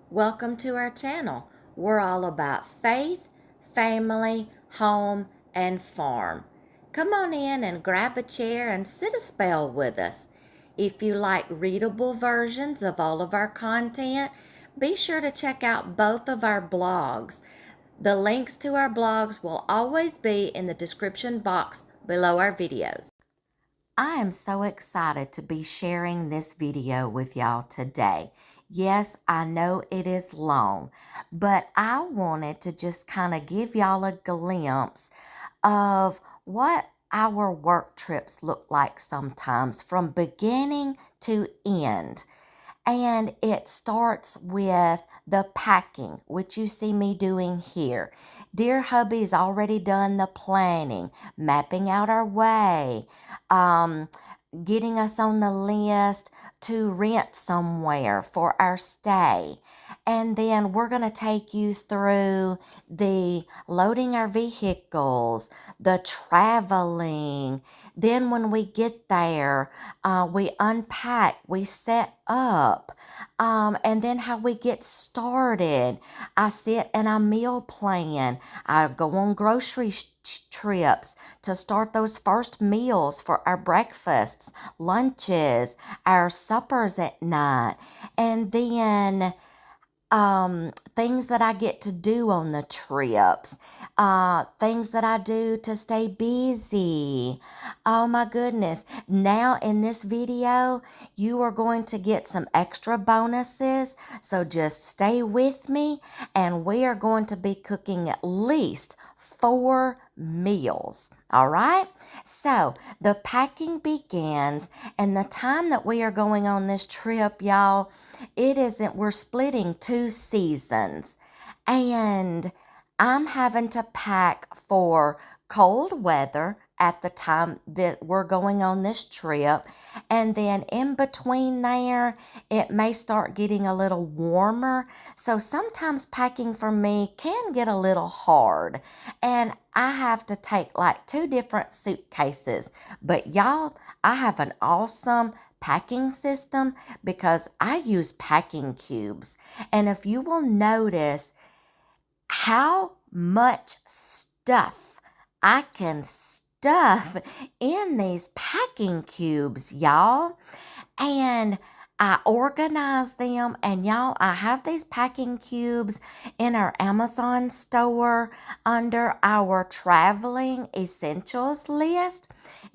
Welcome to our channel. We're all about faith, family, home, and farm. Come on in and grab a chair and sit a spell with us. If you like readable versions of all of our content, be sure to check out both of our blogs. The links to our blogs will always be in the description box below our videos. I am so excited to be sharing this video with y'all today. Yes, I know it is long, but I wanted to just kind of give y'all a glimpse of what our work trips look like sometimes from beginning to end. And it starts with the packing, which you see me doing here. Dear hubby's already done the planning, mapping out our way, getting us on the list to rent somewhere for our stay. And then we're going to take you through the loading our vehicles, the traveling. Then when we get there, we unpack, we set up, and then how we get started. I sit and I meal plan. I go on grocery trips to start those first meals for our breakfasts, lunches, our suppers at night, and then things that I get to do on the trips, things that I do to stay busy. Oh my goodness. Now in this video, you are going to get some extra bonuses. So just stay with me and we are going to be cooking at least 4 meals. All right. So the packing begins, and the time that we are going on this trip, y'all, we're splitting 2 seasons, and I'm having to pack for cold weather at the time that we're going on this trip, and then in between there, it may start getting a little warmer. So sometimes packing for me can get a little hard, and I have to take like 2 different suitcases. But y'all, I have an awesome packing system because I use packing cubes. And if you will notice how much stuff I can stuff in these packing cubes, y'all. And I organize them, and y'all, I have these packing cubes in our Amazon store under our traveling essentials list.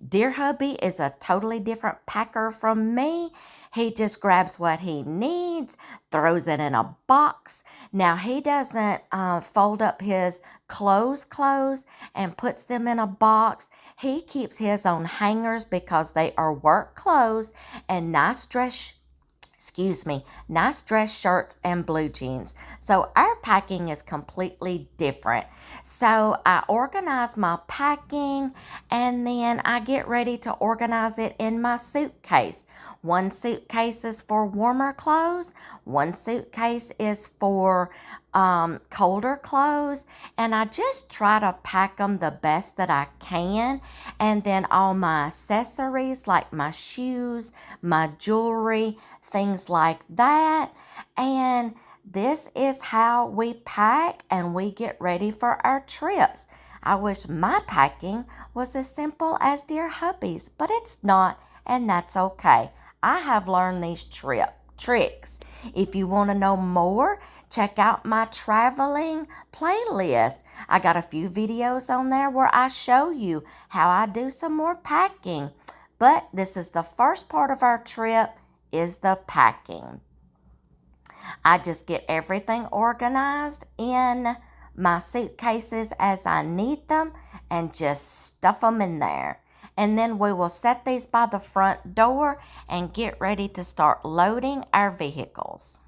Dear hubby is a totally different packer from me. He just grabs what he needs, throws it in a box. Now, he doesn't fold up his clothes and puts them in a box. He keeps his on hangers because they are work clothes and nice dress shirts and blue jeans. So our packing is completely different. So I organize my packing, and then I get ready to organize it in my suitcase. One suitcase is for warmer clothes. One suitcase is for colder clothes, and I just try to pack them the best that I can. And then all my accessories like my shoes, my jewelry, things like that. And this is how we pack and we get ready for our trips. I wish my packing was as simple as dear hubby's, but it's not, and that's okay. I have learned these tricks. If you want to know more, check out my traveling playlist. I got a few videos on there where I show you how I do some more packing. But this is the first part of our trip, is the packing. I just get everything organized in my suitcases as I need them and just stuff them in there. And then we will set these by the front door and get ready to start loading our vehicles.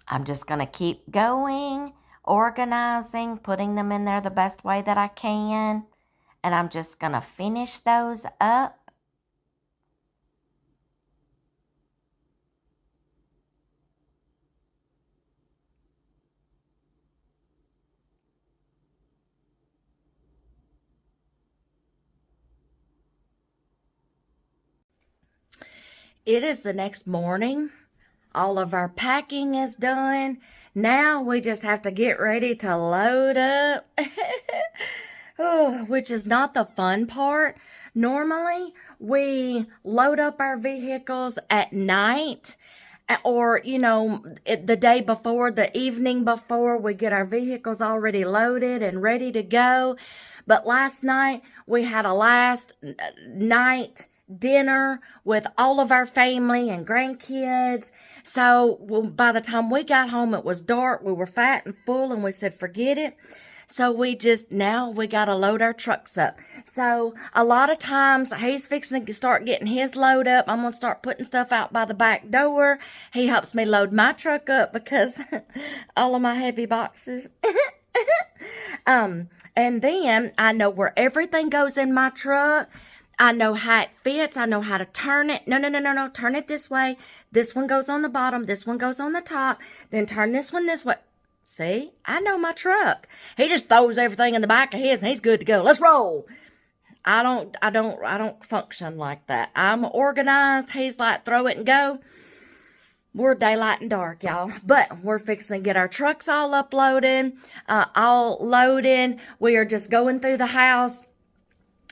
I'm just going to keep going, organizing, putting them in there the best way that I can. And I'm just going to finish those up. It is the next morning. All of our packing is done. Now we just have to get ready to load up, oh, which is not the fun part. Normally, we load up our vehicles at night or, the day before, the evening before, we get our vehicles already loaded and ready to go. But last night, we had a last night dinner with all of our family and grandkids. So by the time we got home, it was dark. We were fat and full, and we said, forget it. So now we got to load our trucks up. So a lot of times he's fixing to start getting his load up. I'm going to start putting stuff out by the back door. He helps me load my truck up because all of my heavy boxes. And then I know where everything goes in my truck. I know how it fits. I know how to turn it. No. Turn it this way. This one goes on the bottom. This one goes on the top. Then turn this one this way. See, I know my truck. He just throws everything in the back of his and he's good to go. Let's roll. I don't function like that. I'm organized. He's like, throw it and go. We're daylight and dark, y'all. But we're fixing to get our trucks all uploaded, all loaded. We are just going through the house.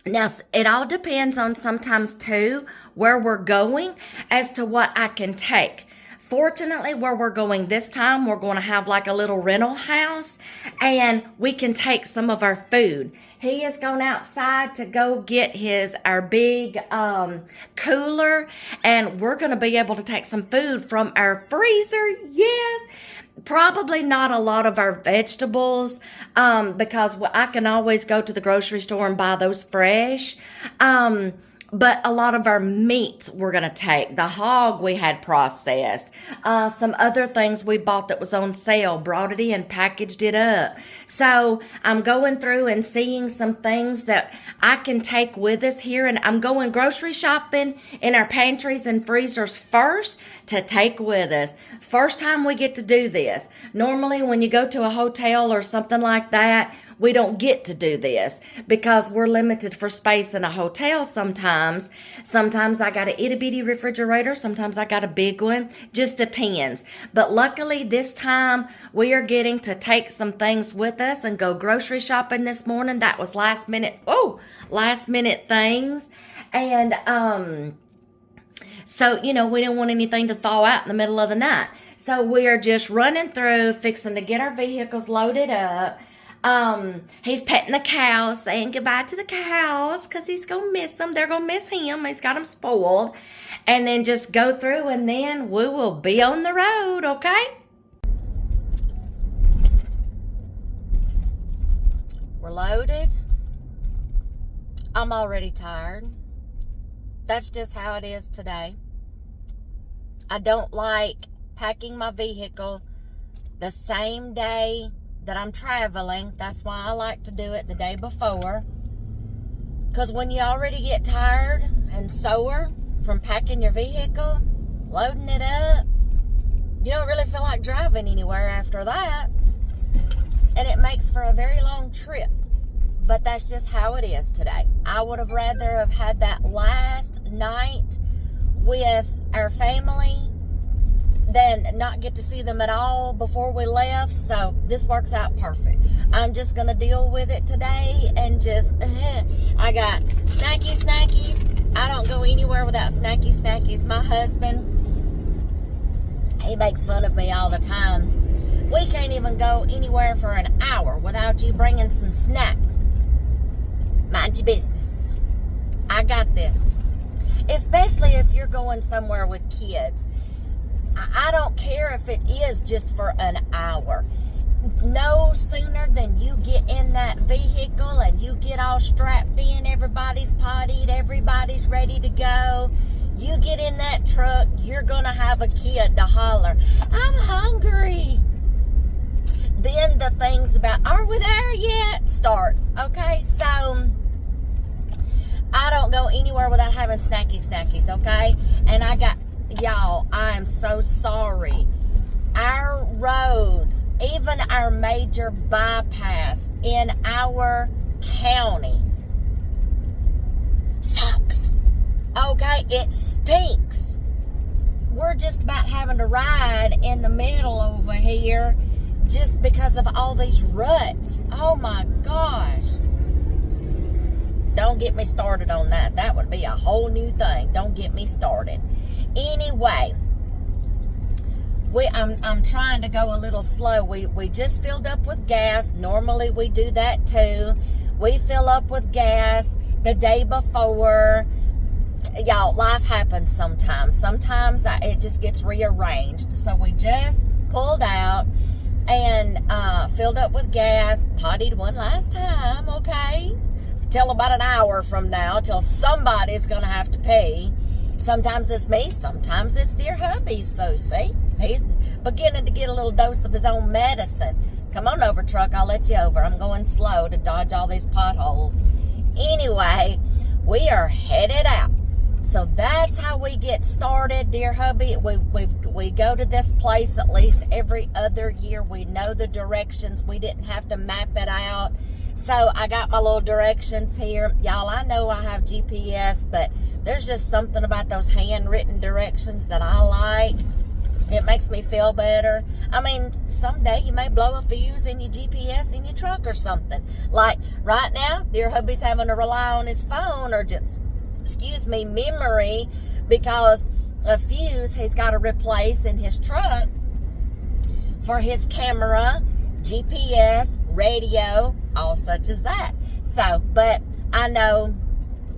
Now, it all depends on sometimes, too, where we're going as to what I can take. Fortunately, where we're going this time, we're going to have like a little rental house, and we can take some of our food. He has gone outside to go get our big cooler, and we're going to be able to take some food from our freezer. Yes. Probably not a lot of our vegetables because I can always go to the grocery store and buy those fresh. But a lot of our meats we're going to take. The hog we had processed. Some other things we bought that was on sale. Brought it in, packaged it up. So I'm going through and seeing some things that I can take with us here. And I'm going grocery shopping in our pantries and freezers first to take with us. First time we get to do this. Normally when you go to a hotel or something like that, we don't get to do this because we're limited for space in a hotel sometimes. Sometimes I got an itty bitty refrigerator. Sometimes I got a big one. Just depends. But luckily this time we are getting to take some things with us and go grocery shopping this morning. That was last minute things. And so, we didn't want anything to thaw out in the middle of the night. So we are just running through, fixing to get our vehicles loaded up. He's petting the cows, saying goodbye to the cows because he's going to miss them. They're going to miss him. He's got them spoiled. And then just go through and then we will be on the road, okay? We're loaded. I'm already tired. That's just how it is today. I don't like packing my vehicle the same day that I'm traveling. That's why I like to do it the day before. Because when you already get tired and sore from packing your vehicle, loading it up, you don't really feel like driving anywhere after that. And it makes for a very long trip. But that's just how it is today. I would have rather have had that last night with our family than not get to see them at all before we left. So this works out perfect. I'm just going to deal with it today and just, I got snackies. I don't go anywhere without snackies. My husband, he makes fun of me all the time. We can't even go anywhere for an hour without you bringing some snacks. Mind your business. I got this. Especially if you're going somewhere with kids. I don't care if it is just for an hour. No sooner than you get in that vehicle and you get all strapped in, everybody's pottied, everybody's ready to go. You get in that truck, you're going to have a kid to holler, I'm hungry. Then the things about, are we there yet? Starts. Okay, so I don't go anywhere without having snackies, okay? And y'all, I am so sorry. Our roads, even our major bypass in our county, sucks. Okay, it stinks. we're just about having to ride in the middle over here just because of all these ruts. Oh my gosh. Don't get me started on that. That would be a whole new thing. Don't get me started. Anyway, I'm trying to go a little slow. We just filled up with gas. Normally we do that too. We fill up with gas the day before. Y'all, life happens sometimes. Sometimes it just gets rearranged. So we just pulled out and filled up with gas. Pottied one last time, okay? Till about an hour from now, till somebody's going to have to pee. Sometimes it's me, sometimes it's dear hubby. So, see, he's beginning to get a little dose of his own medicine. Come on over, truck, I'll let you over. I'm going slow to dodge all these potholes. Anyway, we are headed out. So that's how we get started, dear hubby. We go to this place at least every other year. We know the directions. We didn't have to map it out. So I got my little directions here. Y'all, I know I have GPS, but there's just something about those handwritten directions that I like. It makes me feel better. I mean, someday you may blow a fuse in your GPS in your truck or something. Like right now, dear hubby's having to rely on his phone or just, memory, because a fuse he's got to replace in his truck for his camera, GPS, radio, all such as that. So, but I know,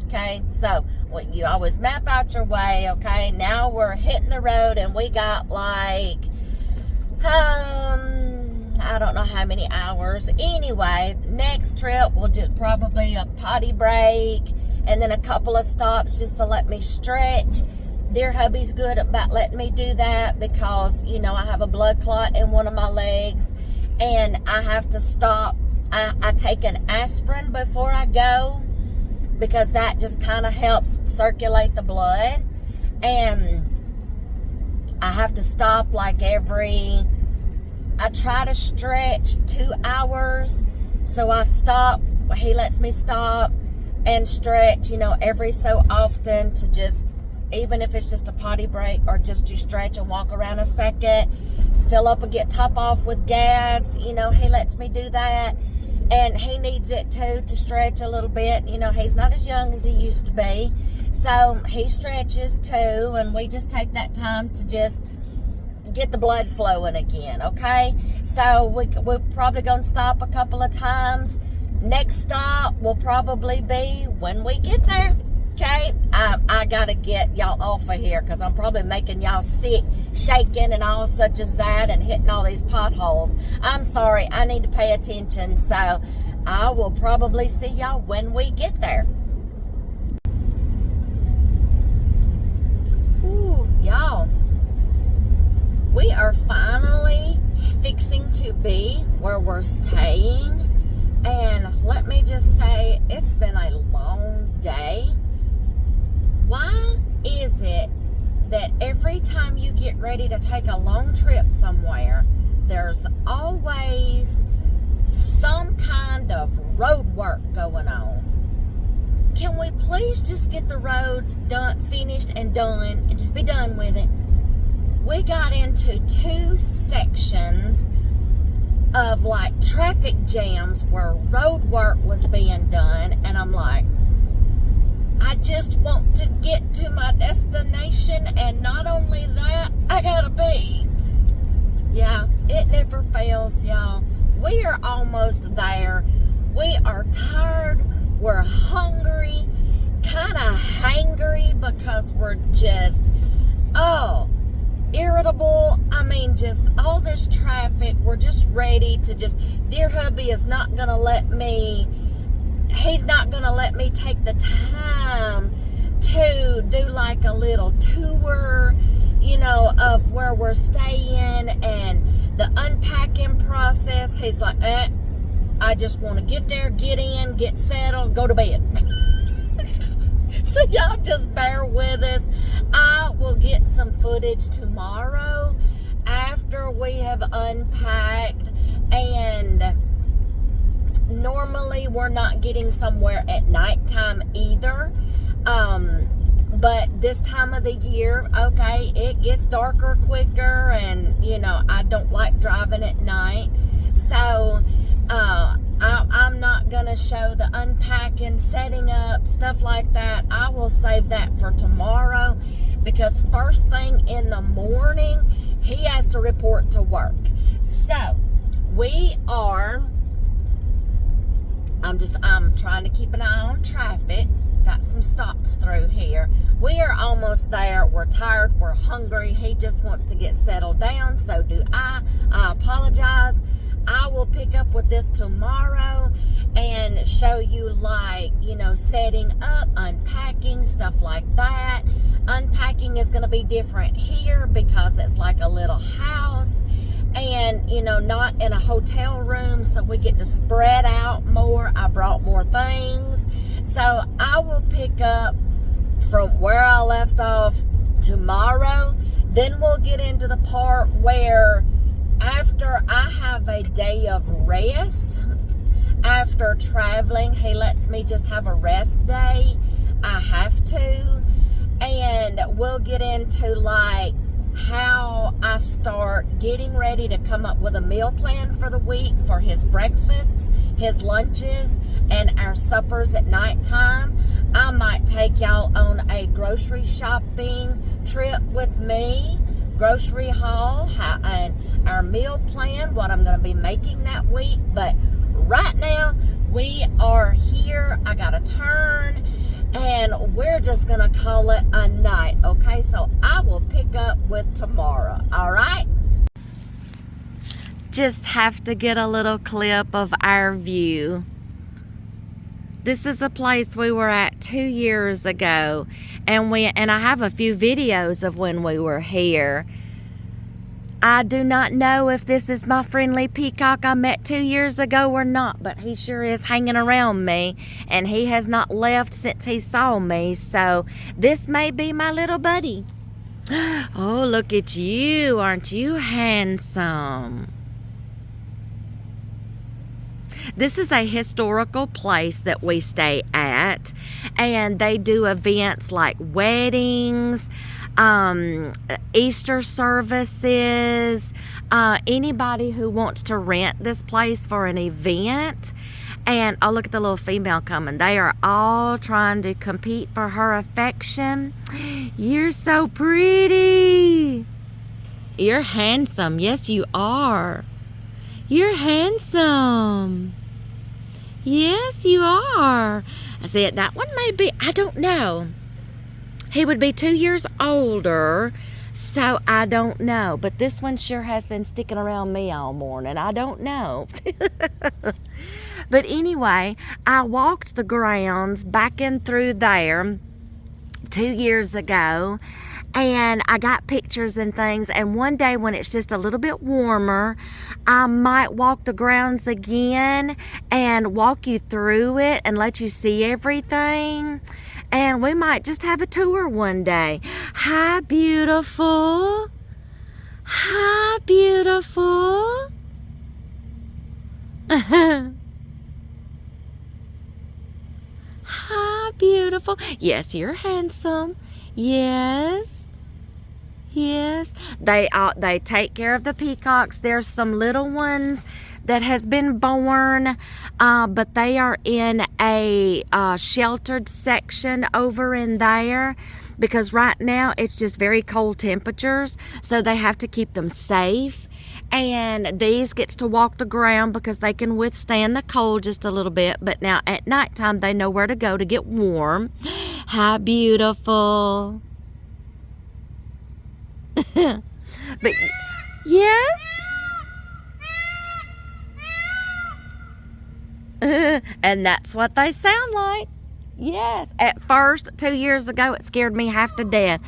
okay, so you always map out your way, okay? Now we're hitting the road and we got like, I don't know how many hours. Anyway, next trip will just probably a potty break and then a couple of stops just to let me stretch. Dear hubby's good about letting me do that because, I have a blood clot in one of my legs and I have to stop. I take an aspirin before I go because that just kind of helps circulate the blood. And I have to stop like I try to stretch 2 hours. So I stop. He lets me stop and stretch, every so often to just, even if it's just a potty break or just to stretch and walk around a second, fill up and get top off with gas. He lets me do that. And he needs it too to stretch a little bit. He's not as young as he used to be. So he stretches too. And we just take that time to just get the blood flowing again, okay? So we're probably going to stop a couple of times. Next stop will probably be when we get there, okay? I got to get y'all off of here because I'm probably making y'all sick, shaking and all such as that and hitting all these potholes. I'm sorry. I need to pay attention. So I will probably see y'all when we get there. Ooh, y'all. We are finally fixing to be where we're staying. And let me just say, it's been a long day. Why is it that every time you get ready to take a long trip somewhere, there's always some kind of road work going on? Can we please just get the roads done, finished and done, and just be done with it? We got into 2 sections of like traffic jams where road work was being done, and I'm like, I just want to get to my destination, and not only that, I gotta pee. Yeah, it never fails, y'all. We are almost there. We are tired, we're hungry, kind of hangry because we're just, irritable. I mean, just all this traffic. We're just ready to just, dear hubby is not going to let me, he's not going to let me take the time to do like a little tour, of where we're staying and the unpacking process. He's like, I just want to get there, get in, get settled, go to bed. So y'all just bear with us. I will get some footage tomorrow after we have unpacked, and normally we're not getting somewhere at nighttime either. But this time of the year, okay, it gets darker quicker, and I don't like driving at night. So I'm not gonna show the unpacking, setting up, stuff like that. I will save that for tomorrow, because first thing in the morning he has to report to work. So I'm trying to keep an eye on traffic. Got some stops through here. We are almost there. We're tired. We're hungry. He just wants to get settled down. So do I. I apologize. I will pick up with this tomorrow and show you, setting up, unpacking, stuff like that. Unpacking is going to be different here because it's like a little house, and not in a hotel room, so we get to spread out more. I brought more things, so I will pick up from where I left off tomorrow. Then we'll get into the part where, after I have a day of rest, after traveling, he lets me just have a rest day. I have to. And we'll get into how I start getting ready to come up with a meal plan for the week for his breakfasts, his lunches, and our suppers at nighttime. I might take y'all on a grocery shopping trip with me, grocery haul, and our meal plan, what I'm going to be making that week. But right now, we are here. I got to turn, and we're just going to call it a night, okay? So I will pick up with tomorrow, all right? Just have to get a little clip of our view. This is a place we were at 2 years ago, and I have a few videos of when we were here. I do not know if this is my friendly peacock I met 2 years ago or not, but he sure is hanging around me, and he has not left since he saw me, so this may be my little buddy. Oh, look at you. Aren't you handsome? This is a historical place that we stay at, and they do events like weddings, Easter services, anybody who wants to rent this place for an event. And oh, look at the little female coming. They are all trying to compete for her affection. You're so pretty. You're handsome. Yes, you are. You're handsome. Yes, you are. I said that one may be, I don't know. He would be 2 years older, so I don't know. But this one sure has been sticking around me all morning. I don't know. But anyway, I walked the grounds back in through there 2 years ago, and I got pictures and things. And one day when it's just a little bit warmer, I might walk the grounds again and walk you through it and let you see everything. And we might just have a tour one day. Hi, beautiful. Hi, beautiful. Hi, beautiful. Yes, you're handsome. Yes. Yes. They take care of the peacocks. There's some little ones that has been born, but they are in a sheltered section over in there, because right now it's just very cold temperatures, so they have to keep them safe. And these gets to walk the ground because they can withstand the cold just a little bit. But now at nighttime they know where to go to get warm. How beautiful. But yes. And that's what they sound like. Yes. At first, 2 years ago, it scared me half to death.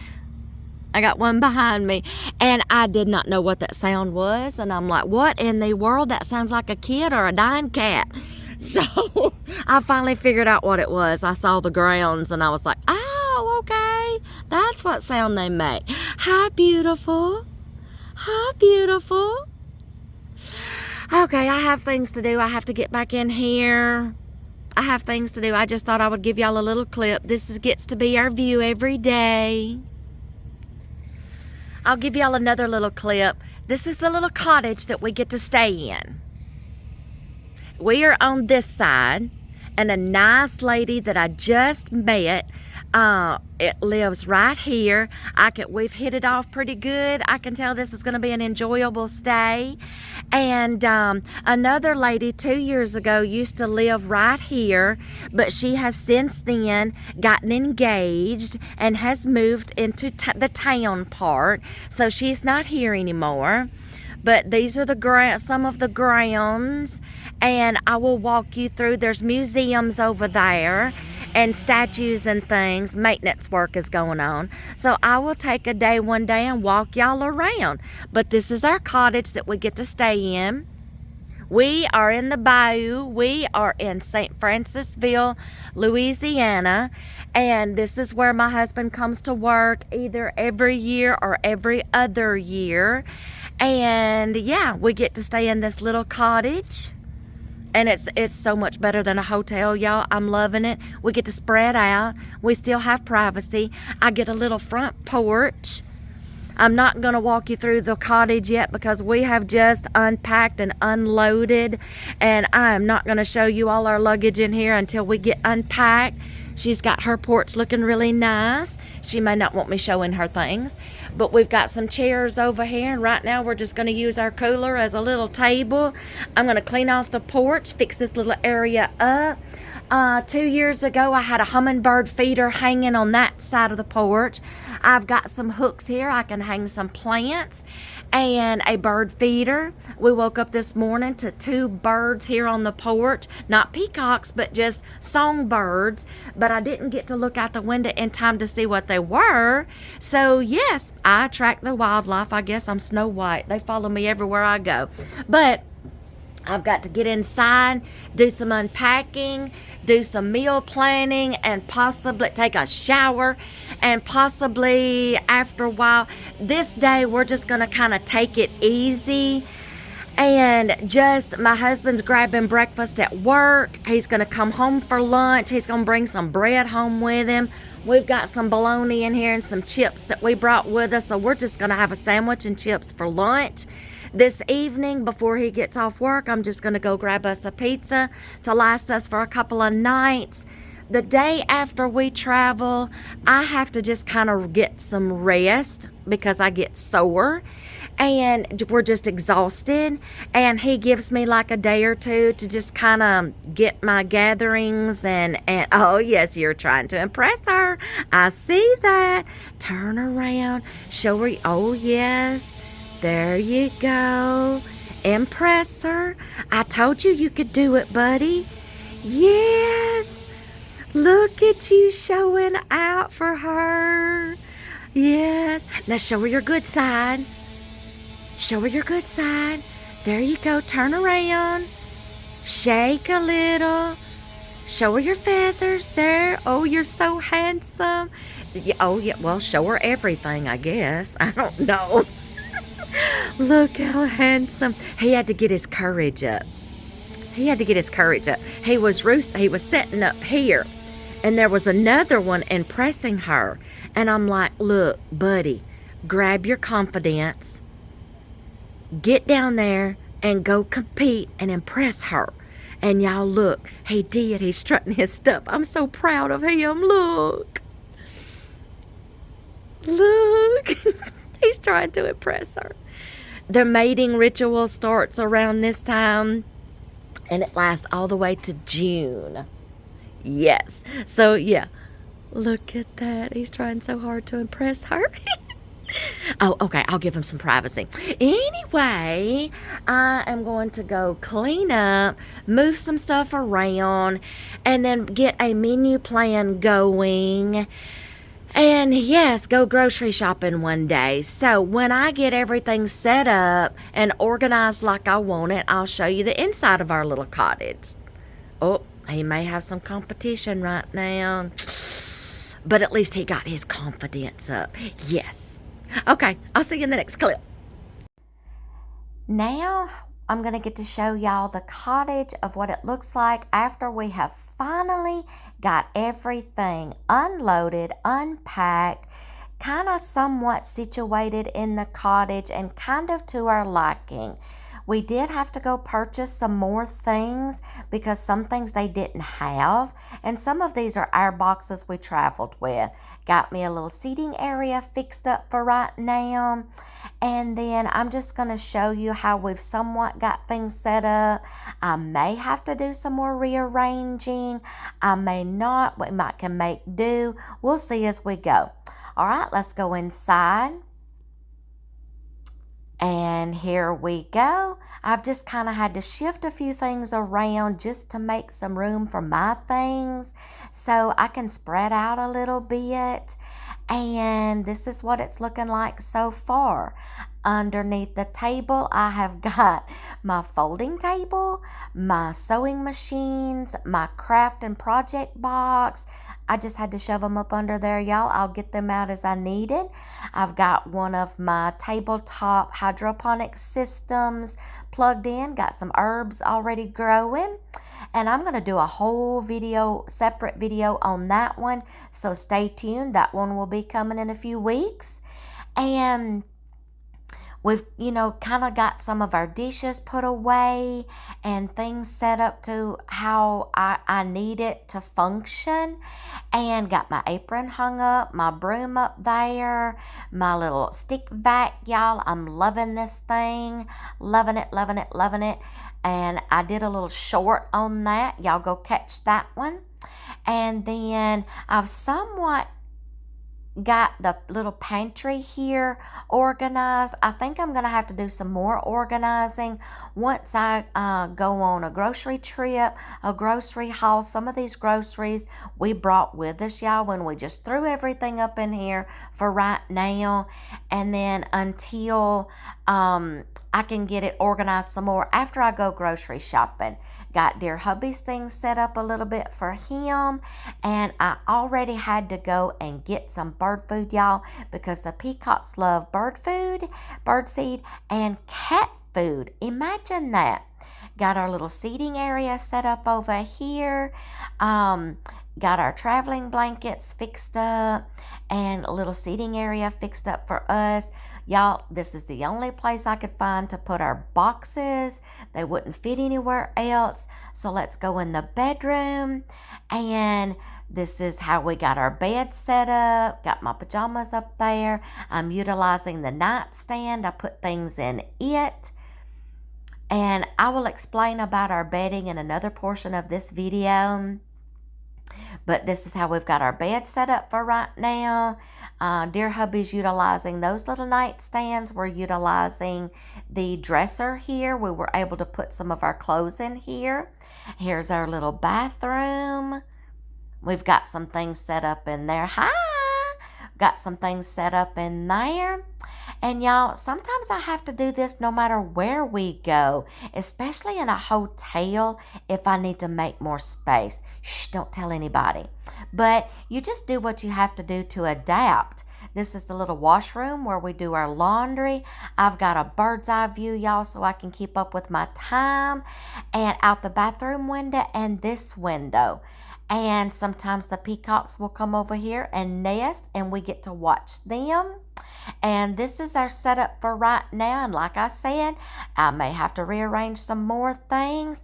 I got one behind me, and I did not know what that sound was. And I'm like, what in the world? That sounds like a kid or a dying cat. So I finally figured out what it was. I saw the grounds, and I was like, oh, okay. That's what sound they make. Hi, beautiful. Hi, beautiful. Okay, I have things to do. I have to get back in here. I have things to do. I just thought I would give y'all a little clip. Gets to be our view every day. I'll give y'all another little clip. This is the little cottage that we get to stay in. We are on this side, and a nice lady that I just met, it lives right here. We've hit it off pretty good. I can tell this is going to be an enjoyable stay. And another lady 2 years ago used to live right here, but she has since then gotten engaged and has moved into the town part, so she's not here anymore. But these are some of the grounds, and I will walk you through. There's museums over there and statues and things. Maintenance work is going on. So I will take a day one day and walk y'all around. But this is our cottage that we get to stay in. We are in the bayou. We are in St. Francisville, Louisiana. And this is where my husband comes to work either every year or every other year. And yeah, we get to stay in this little cottage. And it's so much better than a hotel, y'all. I'm loving it. We get to spread out. We still have privacy. I get a little front porch. I'm not going to walk you through the cottage yet because we have just unpacked and unloaded. And I'm not going to show you all our luggage in here until we get unpacked. She's got her porch looking really nice. She may not want me showing her things. But we've got some chairs over here, and right now we're just going to use our cooler as a little table. I'm going to clean off the porch, fix this little area up. 2 years ago, I had a hummingbird feeder hanging on that side of the porch. I've got some hooks here. I can hang some plants and a bird feeder. We woke up this morning to 2 birds here on the porch. Not peacocks, but just songbirds. But I didn't get to look out the window in time to see what they were. So, yes, I attract the wildlife. I guess I'm Snow White. They follow me everywhere I go. But I've got to get inside, do some unpacking, do some meal planning, and possibly take a shower. And possibly after a while, this day we're just going to kind of take it easy. And just, my husband's grabbing breakfast at work. He's going to come home for lunch. He's going to bring some bread home with him. We've got some bologna in here and some chips that we brought with us. So we're just going to have a sandwich and chips for lunch. This evening, before he gets off work, I'm just going to go grab us a pizza to last us for a couple of nights. The day after we travel, I have to just kind of get some rest because I get sore and we're just exhausted. And he gives me like a day or two to just kind of get my gatherings and oh yes, you're trying to impress her. I see that. Turn around, show her. Oh yes. There you go. Impress her. I told you you could do it, buddy. Yes. Look at you showing out for her. Yes. Now show her your good side. Show her your good side. There you go. Turn around. Shake a little. Show her your feathers there. Oh, you're so handsome. Oh, yeah. Well, show her everything, I guess. I don't know. Look how handsome. He had to get his courage up. He was sitting up here, and there was another one impressing her. And I'm like, look, buddy, grab your confidence, get down there, and go compete and impress her. And y'all look, he did. He's strutting his stuff. I'm so proud of him. Look. He's trying to impress her. Their mating ritual starts around this time, and it lasts all the way to June. Yes. So, yeah. Look at that. He's trying so hard to impress her. Oh, okay. I'll give him some privacy. Anyway, I am going to go clean up, move some stuff around, and then get a menu plan going. And yes, go grocery shopping one day. So when I get everything set up and organized like I want it, I'll show you the inside of our little cottage. Oh, he may have some competition right now. But at least he got his confidence up. Yes. Okay, I'll see you in the next clip. Now I'm going to get to show y'all the cottage of what it looks like after we have finally got everything unloaded, unpacked, kind of somewhat situated in the cottage and kind of to our liking. We did have to go purchase some more things because some things they didn't have, and some of these are our boxes we traveled with. Got me a little seating area fixed up for right now, and then I'm just going to show you how we've somewhat got things set up. I may have to do some more rearranging. I may not. We might can make do. We'll see as we go. All right, let's go inside. And here we go. I've just kind of had to shift a few things around just to make some room for my things so I can spread out a little bit. And this is what it's looking like so far. Underneath the table, I have got my folding table, my sewing machines, my craft and project box. I just had to shove them up under there, y'all. I'll get them out as I need it. I've got one of my tabletop hydroponic systems plugged in. Got some herbs already growing. And I'm going to do a whole video, separate video on that one. So stay tuned. That one will be coming in a few weeks. And we've, kind of got some of our dishes put away and things set up to how I need it to function. And got my apron hung up, my broom up there, my little stick vac, y'all. I'm loving this thing. Loving it, loving it, loving it. And I did a little short on that. Y'all go catch that one. And then I've somewhat got the little pantry here organized. I think I'm going to have to do some more organizing once I go on a grocery trip, a grocery haul. Some of these groceries we brought with us, y'all, when we just threw everything up in here for right now. And then until I can get it organized some more after I go grocery shopping. Got dear hubby's things set up a little bit for him, and I already had to go and get some bird food, y'all, because the peacocks love bird food, bird seed, and cat food. Imagine that. Got our little seating area set up over here. Got our traveling blankets fixed up and a little seating area fixed up for us. Y'all, this is the only place I could find to put our boxes. They wouldn't fit anywhere else. So let's go in the bedroom. And this is how we got our bed set up. Got my pajamas up there. I'm utilizing the nightstand. I put things in it. And I will explain about our bedding in another portion of this video. But this is how we've got our bed set up for right now. Dear hubby's utilizing those little nightstands. We're utilizing the dresser here. We were able to put some of our clothes in here. Here's our little bathroom. We've got some things set up in there. Hi! Got some things set up in there. And y'all, sometimes I have to do this no matter where we go, especially in a hotel if I need to make more space. Shh, don't tell anybody. But you just do what you have to do to adapt. This is the little washroom where we do our laundry. I've got a bird's eye view, y'all, so I can keep up with my time. And out the bathroom window and this window. And sometimes the peacocks will come over here and nest, and we get to watch them. And this is our setup for right now. And like I said, I may have to rearrange some more things.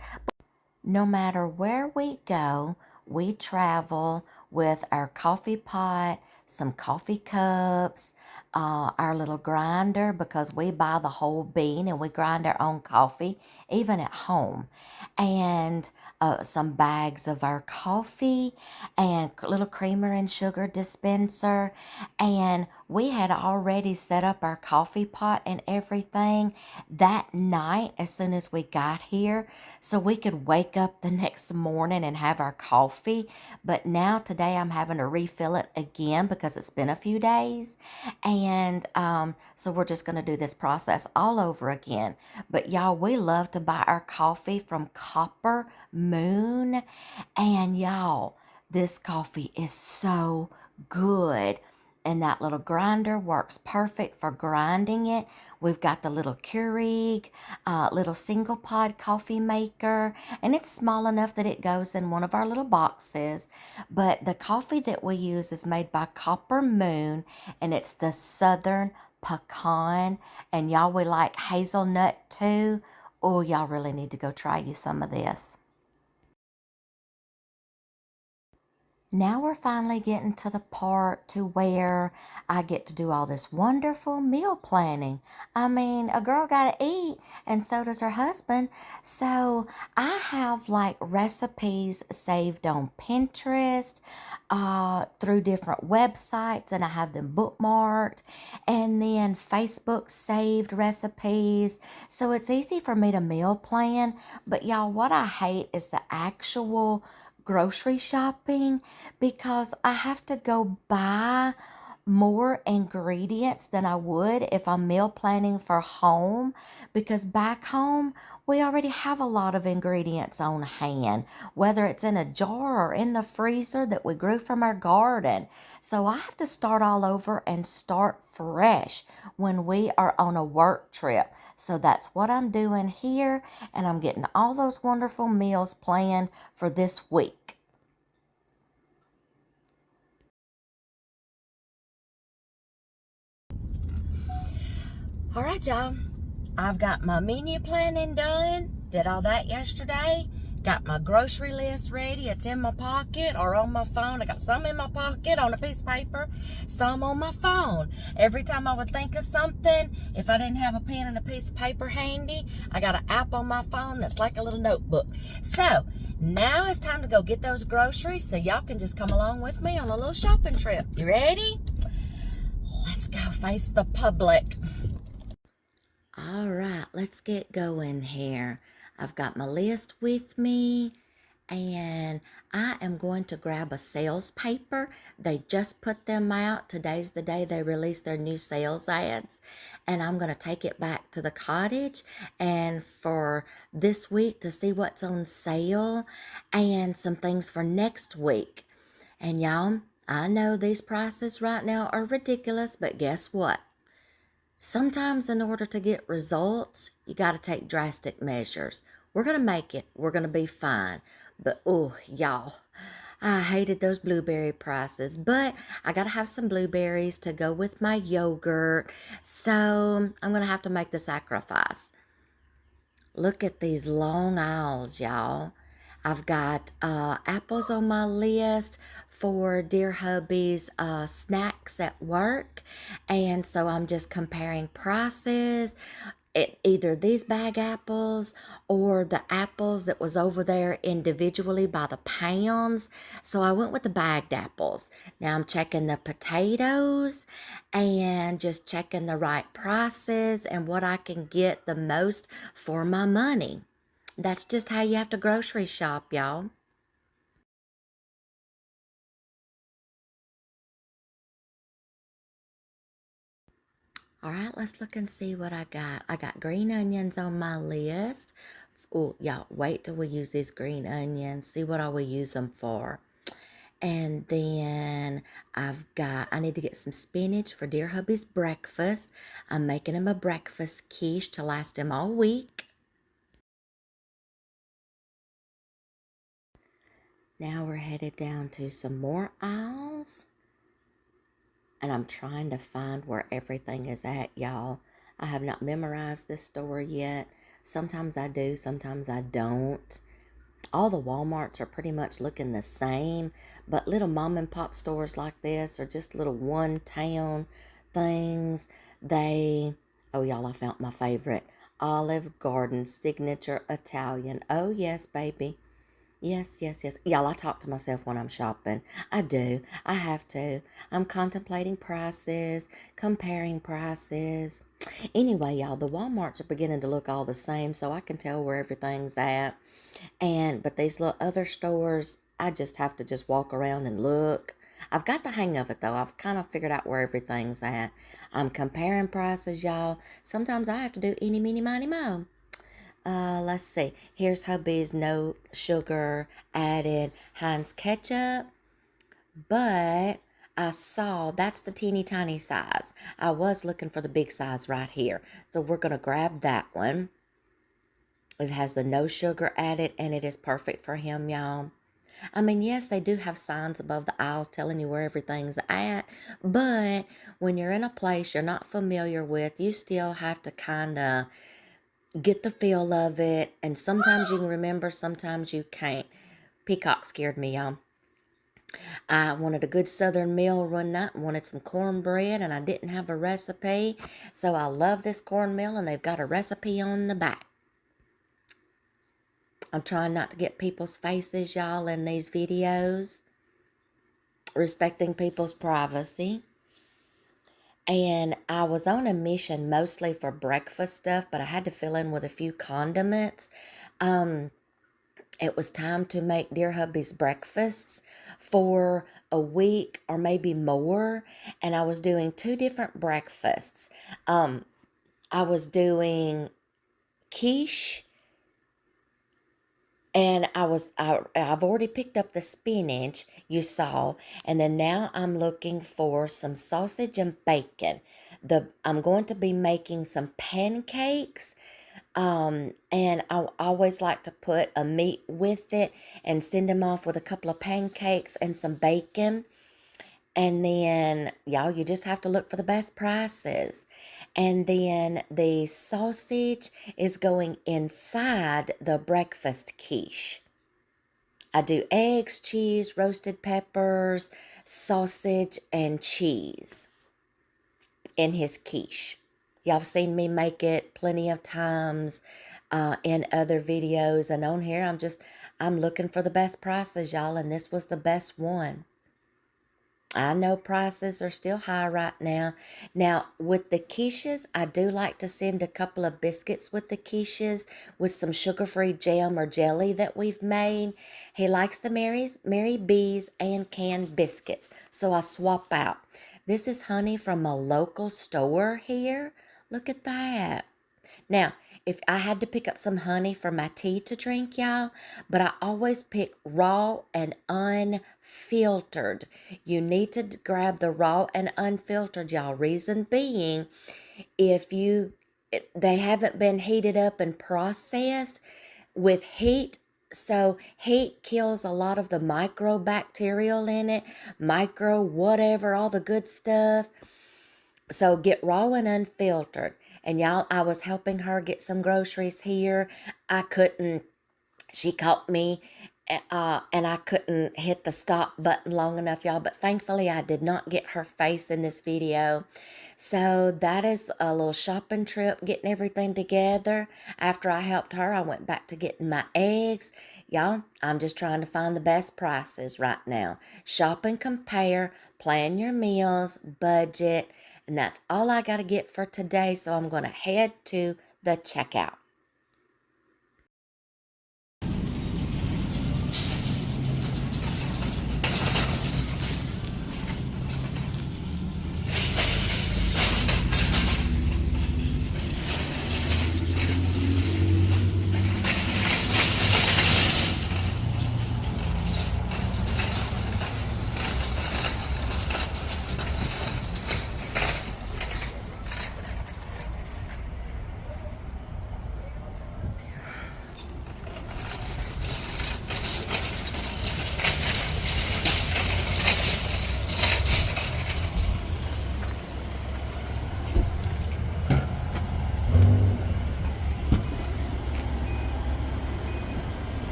No matter where we go, we travel with our coffee pot, some coffee cups, our little grinder, because we buy the whole bean and we grind our own coffee, even at home. And some bags of our coffee and little creamer and sugar dispenser. And we had already set up our coffee pot and everything that night as soon as we got here, so we could wake up the next morning and have our coffee. But now today I'm having to refill it again because it's been a few days. And so we're just going to do this process all over again. But y'all, we love to buy our coffee from Copper Moon. And y'all, this coffee is so good. And that little grinder works perfect for grinding it. We've got the little Keurig, little single pod coffee maker, and it's small enough that it goes in one of our little boxes. But the coffee that we use is made by Copper Moon, and it's the Southern Pecan. And y'all, we like hazelnut too. Oh, y'all really need to go try you some of this. Now we're finally getting to the part to where I get to do all this wonderful meal planning. I mean, a girl got to eat, and so does her husband. So I have like recipes saved on Pinterest, through different websites, and I have them bookmarked, and then Facebook saved recipes. So it's easy for me to meal plan. But y'all, what I hate is the actual grocery shopping, because I have to go buy more ingredients than I would if I'm meal planning for home, because back home we already have a lot of ingredients on hand, whether it's in a jar or in the freezer that we grew from our garden. So I have to start all over and start fresh when we are on a work trip. So that's what I'm doing here, and I'm getting all those wonderful meals planned for this week. All right, y'all. I've got my menu planning done. Did all that yesterday. Got my grocery list ready. It's in my pocket or on my phone. I got some in my pocket on a piece of paper, some on my phone. Every time I would think of something, if I didn't have a pen and a piece of paper handy, I got an app on my phone that's like a little notebook. So now it's time to go get those groceries so y'all can just come along with me on a little shopping trip. You ready? Let's go face the public. All right, let's get going here. I've got my list with me, and I am going to grab a sales paper. They just put them out. Today's the day they release their new sales ads, and I'm going to take it back to the cottage and for this week to see what's on sale and some things for next week. And y'all, I know these prices right now are ridiculous, but guess what? Sometimes, in order to get results, you got to take drastic measures. We're going to make it. We're going to be fine. But, oh, y'all, I hated those blueberry prices. But I got to have some blueberries to go with my yogurt. So I'm going to have to make the sacrifice. Look at these long aisles, y'all. I've got apples on my list for dear hubby's snacks at work. And so I'm just comparing prices. Either these bag apples or the apples that was over there individually by the pounds. So I went with the bagged apples. Now I'm checking the potatoes and just checking the right prices and what I can get the most for my money. That's just how you have to grocery shop, y'all. All right, let's look and see what I got. I got green onions on my list. Oh, y'all, wait till we use these green onions. See what I will use them for. And then I need to get some spinach for dear hubby's breakfast. I'm making him a breakfast quiche to last him all week. Now we're headed down to some more aisles. And I'm trying to find where everything is at, y'all. I have not memorized this store yet. Sometimes I do, sometimes I don't. All the Walmarts are pretty much looking the same, but little mom and pop stores like this are just little one town things. Oh, y'all, I found my favorite. Olive Garden Signature Italian. Oh, yes, baby. Yes, yes, yes. Y'all, I talk to myself when I'm shopping. I do. I have to. I'm contemplating prices, comparing prices. Anyway, y'all, the Walmarts are beginning to look all the same, so I can tell where everything's at. But these little other stores, I just have to just walk around and look. I've got the hang of it, though. I've kind of figured out where everything's at. I'm comparing prices, y'all. Sometimes I have to do eeny, meeny, miny, mo. Let's see. Here's hubby's no sugar added Heinz ketchup. But I saw that's the teeny tiny size. I was looking for the big size right here. So we're going to grab that one. It has the no sugar added, and it is perfect for him, y'all. I mean, yes, they do have signs above the aisles telling you where everything's at, but when you're in a place you're not familiar with, you still have to kind of get the feel of it, and sometimes you can remember, sometimes you can't. Peacock scared me, y'all. I wanted a good southern meal one night, wanted some cornbread, and I didn't have a recipe, so I love this cornmeal, and they've got a recipe on the back. I'm trying not to get people's faces, y'all, in these videos, respecting people's privacy. And I was on a mission mostly for breakfast stuff, but I had to fill in with a few condiments. It was time to make Dear Hubby's breakfasts for a week or maybe more, and I was doing 2 different breakfasts. I was doing quiche, and I've already picked up the spinach you saw, and then now I'm looking for some sausage and bacon. I'm going to be making some pancakes. And I always like to put a meat with it and send them off with a couple of pancakes and some bacon. And then, y'all, you just have to look for the best prices. And then the sausage is going inside the breakfast quiche. I do eggs, cheese, roasted peppers, sausage, and cheese in his quiche. Y'all have seen me make it plenty of times in other videos, and on here I'm looking for the best prices, y'all, and this was the best one. I know prices are still high right now. Now, with the quiches, I do like to send a couple of biscuits with the quiches with some sugar-free jam or jelly that we've made. He likes the Mary B's and canned biscuits, so I swap out. This is honey from a local store here. Look at that. Now, if I had to pick up some honey for my tea to drink, y'all, but I always pick raw and unfiltered. You need to grab the raw and unfiltered, y'all. Reason being, they haven't been heated up and processed with heat. So heat kills a lot of the microbacterial in it, whatever, all the good stuff. So get raw and unfiltered. And y'all, I was helping her get some groceries here. She caught me, and I couldn't hit the stop button long enough, y'all. But thankfully, I did not get her face in this video. So that is a little shopping trip, getting everything together. After I helped her, I went back to getting my eggs. Y'all, I'm just trying to find the best prices right now. Shop and compare, plan your meals, budget. And that's all I got to get for today, so I'm going to head to the checkout.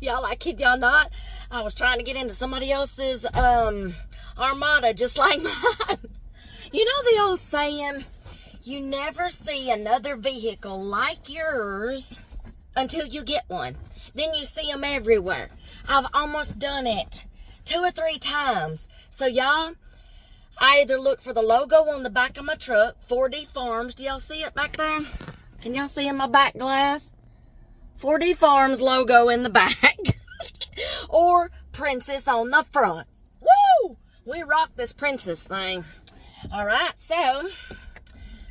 Y'all, I kid y'all not. I was trying to get into somebody else's Armada just like mine. You know the old saying, you never see another vehicle like yours until you get one. Then you see them everywhere. I've almost done it 2 or 3 times. So y'all, I either look for the logo on the back of my truck, 4D Farms. Do y'all see it back there? Can y'all see in my back glass? 4D Farms logo in the back. Or Princess on the front. Woo! We rock this Princess thing. Alright, so,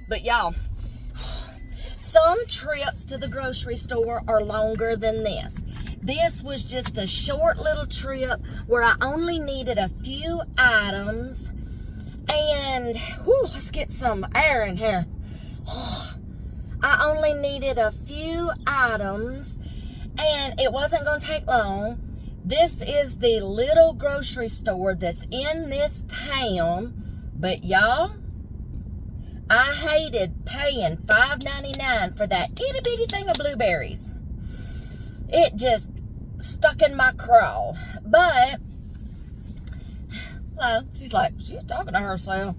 but y'all, some trips to the grocery store are longer than this. This was just a short little trip where I only needed a few items. And, whew, let's get some air in here. I only needed a few items, and it wasn't going to take long. This is the little grocery store that's in this town. But y'all, I hated paying $5.99 for that itty bitty thing of blueberries. It just stuck in my craw. But, hello, she's talking to herself.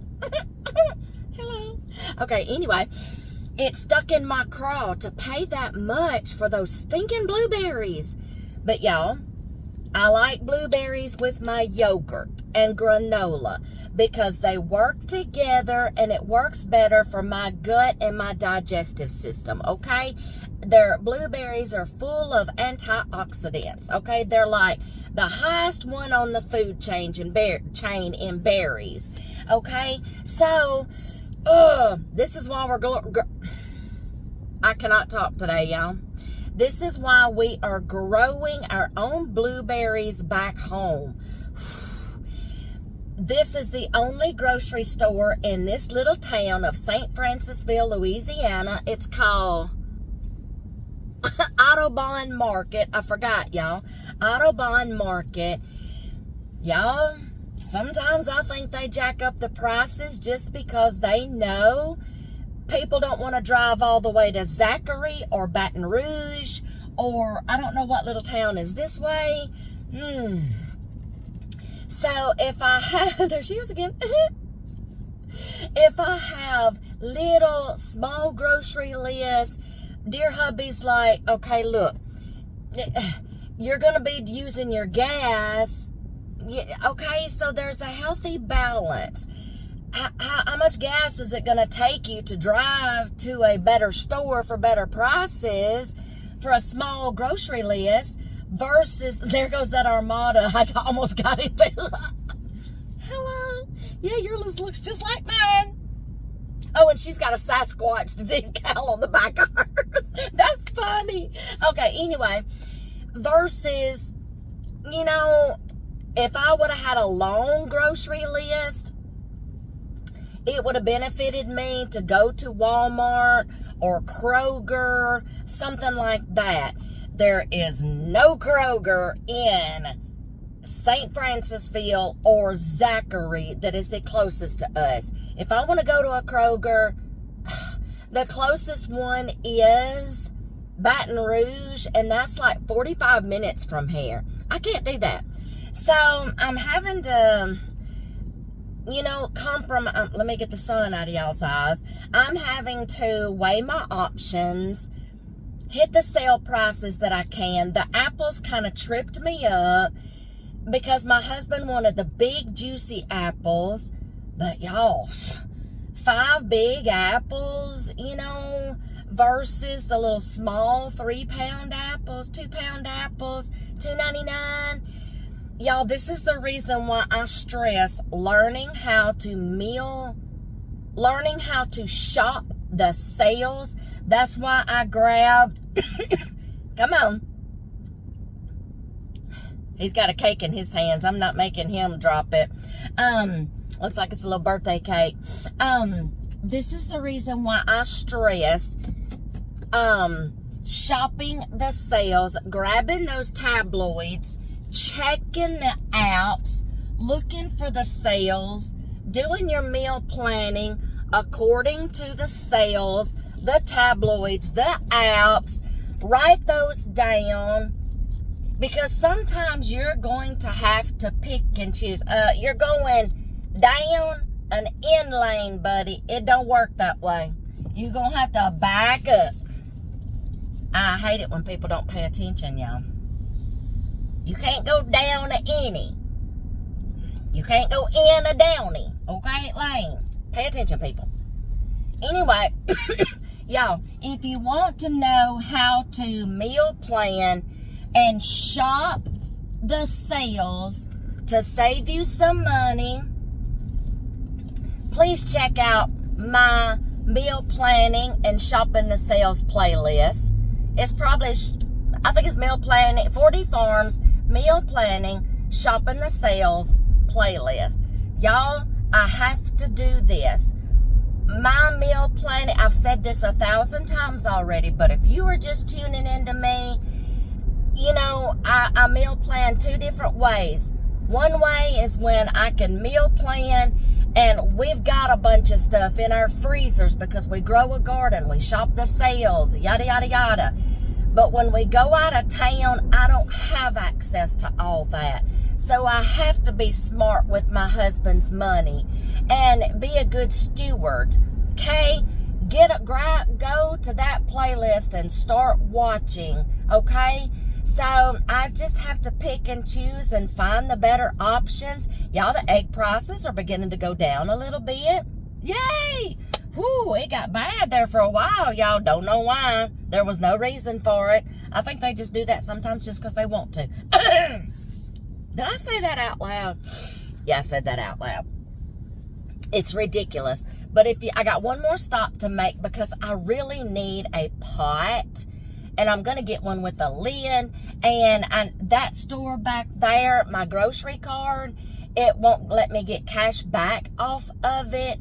Hello. Okay, anyway, it stuck in my craw to pay that much for those stinking blueberries. But y'all, I like blueberries with my yogurt and granola because they work together and it works better for my gut and my digestive system, okay? Their blueberries are full of antioxidants, okay? They're like the highest one on the food chain in berries, okay? So, this is why I cannot talk today, y'all. This is why we are growing our own blueberries back home. This is the only grocery store in this little town of St. Francisville, Louisiana. It's called Audubon Market. I forgot, y'all. Audubon Market. Y'all, sometimes I think they jack up the prices just because they know people don't want to drive all the way to Zachary or Baton Rouge, or I don't know what little town is this way. So if I have, there she is again. If I have little small grocery lists, dear hubby's like, okay, look, you're going to be using your gas. Yeah, okay, so there's a healthy balance. How much gas is it going to take you to drive to a better store for better prices for a small grocery list versus, there goes that Armada I almost got into. Hello. Yeah, your list looks just like mine. Oh, and she's got a Sasquatch decal on the back of hers. That's funny. Okay, anyway, versus, you know, if I would have had a long grocery list, it would have benefited me to go to Walmart or Kroger, something like that. There is no Kroger in St. Francisville or Zachary that is the closest to us. If I want to go to a Kroger, the closest one is Baton Rouge, and that's like 45 minutes from here. I can't do that. So I'm having to, you know, compromise. Let me get the sun out of y'all's eyes. I'm having to weigh my options, hit the sale prices that I can. The apples kind of tripped me up because my husband wanted the big juicy apples, but y'all, 5 big apples, you know, versus the little small 3-pound apples, 2-pound apples, $2.99. Y'all, this is the reason why I stress learning how to shop the sales. That's why I grabbed, come on. He's got a cake in his hands. I'm not making him drop it. Looks like it's a little birthday cake. This is the reason why I stress shopping the sales, grabbing those tabloids, checking the apps, looking for the sales, doing your meal planning according to the sales, the tabloids, the apps. Write those down, Because sometimes you're going to have to pick and choose. You're going down an in lane, buddy. It don't work that way. You're going to have to back up. I hate it when people don't pay attention, y'all. You can't go down a any. You can't go in a downy, okay, lane. Pay attention, people. Anyway, y'all, if you want to know how to meal plan and shop the sales to save you some money, please check out my meal planning and shopping the sales playlist. It's probably, I think it's meal planning, 40 Farms, meal planning, shopping the sales playlist. Y'all, I have to do this. My meal planning, I've said this 1,000 times already, but if you are just tuning into me, you know, I meal plan 2 different ways. One way is when I can meal plan and we've got a bunch of stuff in our freezers because we grow a garden, we shop the sales, yada, yada, yada. But when we go out of town, I don't have access to all that. So I have to be smart with my husband's money and be a good steward. Okay? Go to that playlist and start watching. Okay? So I just have to pick and choose and find the better options. Y'all, the egg prices are beginning to go down a little bit. Yay! Whew, it got bad there for a while, y'all. Don't know why. There was no reason for it. I think they just do that sometimes just because they want to. Did I say that out loud? Yeah, I said that out loud. It's ridiculous. But I got one more stop to make because I really need a pot. And I'm going to get one with a lid. And that store back there, my grocery card, it won't let me get cash back off of it.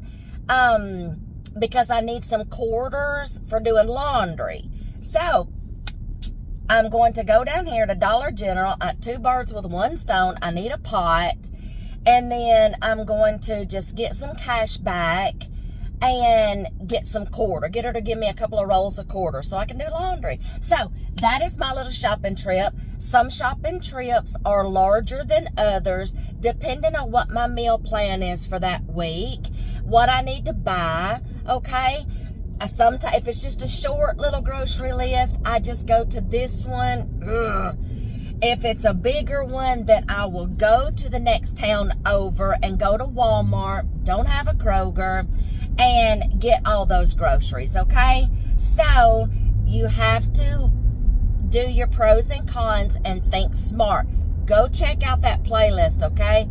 Because I need some quarters for doing laundry. So I'm going to go down here to Dollar General at 2 birds with 1 stone. I need a pot. And then I'm going to just get some cash back and get some quarter. Get her to give me a couple of rolls of quarter so I can do laundry. So that is my little shopping trip. Some shopping trips are larger than others, depending on what my meal plan is for that week, what I need to buy, okay? Sometimes, if it's just a short little grocery list, I just go to this one. Ugh. If it's a bigger one, then I will go to the next town over and go to Walmart, don't have a Kroger, and get all those groceries, okay? So you have to do your pros and cons and think smart. Go check out that playlist, okay?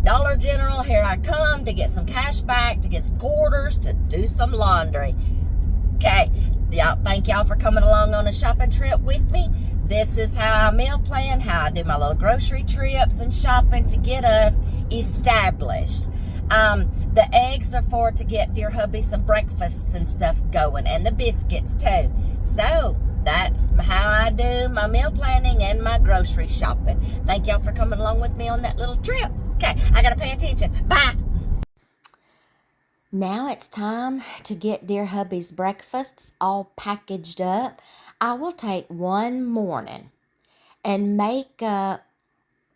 Dollar General, here I come to get some cash back, to get some quarters, to do some laundry. Okay, y'all, thank y'all for coming along on a shopping trip with me. This is how I meal plan, how I do my little grocery trips and shopping to get us established. The eggs are for to get dear hubby some breakfasts and stuff going, and the biscuits too. So that's how I do my meal planning and my grocery shopping. Thank y'all for coming along with me on that little trip. Okay, I gotta pay attention. Bye. Now it's time to get dear hubby's breakfasts all packaged up. I will take one morning and make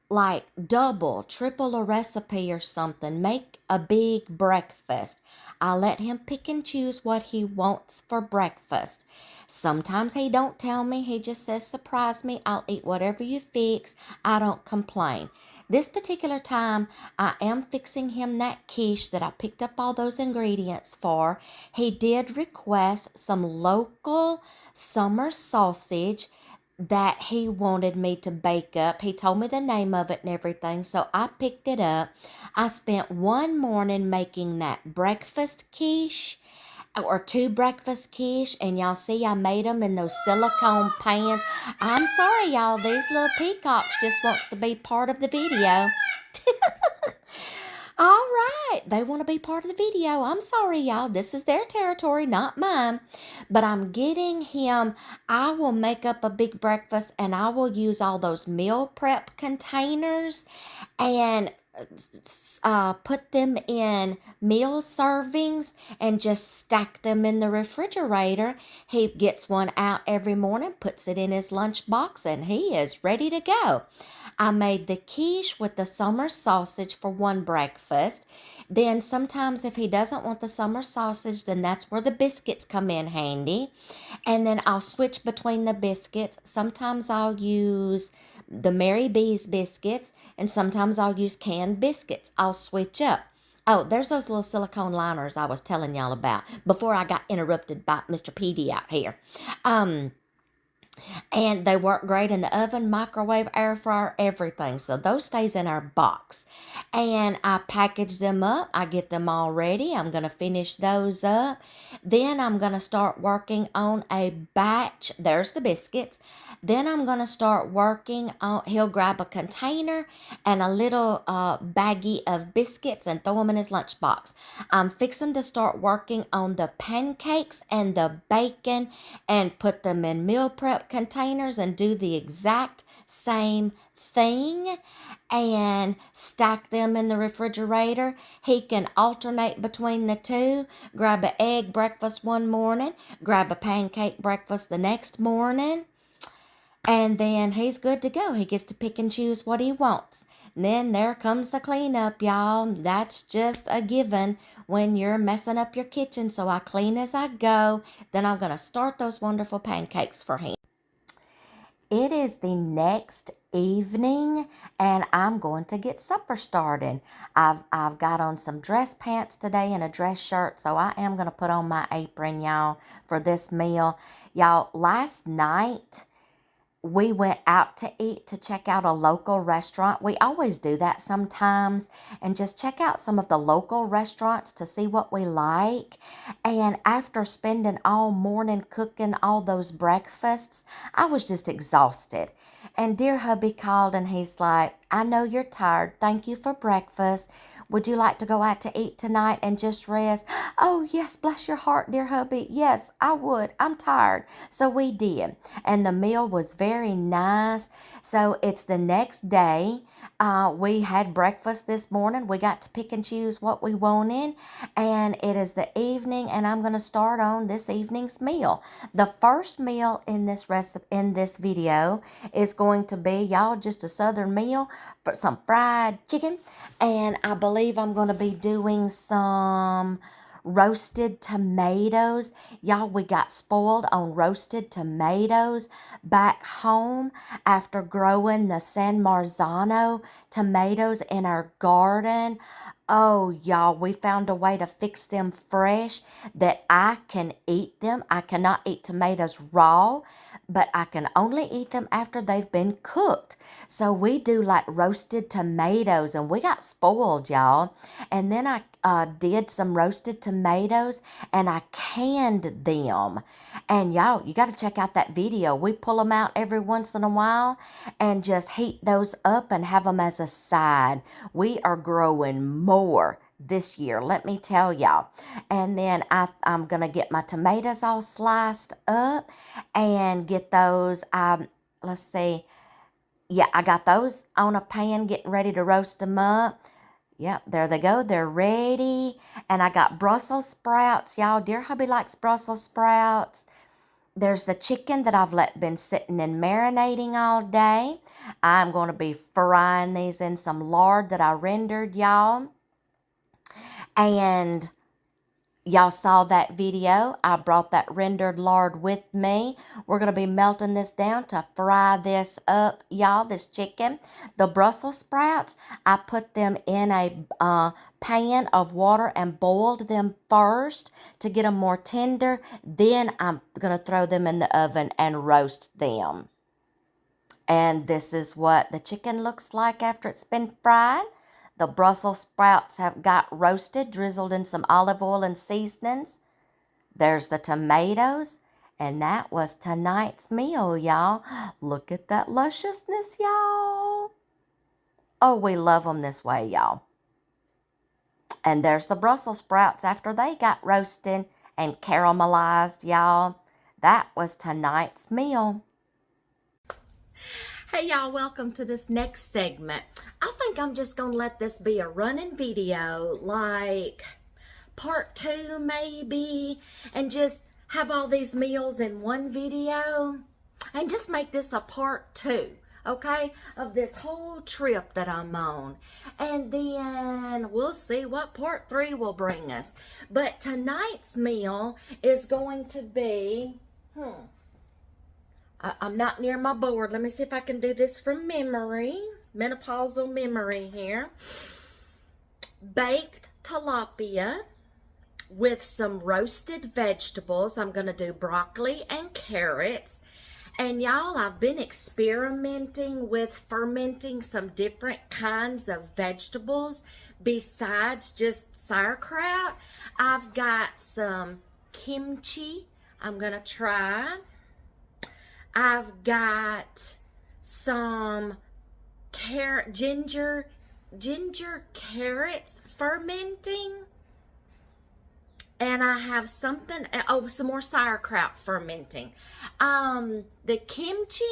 like double, triple a recipe or something. Make a big breakfast. I let him pick and choose what he wants for breakfast. Sometimes he don't tell me. He just says, surprise me. I'll eat whatever you fix. I don't complain. This particular time, I am fixing him that quiche that I picked up all those ingredients for. He did request some local summer sausage that he wanted me to bake up. He told me the name of it and everything, so I picked it up. I spent one morning making that breakfast quiche, or 2 breakfast quiche, and y'all see I made them in those silicone pans. I'm sorry, y'all, these little peacocks just wants to be part of the video. All right, they want to be part of the video. I'm sorry, y'all. This is their territory, not mine. But I'm getting him, I will make up a big breakfast and I will use all those meal prep containers and put them in meal servings and just stack them in the refrigerator. He gets one out every morning, puts it in his lunchbox, and he is ready to go. I made the quiche with the summer sausage for one breakfast. Then sometimes if he doesn't want the summer sausage, then that's where the biscuits come in handy. And then I'll switch between the biscuits. Sometimes I'll use the Mary B's biscuits, and sometimes I'll use canned biscuits. I'll switch up. Oh, there's those little silicone liners I was telling y'all about before I got interrupted by Mr. Petey out here. And they work great in the oven, microwave, air fryer, everything. So those stays in our box. And I package them up. I get them all ready. I'm going to finish those up. Then I'm going to start working on a batch. There's the biscuits. Then I'm going to start working on, he'll grab a container and a little baggie of biscuits and throw them in his lunchbox. I'm fixing to start working on the pancakes and the bacon and put them in meal prep containers and do the exact same thing and stack them in the refrigerator. He can alternate between the two, grab an egg breakfast one morning, grab a pancake breakfast the next morning, and then he's good to go. He gets to pick and choose what he wants. And then there comes the cleanup, y'all. That's just a given when you're messing up your kitchen. So I clean as I go. Then I'm going to start those wonderful pancakes for him. It is the next evening and I'm going to get supper started. I've got on some dress pants today and a dress shirt, so I am going to put on my apron, y'all, for this meal. Y'all, last night we went out to eat to check out a local restaurant. We always do that sometimes and just check out some of the local restaurants to see what we like. And after spending all morning cooking all those breakfasts, I was just exhausted. And dear hubby called and he's like, I know you're tired. Thank you for breakfast. Would you like to go out to eat tonight and just rest? Oh, yes, bless your heart, dear hubby. Yes, I would. I'm tired. So we did. And the meal was very nice. So it's the next day. We had breakfast this morning. We got to pick and choose what we wanted. And it is the evening, and I'm going to start on this evening's meal. The first meal in this video is going to be, y'all, just a southern meal for some fried chicken. And I believe I'm going to be doing some roasted tomatoes. Y'all, we got spoiled on roasted tomatoes back home after growing the San Marzano tomatoes in our garden. Oh, y'all, we found a way to fix them fresh that I can eat them. I cannot eat tomatoes raw, but I can only eat them after they've been cooked. So we do like roasted tomatoes, and we got spoiled, y'all. And then I did some roasted tomatoes, and I canned them. And y'all, you got to check out that video. We pull them out every once in a while and just heat those up and have them as a side. We are growing more this year, let me tell y'all. And then I'm going to get my tomatoes all sliced up and get those, let's see. Yeah, I got those on a pan getting ready to roast them up. Yep, there they go. They're ready. And I got Brussels sprouts. Y'all, dear hubby likes Brussels sprouts. There's the chicken that I've been sitting and marinating all day. I'm going to be frying these in some lard that I rendered, y'all. And y'all saw that video. I brought that rendered lard with me. We're going to be melting this down to fry this up, y'all, this chicken. The Brussels sprouts, I put them in a pan of water and boiled them first to get them more tender. Then I'm going to throw them in the oven and roast them. And this is what the chicken looks like after it's been fried. The Brussels sprouts have got roasted, drizzled in some olive oil and seasonings. There's the tomatoes. And that was tonight's meal, y'all. Look at that lusciousness, y'all. Oh, we love them this way, y'all. And there's the Brussels sprouts after they got roasted and caramelized, y'all. That was tonight's meal. Hey y'all, welcome to this next segment. I think I'm just gonna let this be a running video, like part 2 maybe, and just have all these meals in one video and just make this a part 2, okay, of this whole trip that I'm on. And then we'll see what part 3 will bring us. But tonight's meal is going to be, I'm not near my board. Let me see if I can do this from memory. Menopausal memory here. Baked tilapia with some roasted vegetables. I'm going to do broccoli and carrots. And y'all, I've been experimenting with fermenting some different kinds of vegetables besides just sauerkraut. I've got some kimchi I'm going to try. I've got some ginger carrots fermenting. And I have something, some more sauerkraut fermenting. The kimchi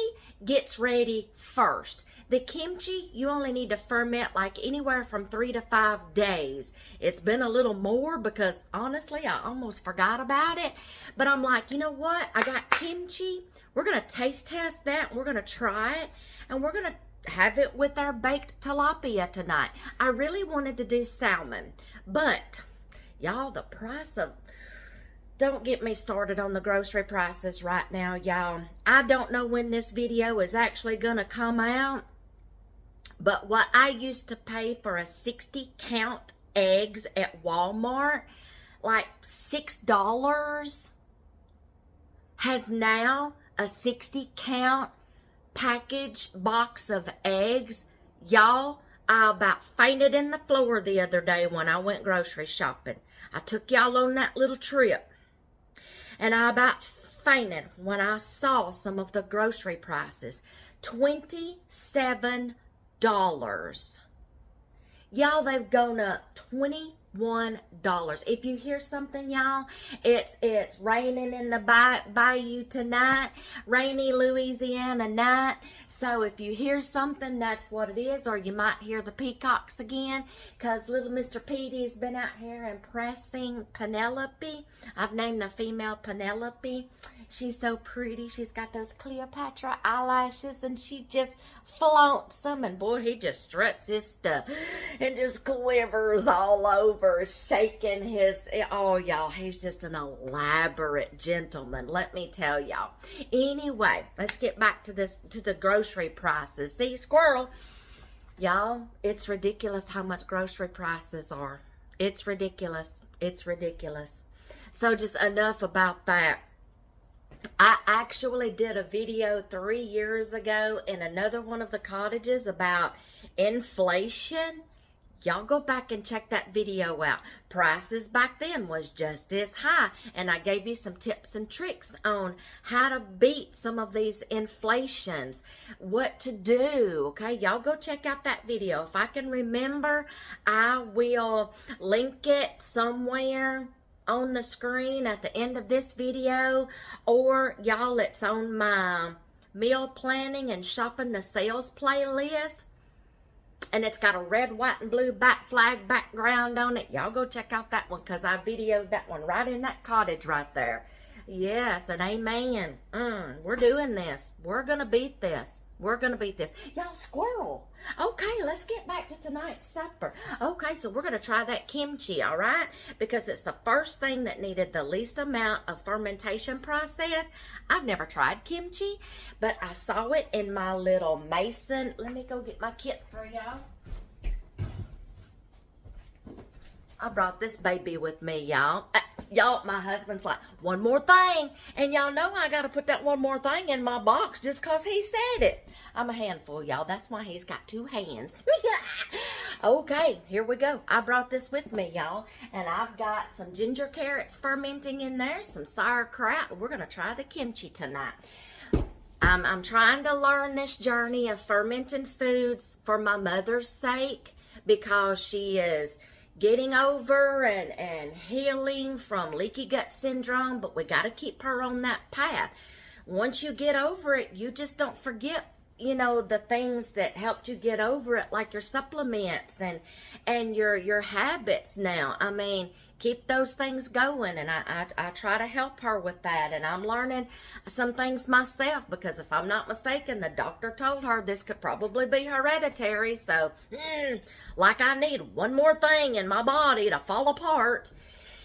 gets ready first. The kimchi, you only need to ferment like anywhere from 3 to 5 days. It's been a little more because honestly, I almost forgot about it. But I'm like, you know what? I got kimchi. We're going to taste test that. We're going to try it. And we're going to have it with our baked tilapia tonight. I really wanted to do salmon. But y'all, the price of, don't get me started on the grocery prices right now, y'all. I don't know when this video is actually going to come out. But what I used to pay for a 60 count eggs at Walmart, like $6, has now a 60 count package box of eggs. Y'all, I about fainted in the floor the other day when I went grocery shopping. I took y'all on that little trip. And I about fainted when I saw some of the grocery prices. $27. Y'all, they've gone up $21. If you hear something, y'all, it's raining in the bayou tonight, rainy Louisiana night. So if you hear something, that's what it is. Or you might hear the peacocks again, because little Mr. Petey's been out here impressing Penelope. I've named the female Penelope. She's so pretty. She's got those Cleopatra eyelashes, and she just flaunts them. And boy, he just struts his stuff and just quivers all over, shaking his, oh y'all, he's just an elaborate gentleman, let me tell y'all. Anyway, let's get back to the grocery prices. See, squirrel, y'all, it's ridiculous how much grocery prices are. It's ridiculous. It's ridiculous. So just enough about that. I actually did a video 3 years ago in another one of the cottages about inflation. Y'all go back and check that video out. Prices back then was just as high. And I gave you some tips and tricks on how to beat some of these inflations. What to do, okay? Y'all go check out that video. If I can remember, I will link it somewhere on the screen at the end of this video, or y'all, it's on my meal planning and shopping the sales playlist, and it's got a red, white, and blue flag background on it. Y'all go check out that one, because I videoed that one right in that cottage right there. Yes, and amen. We're doing this. We're gonna beat this. We're going to beat this. Y'all, squirrel. Okay, let's get back to tonight's supper. Okay, so we're going to try that kimchi, all right? Because it's the first thing that needed the least amount of fermentation process. I've never tried kimchi, but I saw it in my little mason. Let me go get my kit for y'all. I brought this baby with me, y'all. Y'all, my husband's like, one more thing. And y'all know I got to put that one more thing in my box just because he said it. I'm a handful, y'all. That's why he's got 2 hands. Okay, here we go. I brought this with me, y'all. And I've got some ginger carrots fermenting in there, some sauerkraut. We're going to try the kimchi tonight. I'm trying to learn this journey of fermenting foods for my mother's sake, because she is getting over and healing from leaky gut syndrome, but we got to keep her on that path. Once you get over it, you just don't forget you know, the things that helped you get over it, like your supplements and your habits now. I mean, keep those things going, and I try to help her with that, and I'm learning some things myself, because if I'm not mistaken, the doctor told her this could probably be hereditary. So like I need one more thing in my body to fall apart.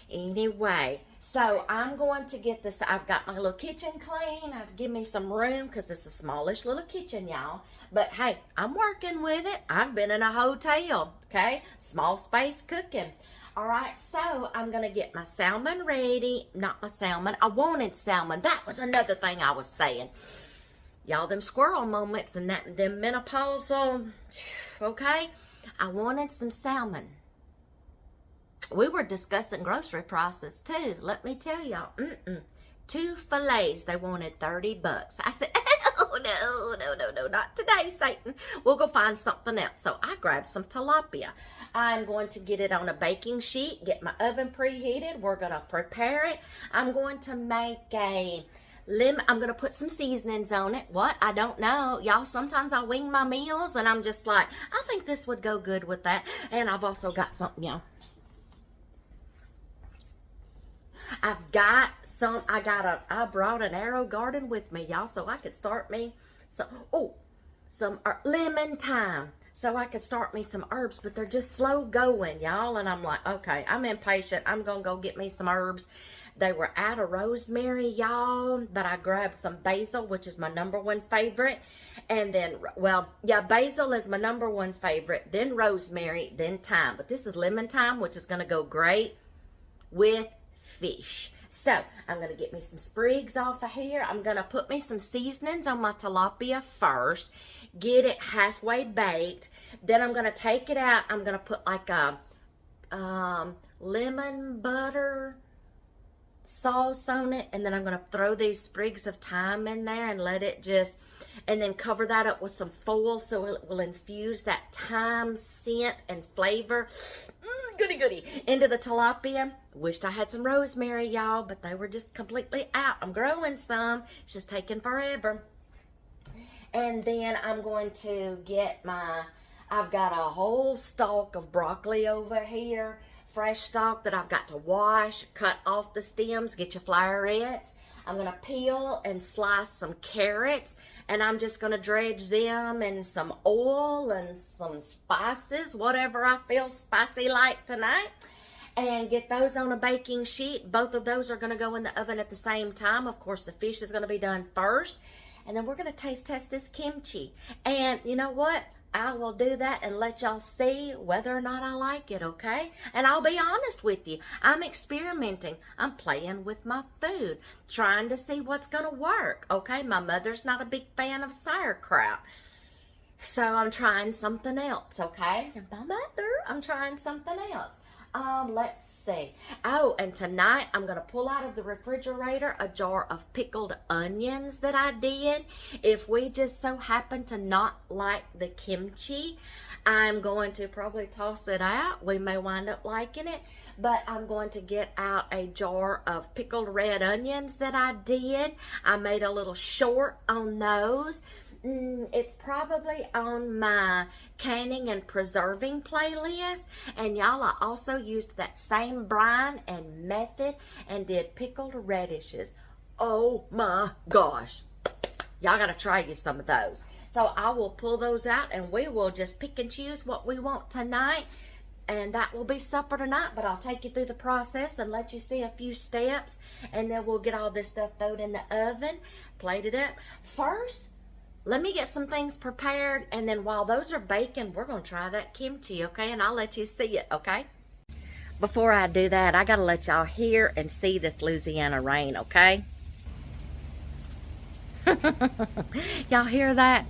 Anyway, so I'm going to get this. I've got my little kitchen clean. I have to give me some room because it's a smallish little kitchen, y'all. But hey, I'm working with it. I've been in a hotel, okay? Small space cooking. All right, so I'm going to get my salmon ready. Not my salmon. I wanted salmon. That was another thing I was saying. Y'all, them squirrel moments and that, them menopausal, okay? I wanted some salmon. We were discussing grocery prices too. Let me tell y'all, 2 fillets, they wanted $30. I said, oh, no, not today, Satan. We'll go find something else. So I grabbed some tilapia. I'm going to get it on a baking sheet, get my oven preheated. We're going to prepare it. I'm going to make I'm going to put some seasonings on it. What? I don't know. Y'all, sometimes I wing my meals and I'm just like, I think this would go good with that. And I've also got something, y'all. I brought an arrow garden with me, y'all, so I could start me some lemon thyme, so I could start me some herbs, but they're just slow going, y'all, and I'm like, okay, I'm impatient. I'm going to go get me some herbs. They were out of rosemary, y'all, but I grabbed some basil, which is my #1 favorite, and then, basil is my #1 favorite, then rosemary, then thyme, but this is lemon thyme, which is going to go great with fish. So I'm going to get me some sprigs off of here. I'm going to put me some seasonings on my tilapia first, get it halfway baked. Then I'm going to take it out. I'm going to put like a lemon butter sauce on it, and then I'm going to throw these sprigs of thyme in there and let it just, and then cover that up with some foil so it will infuse that thyme scent and flavor, goody, into the tilapia. Wished I had some rosemary, y'all, but they were just completely out. I'm growing some. It's just taking forever. And then I'm going to get I've got a whole stalk of broccoli over here, fresh stalk that I've got to wash, cut off the stems, get your florets. I'm going to peel and slice some carrots, and I'm just going to dredge them in some oil and some spices, whatever I feel spicy like tonight, and get those on a baking sheet. Both of those are going to go in the oven at the same time. Of course, the fish is going to be done first, and then we're going to taste test this kimchi. And you know what? I will do that and let y'all see whether or not I like it, okay? And I'll be honest with you. I'm experimenting. I'm playing with my food, trying to see what's going to work, okay? My mother's not a big fan of sauerkraut, so I'm trying something else, okay? And my mother, I'm trying something else. Let's see. Oh, and tonight I'm going to pull out of the refrigerator a jar of pickled onions that I did. If we just so happen to not like the kimchi, I'm going to probably toss it out. We may wind up liking it, but I'm going to get out a jar of pickled red onions that I did. I made a little short on those. It's probably on my canning and preserving playlist. And y'all, I also used that same brine and method and did pickled radishes. Oh my gosh. Y'all got to try you some of those. So I will pull those out and we will just pick and choose what we want tonight. And that will be supper tonight, but I'll take you through the process and let you see a few steps. And then we'll get all this stuff thrown in the oven, plate it up. First, let me get some things prepared, and then while those are baking, we're going to try that kimchi, okay? And I'll let you see it, okay? Before I do that, I got to let y'all hear and see this Louisiana rain, okay? Y'all hear that?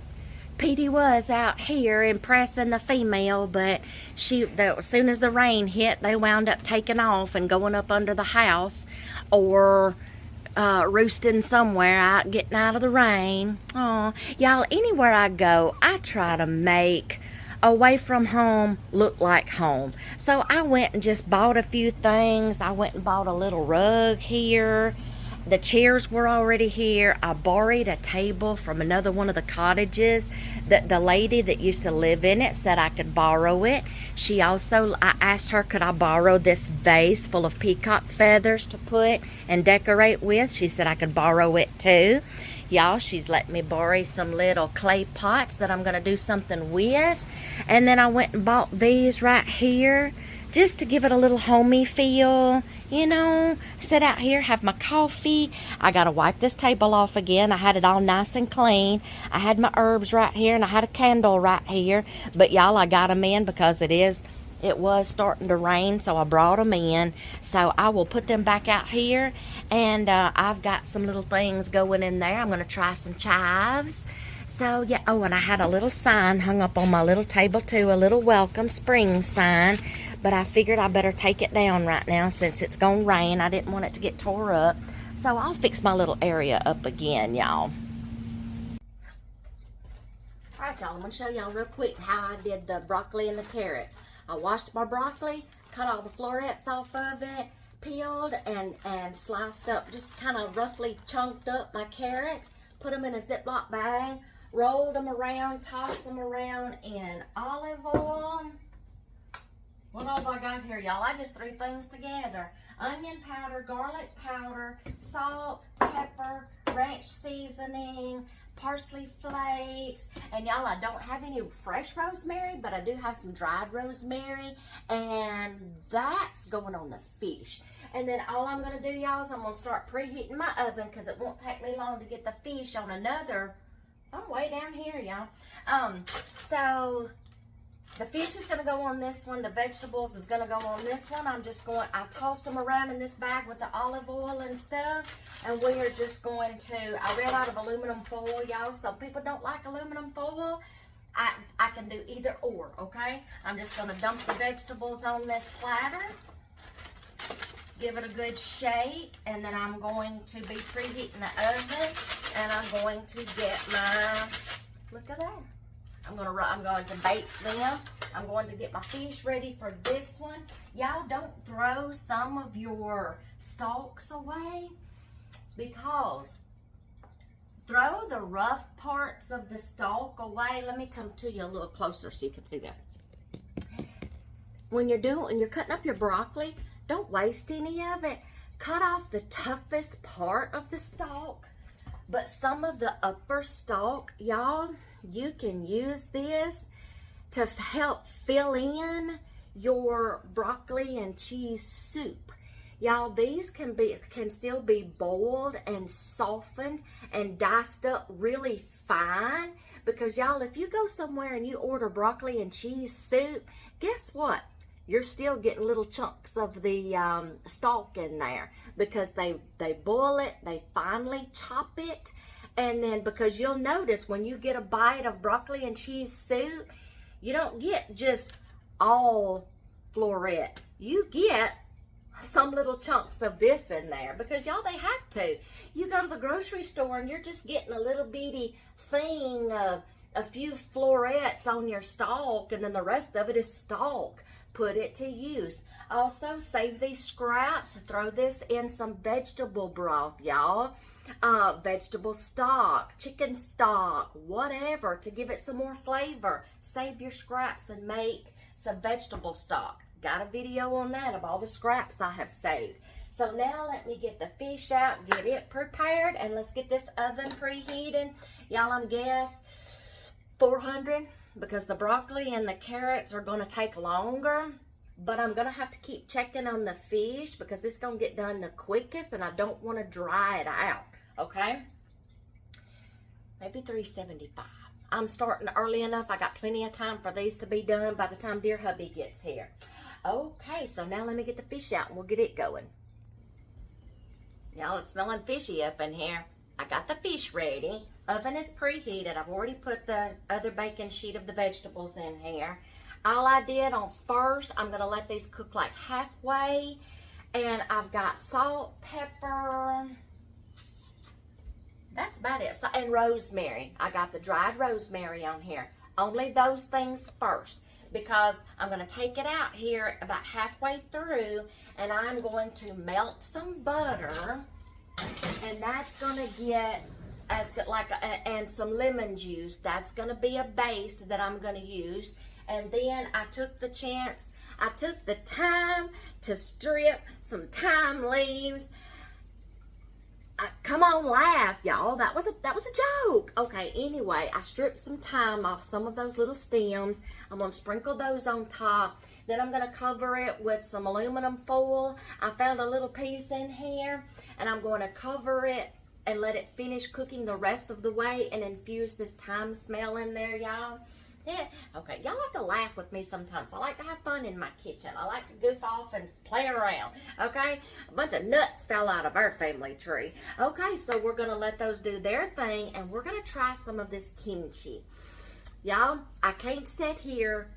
Petey was out here impressing the female, but as soon as the rain hit, they wound up taking off and going up under the house or roosting somewhere out, getting out of the rain. Oh, y'all, anywhere I go, I try to make away from home look like home. So I went and just bought a few things. I went and bought a little rug here, The chairs were already here. I borrowed a table from another one of the cottages. The lady that used to live in it said I could borrow it. I asked her, could I borrow this vase full of peacock feathers to put and decorate with? She said I could borrow it too. Y'all, she's let me borrow some little clay pots that I'm going to do something with. And then I went and bought these right here just to give it a little homey feel. You know, sit out here, have my coffee. I got to wipe this table off again. I had it all nice and clean. I had my herbs right here, and I had a candle right here. But y'all, I got them in because it was starting to rain, so I brought them in. So I will put them back out here, and I've got some little things going in there. I'm going to try some chives. So, yeah, oh, and I had a little sign hung up on my little table, too, a little welcome spring sign. But I figured I better take it down right now since it's going to rain. I didn't want it to get tore up. So I'll fix my little area up again, y'all. Alright, y'all, I'm going to show y'all real quick how I did the broccoli and the carrots. I washed my broccoli, cut all the florets off of it, peeled and sliced up, just kind of roughly chunked up my carrots, put them in a Ziploc bag, rolled them around, tossed them around in olive oil. What all have I got here, y'all? I just threw things together. Onion powder, garlic powder, salt, pepper, ranch seasoning, parsley flakes. And y'all, I don't have any fresh rosemary, but I do have some dried rosemary. And that's going on the fish. And then all I'm going to do, y'all, is I'm going to start preheating my oven because it won't take me long to get the fish on another. I'm way down here, y'all. So the fish is going to go on this one. The vegetables is going to go on this one. I tossed them around in this bag with the olive oil and stuff. And we are just going to, I ran out of aluminum foil, y'all. Some people don't like aluminum foil. I can do either or, okay? I'm just going to dump the vegetables on this platter. Give it a good shake. And then I'm going to be preheating the oven. And I'm going to get my, look at that. I'm going to bake them. I'm going to get my fish ready for this one. Y'all, don't throw some of your stalks away, because throw the rough parts of the stalk away. Let me come to you a little closer so you can see this. When you're cutting up your broccoli, don't waste any of it. Cut off the toughest part of the stalk, but some of the upper stalk, y'all, you can use this to help fill in your broccoli and cheese soup. Y'all, these can still be boiled and softened and diced up really fine, because y'all, if you go somewhere and you order broccoli and cheese soup, guess what? You're still getting little chunks of the stalk in there, because they boil it, they finely chop it. And then, because you'll notice when you get a bite of broccoli and cheese soup, you don't get just all floret. You get some little chunks of this in there, because y'all, they have to. You go to the grocery store and you're just getting a little bitty thing of a few florets on your stalk, and then the rest of it is stalk. Put it to use. Also, save these scraps. Throw this in some vegetable broth, y'all. Vegetable stock, chicken stock, whatever, to give it some more flavor. Save your scraps and make some vegetable stock. Got a video on that of all the scraps I have saved. So now let me get the fish out, get it prepared, and let's get this oven preheated. Y'all, I'm guess 400, because the broccoli and the carrots are going to take longer. But I'm going to have to keep checking on the fish, because it's going to get done the quickest, and I don't want to dry it out, okay? Maybe 375. I'm starting early enough. I got plenty of time for these to be done by the time dear hubby gets here. Okay, so now let me get the fish out and we'll get it going. Y'all, it's smelling fishy up in here. I got the fish ready. Oven is preheated. I've already put the other baking sheet of the vegetables in here. All I did on first, I'm going to let these cook like halfway. And I've got salt, pepper. That's about it. So, and rosemary. I got the dried rosemary on here. Only those things first, because I'm going to take it out here about halfway through, and I'm going to melt some butter And that's gonna get and some lemon juice. That's gonna be a base that I'm gonna use. And then I took the time to strip some thyme leaves. Come on, laugh, y'all. That was a joke. Okay, anyway, I stripped some thyme off some of those little stems. I'm gonna sprinkle those on top. Then I'm gonna cover it with some aluminum foil. I found a little piece in here, and I'm going to cover it and let it finish cooking the rest of the way and infuse this thyme smell in there, y'all. Yeah, okay, y'all have to laugh with me sometimes. I like to have fun in my kitchen. I like to goof off and play around, okay? A bunch of nuts fell out of our family tree. Okay, so we're gonna let those do their thing, and we're gonna try some of this kimchi. Y'all, I can't sit here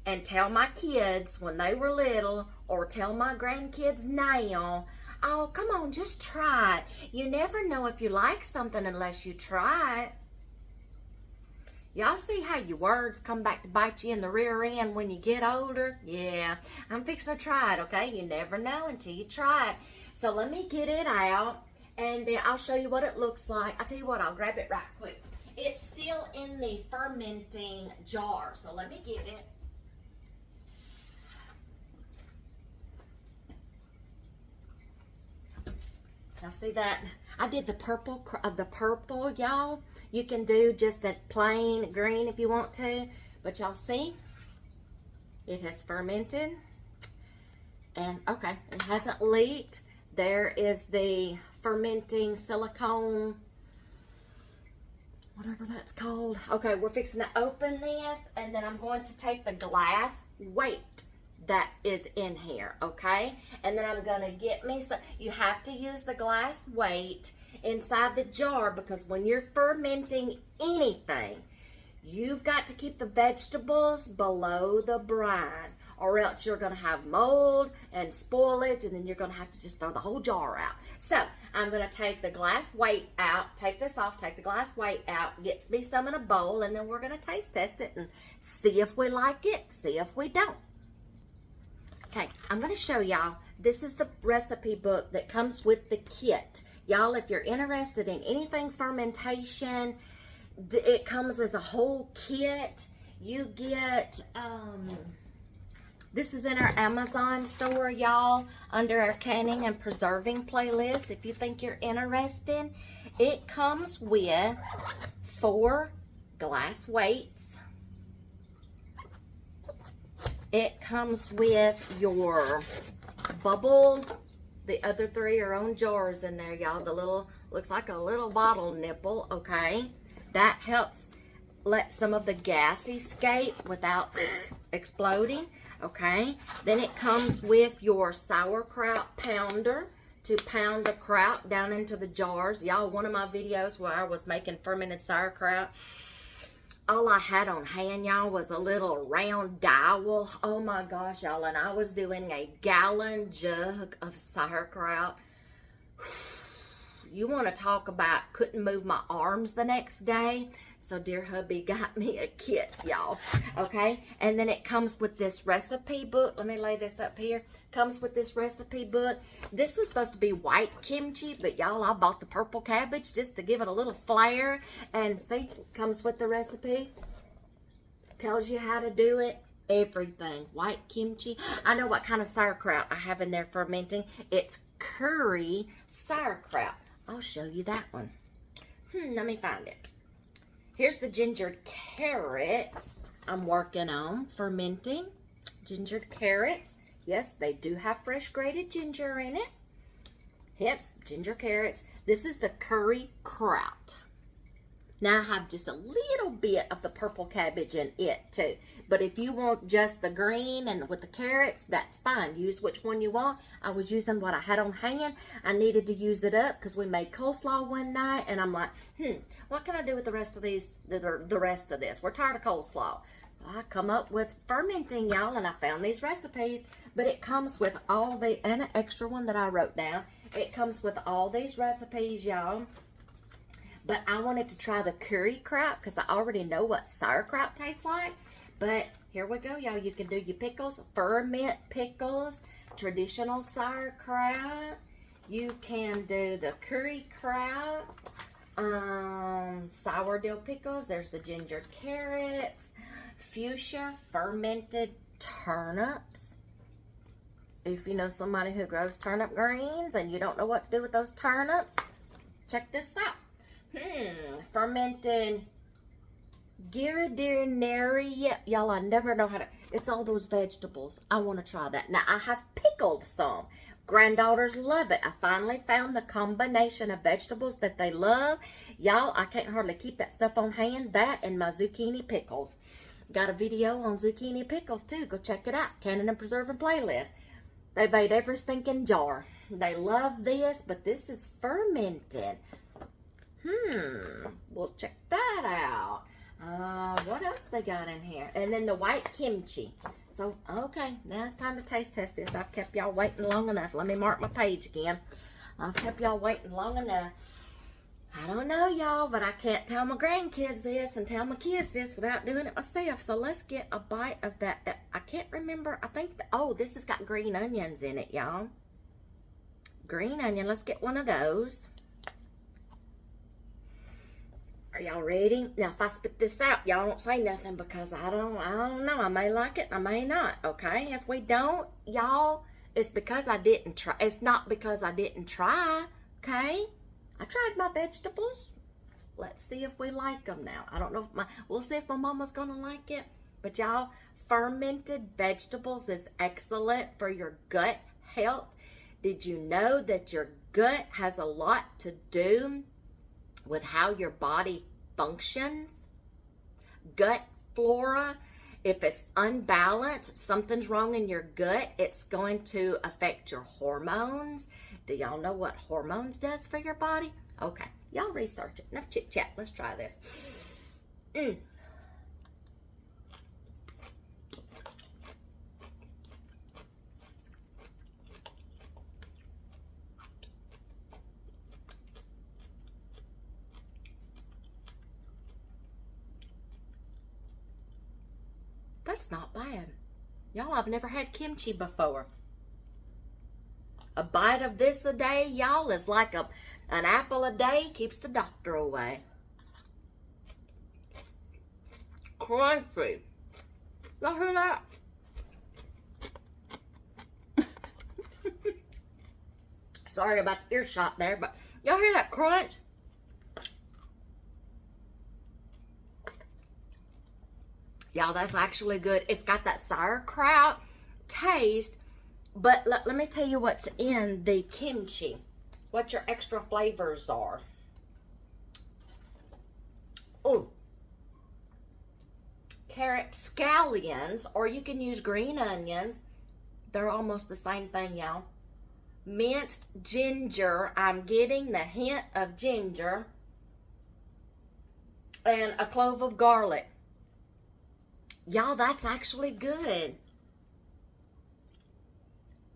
and tell my kids when they were little, or tell my grandkids now, oh, come on, just try it. You never know if you like something unless you try it. Y'all see how your words come back to bite you in the rear end when you get older? Yeah, I'm fixing to try it, okay? You never know until you try it. So let me get it out, and then I'll show you what it looks like. I'll tell you what, I'll grab it right quick. It's still in the fermenting jar, so let me get it. Now see that? I did the purple, y'all. You can do just that plain green if you want to. But y'all see? It has fermented. And okay, it hasn't leaked. There is the fermenting silicone, whatever that's called. Okay, we're fixing to open this, and then I'm going to take the glass weight that is in here, okay? And then I'm gonna get me some. You have to use the glass weight inside the jar, because when you're fermenting anything, you've got to keep the vegetables below the brine, or else you're gonna have mold and spoil it, and then you're gonna have to just throw the whole jar out. So I'm gonna take the glass weight out, take this off, take the glass weight out, get me some in a bowl, and then we're gonna taste test it and see if we like it, see if we don't. Okay, I'm going to show y'all. This is the recipe book that comes with the kit. Y'all, if you're interested in anything fermentation, it comes as a whole kit. You get, this is in our Amazon store, y'all, under our canning and preserving playlist. If you think you're interested, it comes with 4 glass weights. It comes with your bubble. The other 3 are on jars in there, y'all. The little, looks like a little bottle nipple, okay? That helps let some of the gas escape without exploding, okay? Then it comes with your sauerkraut pounder to pound the kraut down into the jars. Y'all, one of my videos where I was making fermented sauerkraut, all I had on hand, y'all, was a little round dowel. Oh my gosh, y'all. And I was doing a gallon jug of sauerkraut. You want to talk about couldn't move my arms the next day? So dear hubby got me a kit, y'all. Okay? And then it comes with this recipe book. Let me lay this up here. Comes with this recipe book. This was supposed to be white kimchi, but y'all, I bought the purple cabbage just to give it a little flair. And see, comes with the recipe. Tells you how to do it. Everything. White kimchi. I know what kind of sauerkraut I have in there fermenting. It's curry sauerkraut. I'll show you that one. Let me find it. Here's the gingered carrots I'm working on fermenting. Gingered carrots. Yes, they do have fresh grated ginger in it. Hence, ginger carrots. This is the curry kraut. Now I have just a little bit of the purple cabbage in it too. But if you want just the green and with the carrots, that's fine. Use which one you want. I was using what I had on hand. I needed to use it up because we made coleslaw one night. And I'm like, what can I do with the rest of these, the rest of this? We're tired of coleslaw. I come up with fermenting, y'all, and I found these recipes. But it comes with all the, and an extra one that I wrote down. It comes with all these recipes, y'all. But I wanted to try the curry kraut because I already know what sauerkraut tastes like. But here we go, y'all. You can do your pickles, ferment pickles, traditional sauerkraut. You can do the curry crab, sour dill pickles. There's the ginger carrots, fuchsia fermented turnips. If you know somebody who grows turnip greens and you don't know what to do with those turnips, check this out. Fermented giardinieri. Y'all, I never know how to. It's all those vegetables. I want to try that. Now, I have pickled some. Granddaughters love it. I finally found the combination of vegetables that they love. Y'all, I can't hardly keep that stuff on hand. That and my zucchini pickles. Got a video on zucchini pickles, too. Go check it out. Canning and Preserving playlist. They've ate every stinking jar. They love this, but this is fermented. We'll check that out. What else they got in here? And then the white kimchi. So, okay, now it's time to taste test this. I've kept y'all waiting long enough. Let me mark my page again. I've kept y'all waiting long enough. I don't know, y'all, but I can't tell my grandkids this and tell my kids this without doing it myself. So let's get a bite of that. I can't remember. I think, oh, this has got green onions in it, y'all. Green onion. Let's get one of those. Are y'all ready? Now, if I spit this out, y'all don't say nothing because I don't know. I may like it, I may not, okay? If we don't, y'all, it's because I didn't try. It's not because I didn't try, okay? I tried my vegetables. Let's see if we like them now. I don't know if we'll see if my mama's gonna like it. But y'all, fermented vegetables is excellent for your gut health. Did you know that your gut has a lot to do with how your body functions? Gut flora, if it's unbalanced, something's wrong in your gut, it's going to affect your hormones. Do y'all know what hormones does for your body? Okay, y'all research it. Enough chit chat. Let's try this. That's not bad. Y'all, I've never had kimchi before. A bite of this a day, y'all, is like an apple a day keeps the doctor away. Crunchy. Y'all hear that? Sorry about the earshot there, but y'all hear that crunch? Y'all, that's actually good. It's got that sauerkraut taste, but let me tell you what's in the kimchi. What your extra flavors are. Oh, carrot scallions, or you can use green onions. They're almost the same thing, y'all. Minced ginger. I'm getting the hint of ginger. And a clove of garlic. Y'all, that's actually good.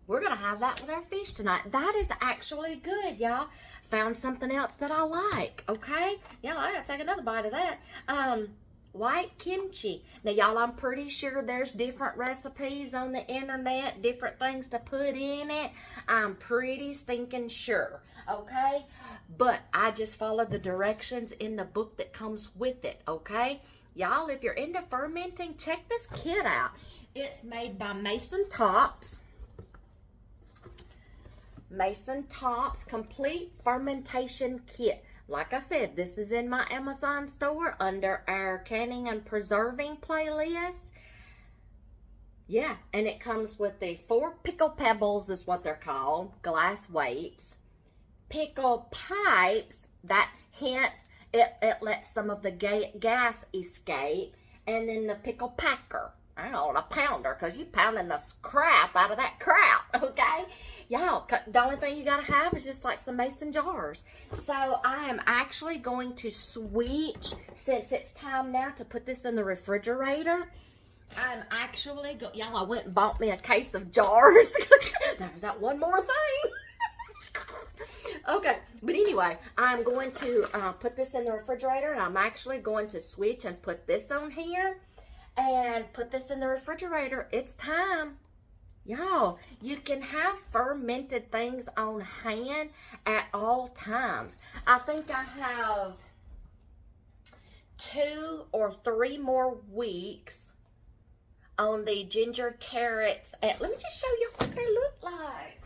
We're going to have that with our fish tonight. That is actually good, y'all. Found something else that I like, okay? Y'all, I got to take another bite of that. White kimchi. Now, y'all, I'm pretty sure there's different recipes on the internet, different things to put in it. I'm pretty stinking sure, okay? But I just followed the directions in the book that comes with it, okay? Y'all, if you're into fermenting, check this kit out. It's made by Mason Tops. Mason Tops Complete Fermentation Kit. Like I said, this is in my Amazon store under our Canning and Preserving playlist. Yeah, and it comes with the 4 pickle pebbles is what they're called, glass weights. Pickle pipes, that hence it lets some of the gas escape. And then the pickle packer. I don't know, a pounder, because you pounding the crap out of that crap, okay? Y'all, the only thing you got to have is just like some mason jars. So I am actually going to switch, since it's time now to put this in the refrigerator. I'm actually, y'all, I went and bought me a case of jars. There's that one more thing. Okay, but anyway, I'm going to put this in the refrigerator, and I'm actually going to switch and put this on here and put this in the refrigerator. It's time. Y'all, you can have fermented things on hand at all times. I think I have 2 or 3 more weeks on the ginger carrots. Let me just show you what they look like.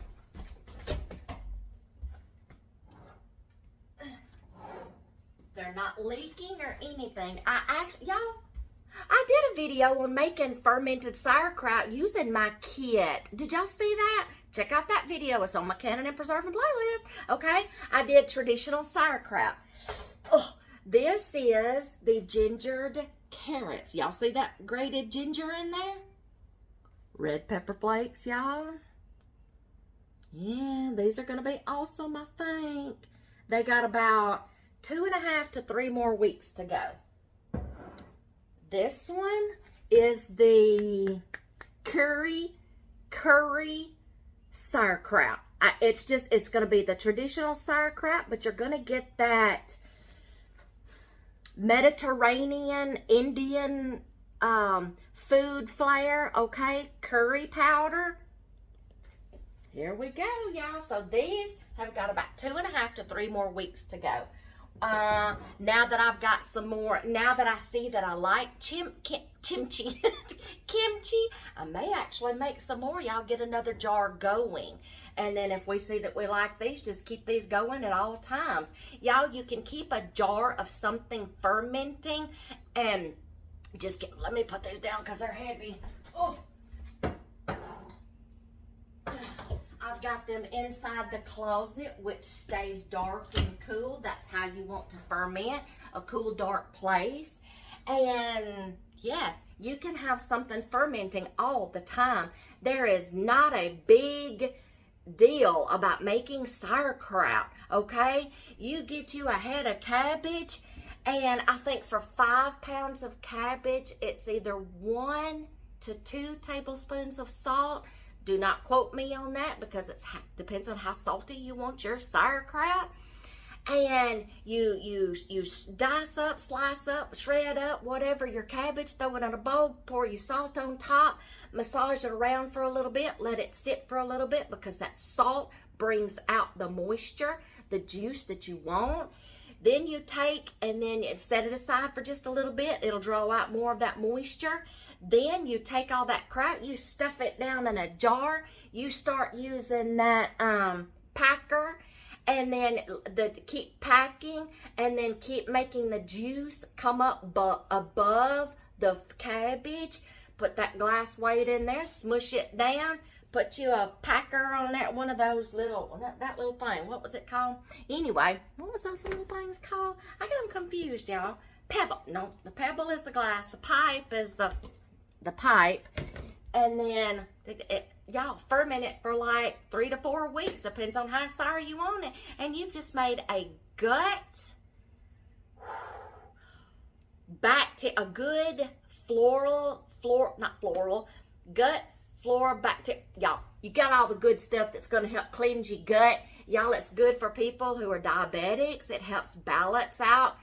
They're not leaking or anything. I did a video on making fermented sauerkraut using my kit. Did y'all see that? Check out that video. It's on my canning and preserving playlist. Okay? I did traditional sauerkraut. Oh, this is the gingered carrots. Y'all see that grated ginger in there? Red pepper flakes, y'all. Yeah, these are going to be awesome, I think. They got about 2.5 to 3 more weeks to go. This one is the curry sauerkraut. It's going to be the traditional sauerkraut, but you're going to get that Mediterranean, Indian food flair, okay? Curry powder. Here we go, y'all. So these have got about 2.5 to 3 more weeks to go. Now that I've got some more, now that I see that I like kimchi, kimchi, I may actually make some more. Y'all get another jar going. And then if we see that we like these, just keep these going at all times. Y'all, you can keep a jar of something fermenting and just let me put these down because they're heavy. Oh. I've got them inside the closet, which stays dark and cool. That's how you want to ferment, a cool, dark place. And yes, you can have something fermenting all the time. There is not a big deal about making sauerkraut, okay? You get you a head of cabbage, and I think for 5 pounds of cabbage, it's either 1 to 2 tablespoons of salt. Do not quote me on that because it depends on how salty you want your sauerkraut. And you dice up, slice up, shred up, whatever your cabbage, throw it in a bowl, pour your salt on top, massage it around for a little bit, let it sit for a little bit because that salt brings out the moisture, the juice that you want. Then you take and then you set it aside for just a little bit. It'll draw out more of that moisture. Then you take all that kraut, you stuff it down in a jar. You start using that packer, and then keep packing, and then keep making the juice come up above the cabbage. Put that glass weight in there, smush it down. Put you a packer on that, one of those little, that little thing. What was it called? Anyway, what was those little things called? I get them confused, y'all. Pebble. No, the pebble is the glass. The pipe is the pipe. And then y'all ferment it for like 3 to 4 weeks. Depends on how sour you want it. And you've just made a gut a good gut flora bacteria. Y'all, you got all the good stuff that's going to help cleanse your gut. Y'all, it's good for people who are diabetics. It helps balance out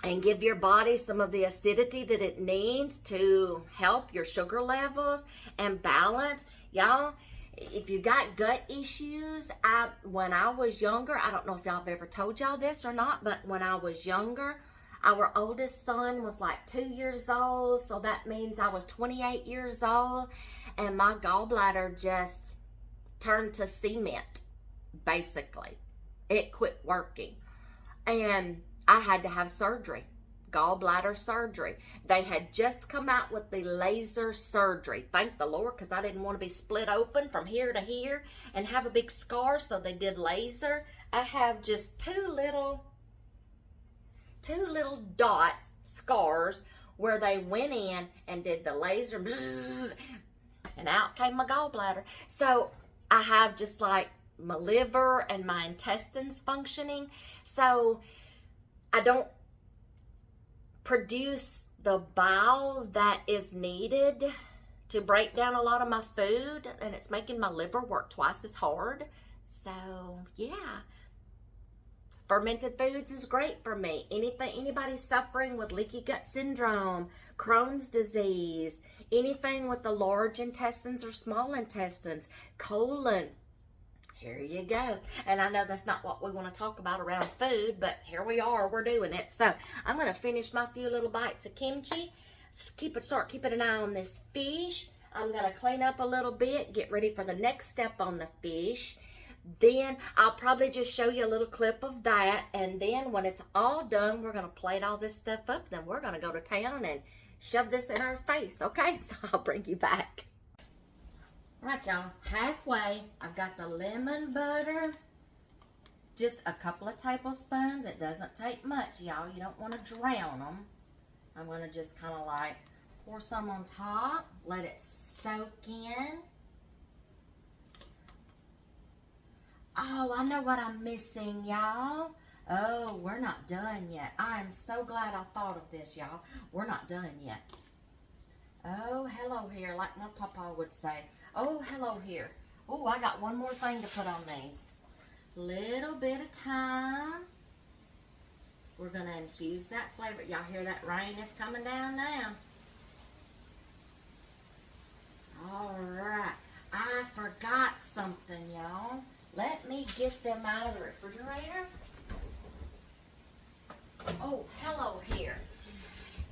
and give your body some of the acidity that it needs to help your sugar levels and balance. Y'all, if you got gut issues, when I was younger, I don't know if y'all have ever told y'all this or not, but when I was younger, our oldest son was like 2 years old, so that means I was 28 years old, and my gallbladder just turned to cement, basically. It quit working, and I had to have surgery, gallbladder surgery. They had just come out with the laser surgery. Thank the Lord, because I didn't want to be split open from here to here and have a big scar, so they did laser. I have just two little dots, scars, where they went in and did the laser, and out came my gallbladder. So I have just like my liver and my intestines functioning. So I don't produce the bile that is needed to break down a lot of my food, and it's making my liver work twice as hard. So yeah, fermented foods is great for me. Anybody suffering with leaky gut syndrome, Crohn's disease, anything with the large intestines or small intestines, colon. Here you go. And I know that's not what we want to talk about around food, but here we are, we're doing it. So I'm going to finish my few little bites of kimchi. Start keeping an eye on this fish. I'm going to clean up a little bit, get ready for the next step on the fish. Then I'll probably just show you a little clip of that. And then when it's all done, we're going to plate all this stuff up. Then we're going to go to town and shove this in our face, okay? So I'll bring you back. Right, y'all, halfway, I've got the lemon butter, just a couple of tablespoons. It doesn't take much, y'all. You don't want to drown them. I'm going to just kind of like pour some on top, let it soak in. Oh, I know what I'm missing, y'all. Oh, we're not done yet. I am so glad I thought of this, y'all. We're not done yet. Oh, hello here, like my papa would say. Oh, hello here. Oh, I got one more thing to put on these. Little bit of thyme. We're going to infuse that flavor. Y'all hear that rain is coming down now. All right. I forgot something, y'all. Let me get them out of the refrigerator. Oh, hello here.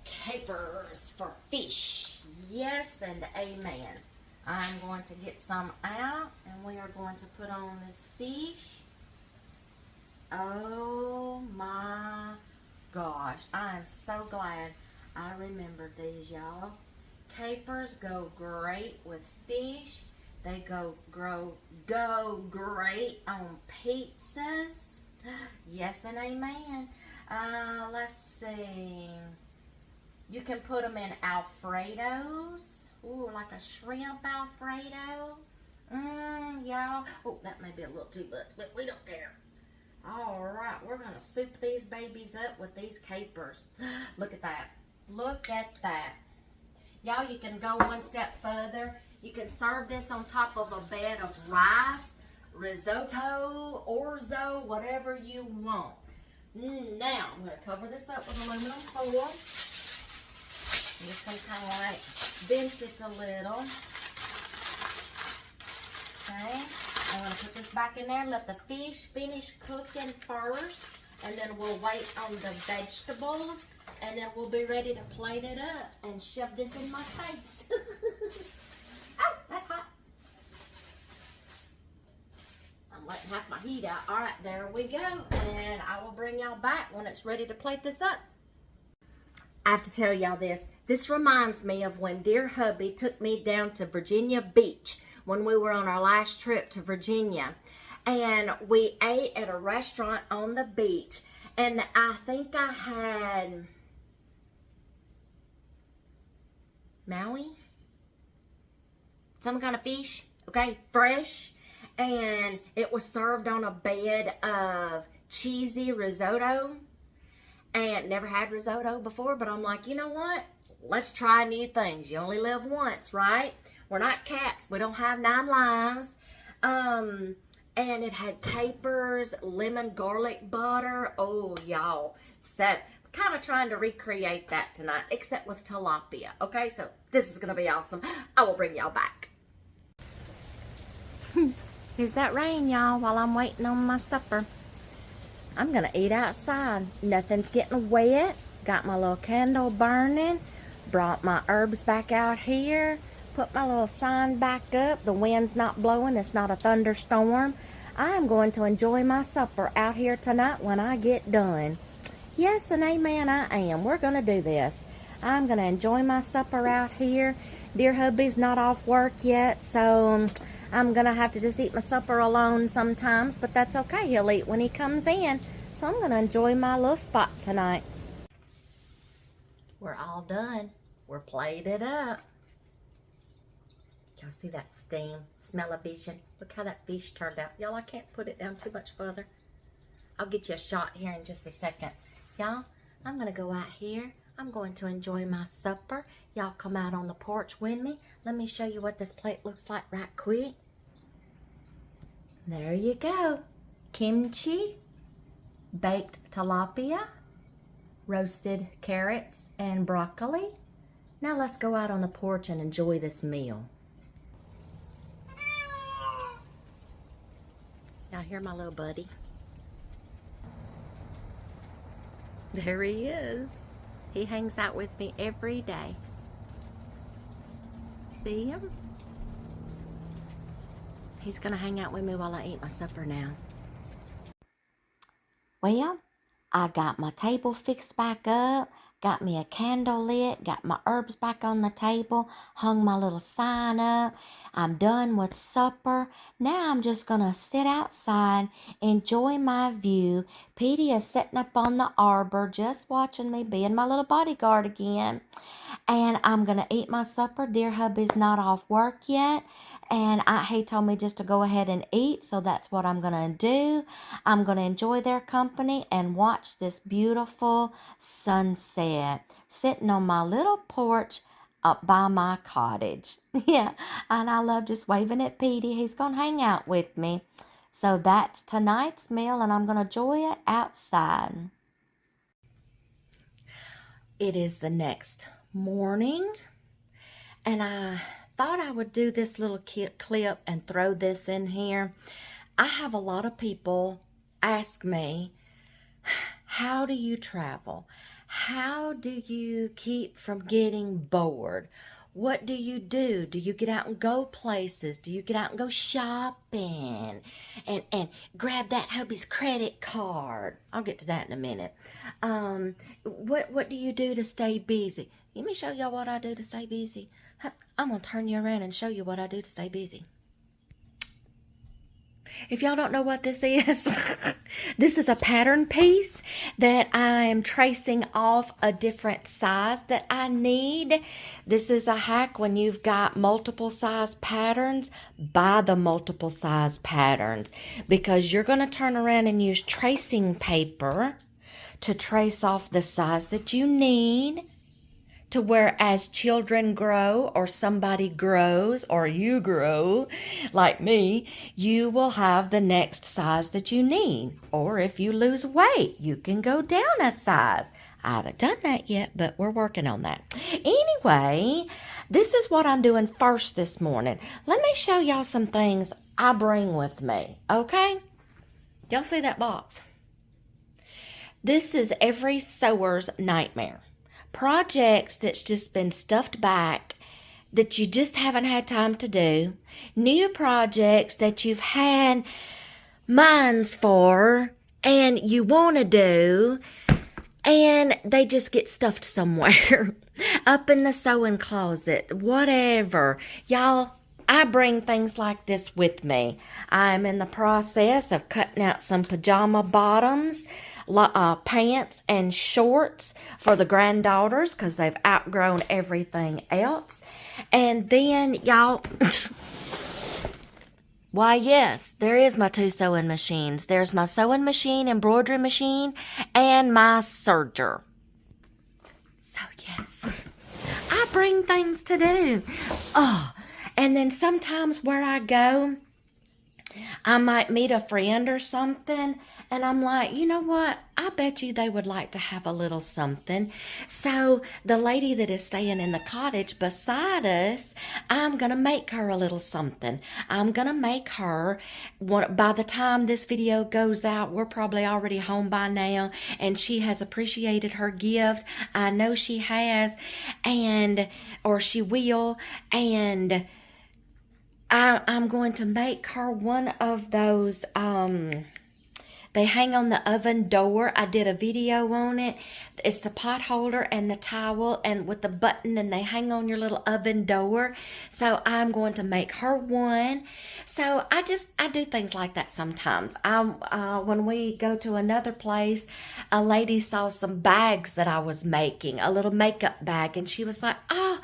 Capers for fish. Yes and amen. I'm going to get some out and we are going to put on this fish. Oh my gosh. I am so glad I remembered these, y'all. Capers go great with fish. They go great on pizzas. Yes and amen. Let's see. You can put them in Alfredos. Ooh, like a shrimp Alfredo. Y'all. Oh, that may be a little too much, but we don't care. All right, we're going to soup these babies up with these capers. Look at that. Look at that. Y'all, you can go one step further. You can serve this on top of a bed of rice, risotto, orzo, whatever you want. Now, I'm going to cover this up with aluminum foil. I'm just going to kind of like vent it a little. Okay. I'm going to put this back in there, let the fish finish cooking first, and then we'll wait on the vegetables, and then we'll be ready to plate it up and shove this in my face. Oh, that's hot. I'm letting half my heat out. All right, there we go, and I will bring y'all back when it's ready to plate this up. I have to tell y'all this. This reminds me of when dear hubby took me down to Virginia Beach when we were on our last trip to Virginia. And we ate at a restaurant on the beach. And I think I had Maui? Some kind of fish, okay, fresh. And it was served on a bed of cheesy risotto. And never had risotto before, but I'm like, you know what? Let's try new things. You only live once, right? We're not cats. We don't have 9 lives. And it had capers, lemon garlic butter. Oh, y'all. So, kind of trying to recreate that tonight, except with tilapia. Okay, so this is going to be awesome. I will bring y'all back. Here's that rain, y'all, while I'm waiting on my supper. I'm going to eat outside. Nothing's getting wet. Got my little candle burning. Brought my herbs back out here. Put my little sign back up. The wind's not blowing. It's not a thunderstorm. I'm going to enjoy my supper out here tonight when I get done. Yes and amen, I am. We're going to do this. I'm going to enjoy my supper out here. Dear hubby's not off work yet, so I'm going to have to just eat my supper alone sometimes, but that's okay. He'll eat when he comes in. So I'm going to enjoy my little spot tonight. We're all done. We're plated up. Y'all see that steam? Smell-o-vision. Look how that fish turned out. Y'all, I can't put it down too much further. I'll get you a shot here in just a second. Y'all, I'm going to go out here. I'm going to enjoy my supper. Y'all come out on the porch with me. Let me show you what this plate looks like right quick. There you go. Kimchi, baked tilapia, roasted carrots and broccoli, Now let's go out on the porch and enjoy this meal. Now here, my little buddy. There he is. He hangs out with me every day. See him? He's gonna hang out with me while I eat my supper now. Well, I got my table fixed back up, got me a candle lit, got my herbs back on the table, hung my little sign up. I'm done with supper. Now I'm just gonna sit outside, enjoy my view. Petey is sitting up on the arbor just watching me, being my little bodyguard again. And I'm gonna eat my supper. Dear hubby's not off work yet, and he told me just to go ahead and eat, so that's what I'm gonna do. I'm gonna enjoy their company and watch this beautiful sunset sitting on my little porch up by my cottage. Yeah, and I love just waving at Petey. He's gonna hang out with me. So that's tonight's meal, and I'm gonna enjoy it outside. It is the next morning, and I thought I would do this little clip and throw this in here. I have a lot of people ask me, how do you travel? How do you keep from getting bored? What do you do? Do you get out and go places? Do you get out and go shopping? And grab that hubby's credit card? I'll get to that in a minute. What do you do to stay busy? Let me show y'all what I do to stay busy. I'm going to turn you around and show you what I do to stay busy. If y'all don't know what this is, this is a pattern piece that I am tracing off a different size that I need. This is a hack when you've got multiple size patterns. Buy the multiple size patterns, because you're going to turn around and use tracing paper to trace off the size that you need, to where as children grow, or somebody grows, or you grow like me, you will have the next size that you need. Or if you lose weight, you can go down a size. I haven't done that yet, but we're working on that. Anyway, this is what I'm doing first this morning. Let me show y'all some things I bring with me, okay? Y'all see that box? This is every sewer's nightmare. Projects that's just been stuffed back that you just haven't had time to do. New projects that you've had minds for and you want to do, and they just get stuffed somewhere. Up in the sewing closet, whatever. Y'all, I bring things like this with me. I'm in the process of cutting out some pajama bottoms, pants and shorts for the granddaughters, because they've outgrown everything else. And then, y'all, why, yes, there is my 2 sewing machines. There's my sewing machine, embroidery machine, and my serger. So, yes, I bring things to do. Oh, and then sometimes where I go, I might meet a friend or something, and I'm like, you know what? I bet you they would like to have a little something. So the lady that is staying in the cottage beside us, I'm going to make her a little something. I'm going to make her, by the time this video goes out, we're probably already home by now, and she has appreciated her gift. I know she has, or she will, and I'm going to make her one of those, they hang on the oven door. I did a video on it. It's the pot holder and the towel and with the button, and they hang on your little oven door. So I'm going to make her one. So I do things like that sometimes. When we go to another place, a lady saw some bags that I was making, a little makeup bag, and she was like, oh,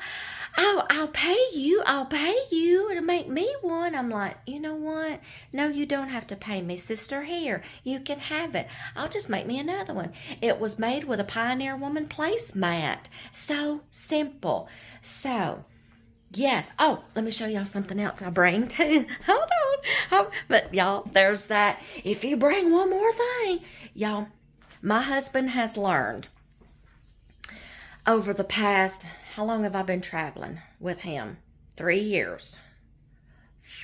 I'll pay you to make me one. I'm like, you know what? No, you don't have to pay me, sister. Here, you can have it. I'll just make me another one. It was made with a Pioneer Woman placemat. So simple. So, yes. Oh, let me show y'all something else I bring too. Hold on. But y'all, there's that. If you bring one more thing, y'all, my husband has learned. over the past, how long have I been traveling with him? 3 years.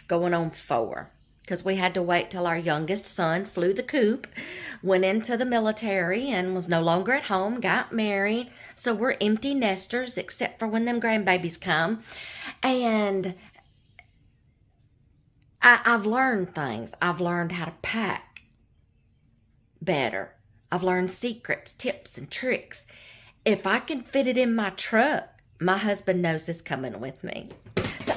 Going on 4. Because we had to wait till our youngest son flew the coop, went into the military, and was no longer at home, got married. So we're empty nesters except for when them grandbabies come. And I've learned things. I've learned how to pack better. I've learned secrets, tips, and tricks. If I can fit it in my truck, my husband knows it's coming with me. So,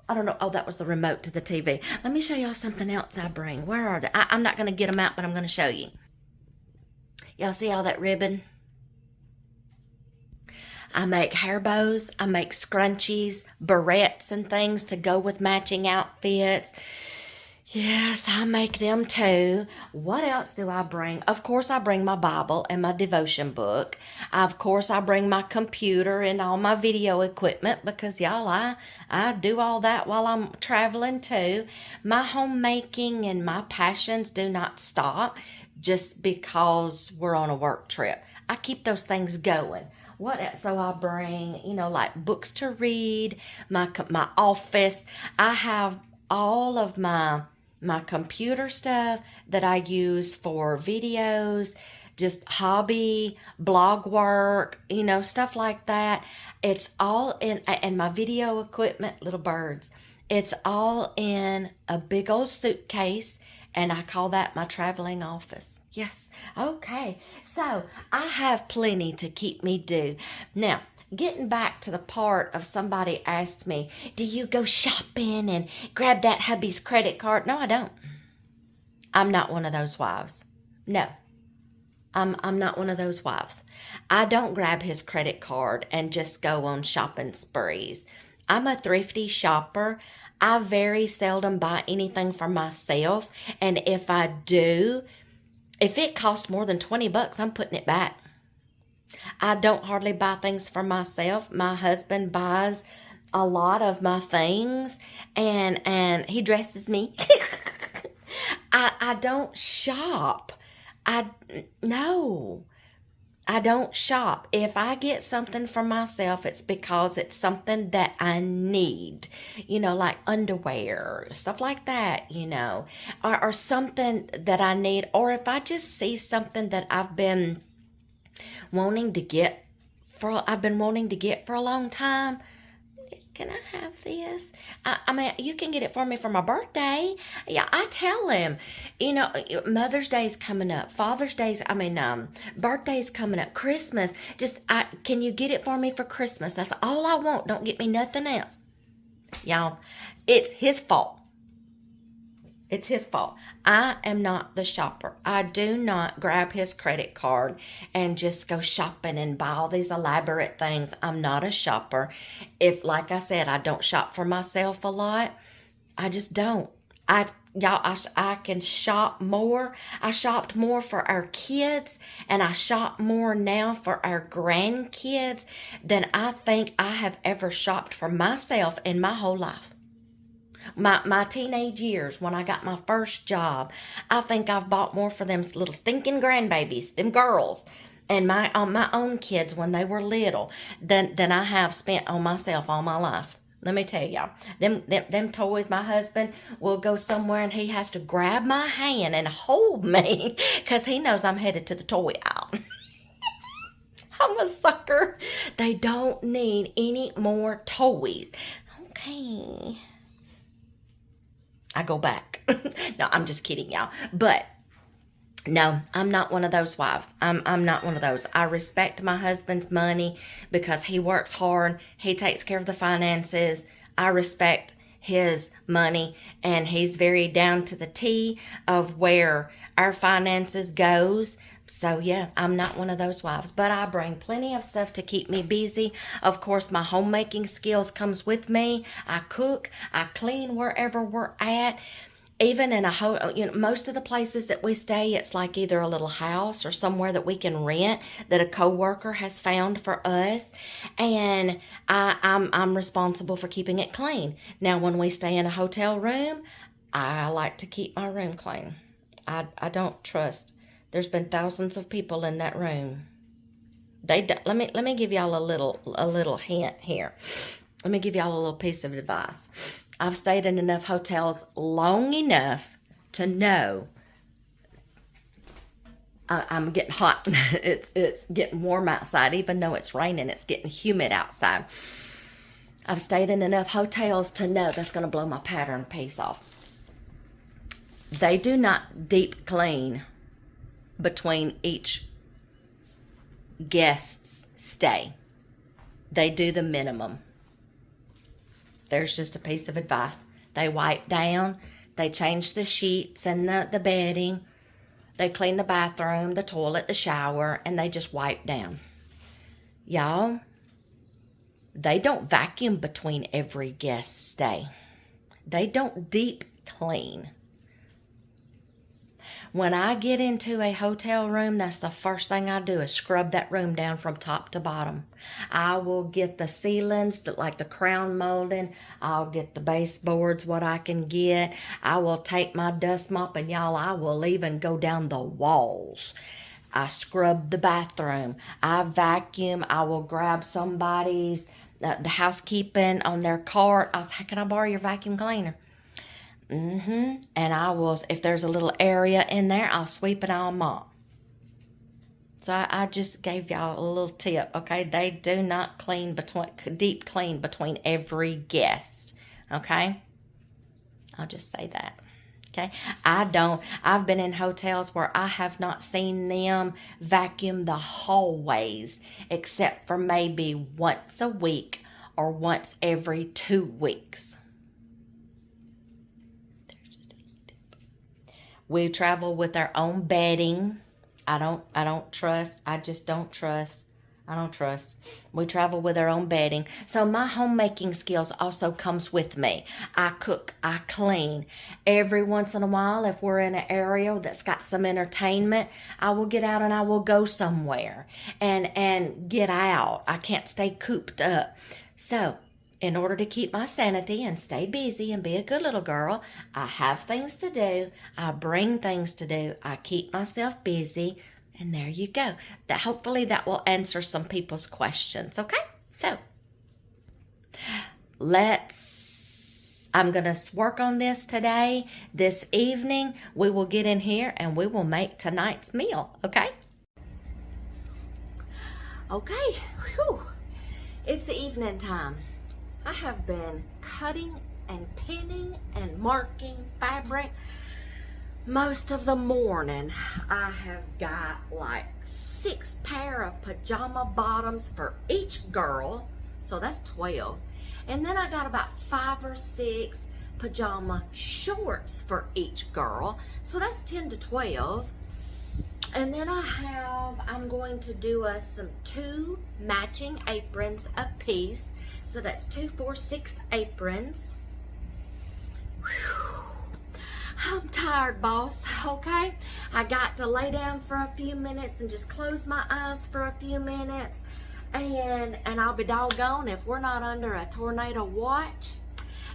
I don't know. Oh, that was the remote to the TV. Let me show y'all something else I bring. Where are they? I'm not going to get them out, but I'm going to show you. Y'all see all that ribbon? I make hair bows. I make scrunchies, barrettes, and things to go with matching outfits. Yes, I make them too. What else do I bring? Of course, I bring my Bible and my devotion book. Of course, I bring my computer and all my video equipment because, y'all, I do all that while I'm traveling too. My homemaking and my passions do not stop just because we're on a work trip. I keep those things going. What else? So I bring, like books to read, my office. I have all of my computer stuff that I use for videos, just hobby, blog work, stuff like that. It's all in, and my video equipment, little birds. It's all in a big old suitcase, and I call that my traveling office. Yes. Okay. So I have plenty to keep me do. Now, getting back to the part of somebody asked me, do you go shopping and grab that hubby's credit card? No, I don't. I'm not one of those wives. No, I'm not one of those wives. I don't grab his credit card and just go on shopping sprees. I'm a thrifty shopper. I very seldom buy anything for myself. And if I do, if it costs more than $20, I'm putting it back. I don't hardly buy things for myself. My husband buys a lot of my things, and he dresses me. I don't shop. No, I don't shop. If I get something for myself, it's because it's something that I need, like underwear, stuff like that, or something that I need. Or if I just see something that I've been wanting to get for a long time. Can I have this? I mean, you can get it for me for my birthday. Yeah, I tell him, Mother's Day's coming up, Father's Day's, birthday's coming up, Christmas. Can you get it for me for Christmas? That's all I want. Don't get me nothing else. Y'all, it's his fault. It's his fault. I am not the shopper. I do not grab his credit card and just go shopping and buy all these elaborate things. I'm not a shopper. If, like I said, I don't shop for myself a lot, I just don't. I can shop more. I shopped more for our kids, and I shop more now for our grandkids than I think I have ever shopped for myself in my whole life. My teenage years, when I got my first job, I think I've bought more for them little stinking grandbabies, them girls, and my own kids when they were little than I have spent on myself all my life. Let me tell y'all, them toys, my husband will go somewhere and he has to grab my hand and hold me because he knows I'm headed to the toy aisle. I'm a sucker. They don't need any more toys. Okay. I go back. No, I'm just kidding, y'all. But no, I'm not one of those wives. I'm not one of those. I respect my husband's money because he works hard. He takes care of the finances. I respect his money, and he's very down to the T of where our finances goes. So, yeah, I'm not one of those wives, but I bring plenty of stuff to keep me busy. Of course, my homemaking skills comes with me. I cook, I clean wherever we're at. Even in most of the places that we stay, it's like either a little house or somewhere that we can rent that a coworker has found for us, and I'm responsible for keeping it clean. Now, when we stay in a hotel room, I like to keep my room clean. I don't trust. There's been thousands of people in that room. Let me give y'all a little hint here. Let me give y'all a little piece of advice. I've stayed in enough hotels long enough to know I'm getting hot. It's getting warm outside, even though it's raining. It's getting humid outside. I've stayed in enough hotels to know that's going to blow my pattern piece off. They do not deep clean between each guest's stay. They do the minimum. There's just a piece of advice. They wipe down, they change the sheets and the bedding, they clean the bathroom, the toilet, the shower, and they just wipe down. Y'all, they don't vacuum between every guest stay. They don't deep clean. When I get into a hotel room, that's the first thing I do is scrub that room down from top to bottom. I will get the ceilings, like the crown molding. I'll get the baseboards, what I can get. I will take my dust mop, and y'all, I will even go down the walls. I scrub the bathroom. I vacuum. I will grab somebody's, the housekeeping on their cart. I was, hey, can I borrow your vacuum cleaner? And I will, if there's a little area in there, I'll sweep it, I'll mop. So I just gave y'all a little tip, okay? They do not deep clean between every guest, okay? I'll just say that, okay? I've been in hotels where I have not seen them vacuum the hallways except for maybe once a week or once every 2 weeks. We travel with our own bedding. I don't trust. I just don't trust. I don't trust. We travel with our own bedding. So my homemaking skills also comes with me. I cook. I clean. Every once in a while, if we're in an area that's got some entertainment, I will get out and I will go somewhere and get out. I can't stay cooped up. So in order to keep my sanity and stay busy and be a good little girl, I have things to do. I bring things to do. I keep myself busy. And there you go. Hopefully that will answer some people's questions. Okay? So, I'm going to work on this today. This evening, we will get in here and we will make tonight's meal. Okay? Okay. Whew. It's the evening time. I have been cutting and pinning and marking fabric most of the morning. I have got like 6 pair of pajama bottoms for each girl, so that's 12. And then I got about 5 or 6 pajama shorts for each girl, so that's 10 to 12. And then I'm going to do us some 2 matching aprons a piece. So that's 2, 4, 6 aprons. Whew. I'm tired, boss, okay? I got to lay down for a few minutes and just close my eyes for a few minutes. And I'll be doggone if we're not under a tornado watch.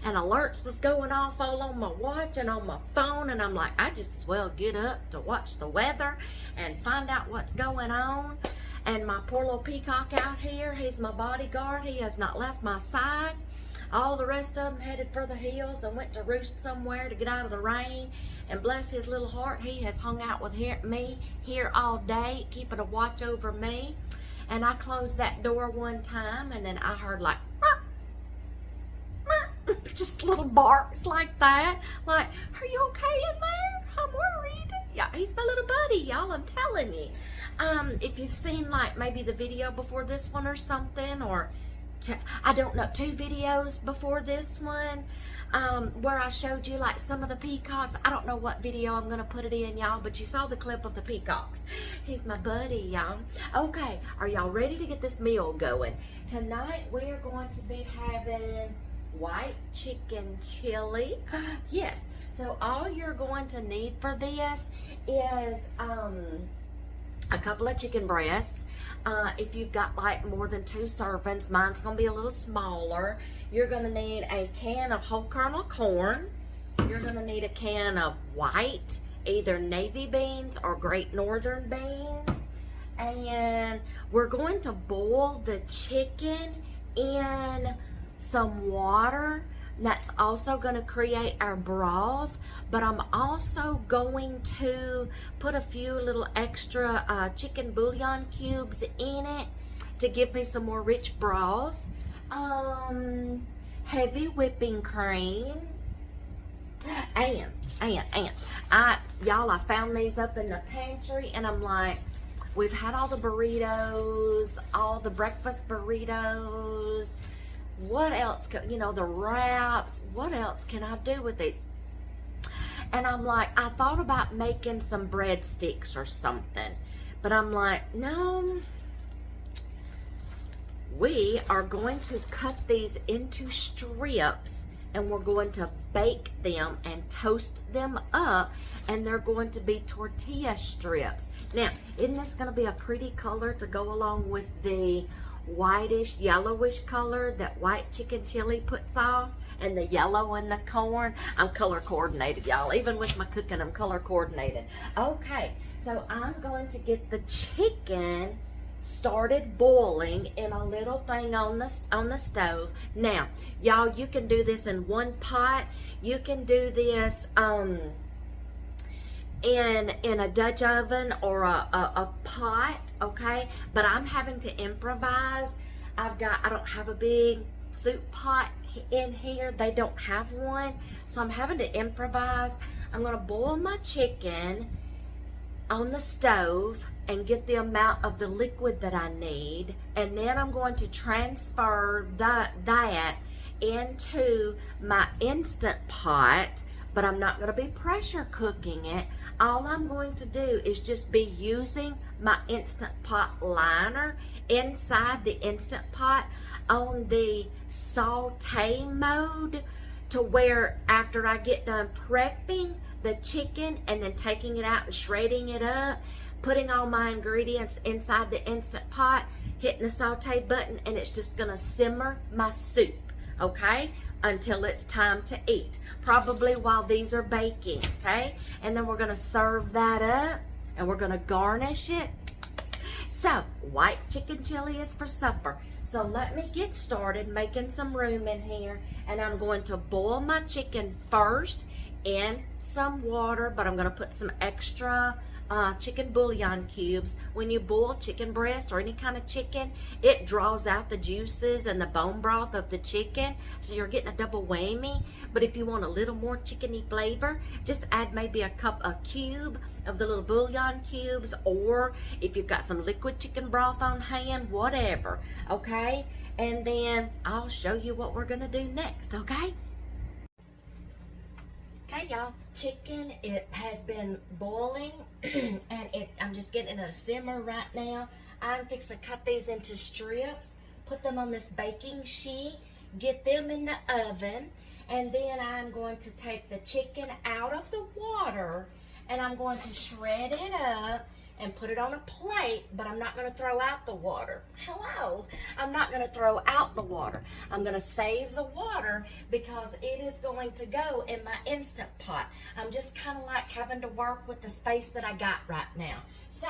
And alerts was going off all on my watch and on my phone. And I'm like, I just as well get up to watch the weather and find out what's going on. And my poor little peacock out here, he's my bodyguard. He has not left my side. All the rest of them headed for the hills and went to roost somewhere to get out of the rain. And bless his little heart, he has hung out with me here all day, keeping a watch over me. And I closed that door one time, and then I heard like, just little barks like that. Like, are you okay in there? I'm worried. Yeah, he's my little buddy, y'all, I'm telling you. If you've seen like maybe the video before this one or something, or I don't know, 2 videos before this one, where I showed you like some of the peacocks. I don't know what video I'm gonna put it in, y'all, but you saw the clip of the peacocks. He's my buddy, y'all. Okay, are y'all ready to get this meal going? Tonight we are going to be having white chicken chili. Yes, so all you're going to need for this is a couple of chicken breasts. If you've got like more than 2 servings, mine's gonna be a little smaller. You're gonna need a can of whole kernel corn. You're gonna need a can of white, either navy beans or great northern beans. And we're going to boil the chicken in some water. That's also going to create our broth, but I'm also going to put a few little extra chicken bouillon cubes in it to give me some more rich broth. Heavy whipping cream. And I found these up in the pantry, and I'm like, we've had all the burritos, all the breakfast burritos. What else the wraps, what else can I do with these? And I'm like, I thought about making some breadsticks or something, but I'm like, no. We are going to cut these into strips, and we're going to bake them and toast them up, and they're going to be tortilla strips. Now, isn't this going to be a pretty color to go along with the whitish, yellowish color that white chicken chili puts on, and the yellow in the corn? I'm color coordinated, y'all. Even with my cooking, I'm color coordinated. Okay, so I'm going to get the chicken started boiling in a little thing on the stove. Now, y'all, you can do this in one pot. You can do this in a Dutch oven or a pot, okay? But I'm having to improvise. I don't have a big soup pot in here. They don't have one, so I'm having to improvise. I'm gonna boil my chicken on the stove and get the amount of the liquid that I need, and then I'm going to transfer that into my Instant Pot, but I'm not going to be pressure cooking it. All I'm going to do is just be using my Instant Pot liner inside the Instant Pot on the saute mode, to where after I get done prepping the chicken and then taking it out and shredding it up, putting all my ingredients inside the Instant Pot, hitting the saute button, and it's just gonna simmer my soup, okay, until it's time to eat, probably while these are baking, okay? And then we're gonna serve that up, and we're gonna garnish it. So, white chicken chili is for supper. So let me get started making some room in here, and I'm going to boil my chicken first in some water, but I'm going to put some extra chicken bouillon cubes. When you boil chicken breast or any kind of chicken, it draws out the juices and the bone broth of the chicken, so you're getting a double whammy. But if you want a little more chickeny flavor, just add maybe a cube of the little bouillon cubes, or if you've got some liquid chicken broth on hand, whatever, okay? And then I'll show you what we're gonna do next, okay? Okay, y'all, chicken, it has been boiling and I'm just getting it a simmer right now. I'm fixing to cut these into strips, put them on this baking sheet, get them in the oven, and then I'm going to take the chicken out of the water and I'm going to shred it up and put it on a plate, but I'm not going to throw out the water. Hello, I'm not going to throw out the water. I'm going to save the water because it is going to go in my Instant Pot. I'm just kind of like having to work with the space that I got right now. So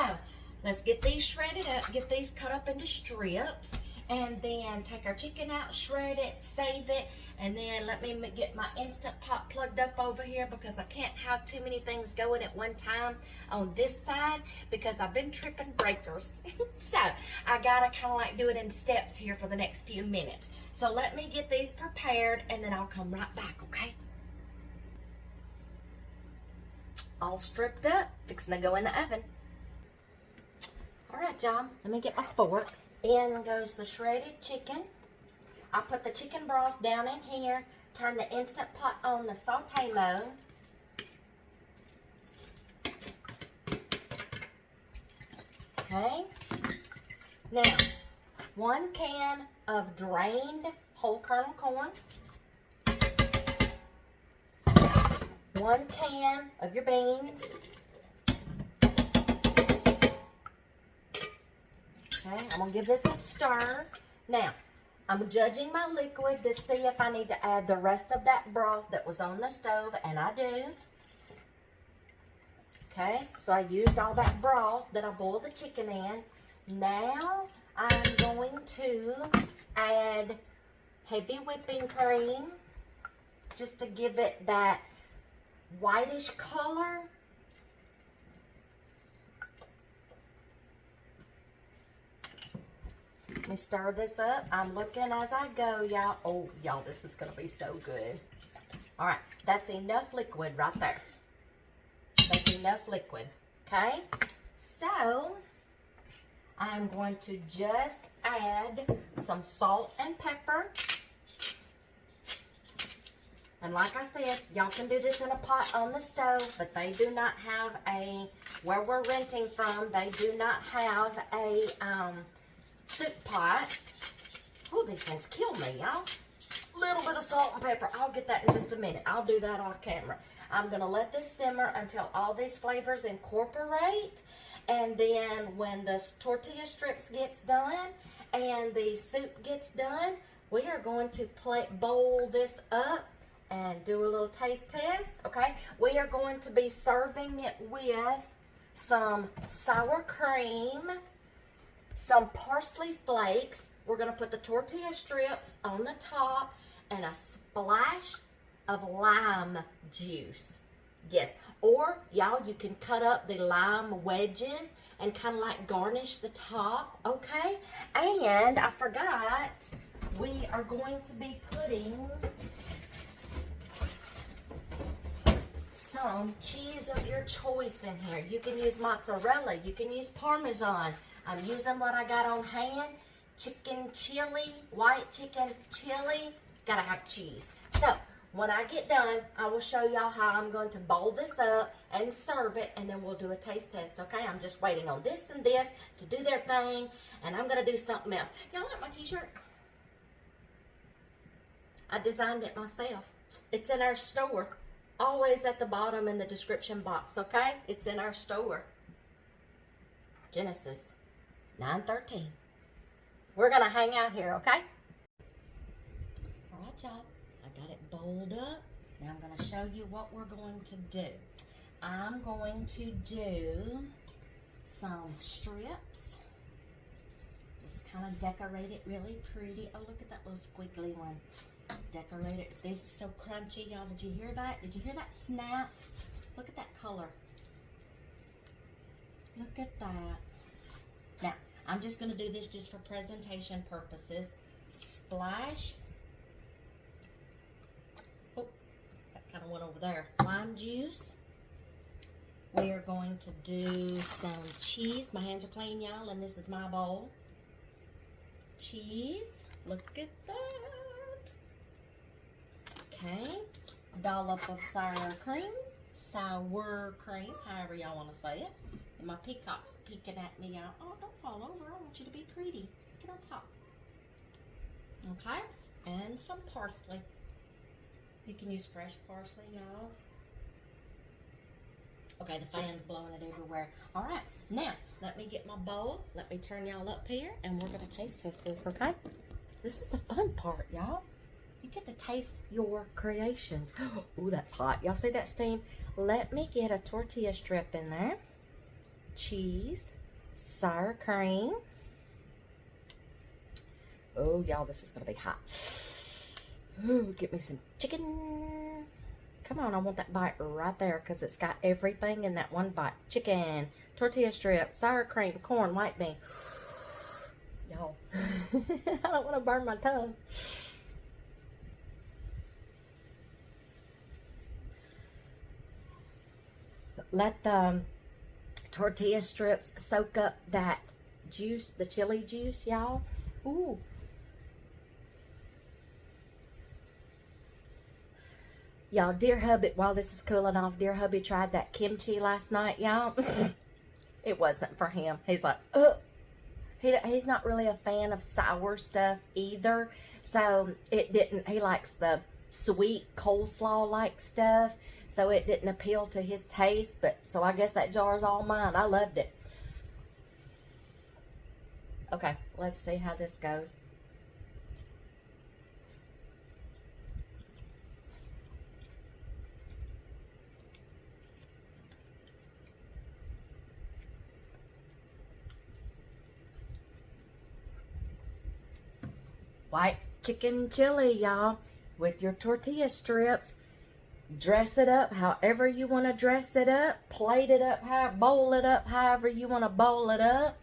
let's get these shredded up, get these cut up into strips, and then take our chicken out, shred it, save it, and then let me get my Instant Pot plugged up over here because I can't have too many things going at one time on this side because I've been tripping breakers. So I gotta kind of like do it in steps here for the next few minutes. So let me get these prepared and then I'll come right back, okay? All stripped up, fixing to go in the oven. All right, y'all, let me get my fork. In goes the shredded chicken. I put the chicken broth down in here, turn the Instant Pot on the saute mode. Okay. Now, 1 can of drained whole kernel corn. 1 can of your beans. Okay, I'm going to give this a stir. Now, I'm judging my liquid to see if I need to add the rest of that broth that was on the stove, and I do. Okay, so I used all that broth that I boiled the chicken in. Now I'm going to add heavy whipping cream just to give it that whitish color. Let me stir this up. I'm looking as I go, y'all. Oh, y'all, this is going to be so good. All right, that's enough liquid right there. That's enough liquid, okay? So, I'm going to just add some salt and pepper. And like I said, y'all can do this in a pot on the stove, but they do not have a, where we're renting from, they do not have a soup pot. Oh, these things kill me, y'all. Little bit of salt and pepper. I'll get that in just a minute. I'll do that off camera. I'm going to let this simmer until all these flavors incorporate. And then when the tortilla strips gets done and the soup gets done, we are going to bowl this up and do a little taste test, okay? We are going to be serving it with some sour cream, some parsley flakes. We're going to put the tortilla strips on the top and a splash of lime juice. Yes, or y'all, you can cut up the lime wedges and kind of like garnish the top, okay? And I forgot, we are going to be putting some cheese of your choice in here. You can use mozzarella, you can use Parmesan. I'm using what I got on hand. Chicken chili, white chicken chili, gotta have cheese. So, when I get done, I will show y'all how I'm going to bowl this up and serve it, and then we'll do a taste test, okay? I'm just waiting on this and this to do their thing, and I'm gonna do something else. Y'all like my t-shirt? I designed it myself. It's in our store. Always at the bottom in the description box, okay? It's in our store. Genesis 9:13. We're gonna hang out here, okay? All right, y'all. I got it bowled up. Now I'm gonna show you what we're going to do. I'm going to do some strips. Just kind of decorate it really pretty. Oh, look at that little squiggly one. Decorate it. These are so crunchy, y'all. Did you hear that? Did you hear that snap? Look at that color. Look at that. Now, I'm just going to do this just for presentation purposes. Splash. Oh, that kind of went over there. Lime juice. We are going to do some cheese. My hands are clean, y'all, and this is my bowl. Cheese. Look at that. Okay. Dollop of sour cream. Sour cream, however y'all want to say it. And my peacocks peeking at me, y'all. Oh, don't fall over. I want you to be pretty. Get on top. Okay. And some parsley. You can use fresh parsley, y'all. Okay, the fan's blowing it everywhere. All right. Now, let me get my bowl. Let me turn y'all up here, and we're going to taste test this, okay? This is the fun part, y'all. You get to taste your creations. Oh, that's hot. Y'all see that steam? Let me get a tortilla strip in there. Cheese. Sour cream. Oh, y'all, this is going to be hot. Ooh, get me some chicken. Come on, I want that bite right there because it's got everything in that one bite. Chicken, tortilla strip, sour cream, corn, white bean. Y'all, I don't want to burn my tongue. Let the tortilla strips soak up that juice, the chili juice, y'all. Ooh. Y'all, dear hubby, while this is cooling off, dear hubby tried that kimchi last night, y'all. It wasn't for him. He's like, ugh. He's not really a fan of sour stuff either. So it didn't, he likes the sweet coleslaw-like stuff. So it didn't appeal to his taste, but so I guess that jar's all mine. I loved it. Okay, let's see how this goes. white chicken chili, y'all, with your tortilla strips. Dress it up however you want to dress it up. Plate it up, bowl it up however you want to bowl it up.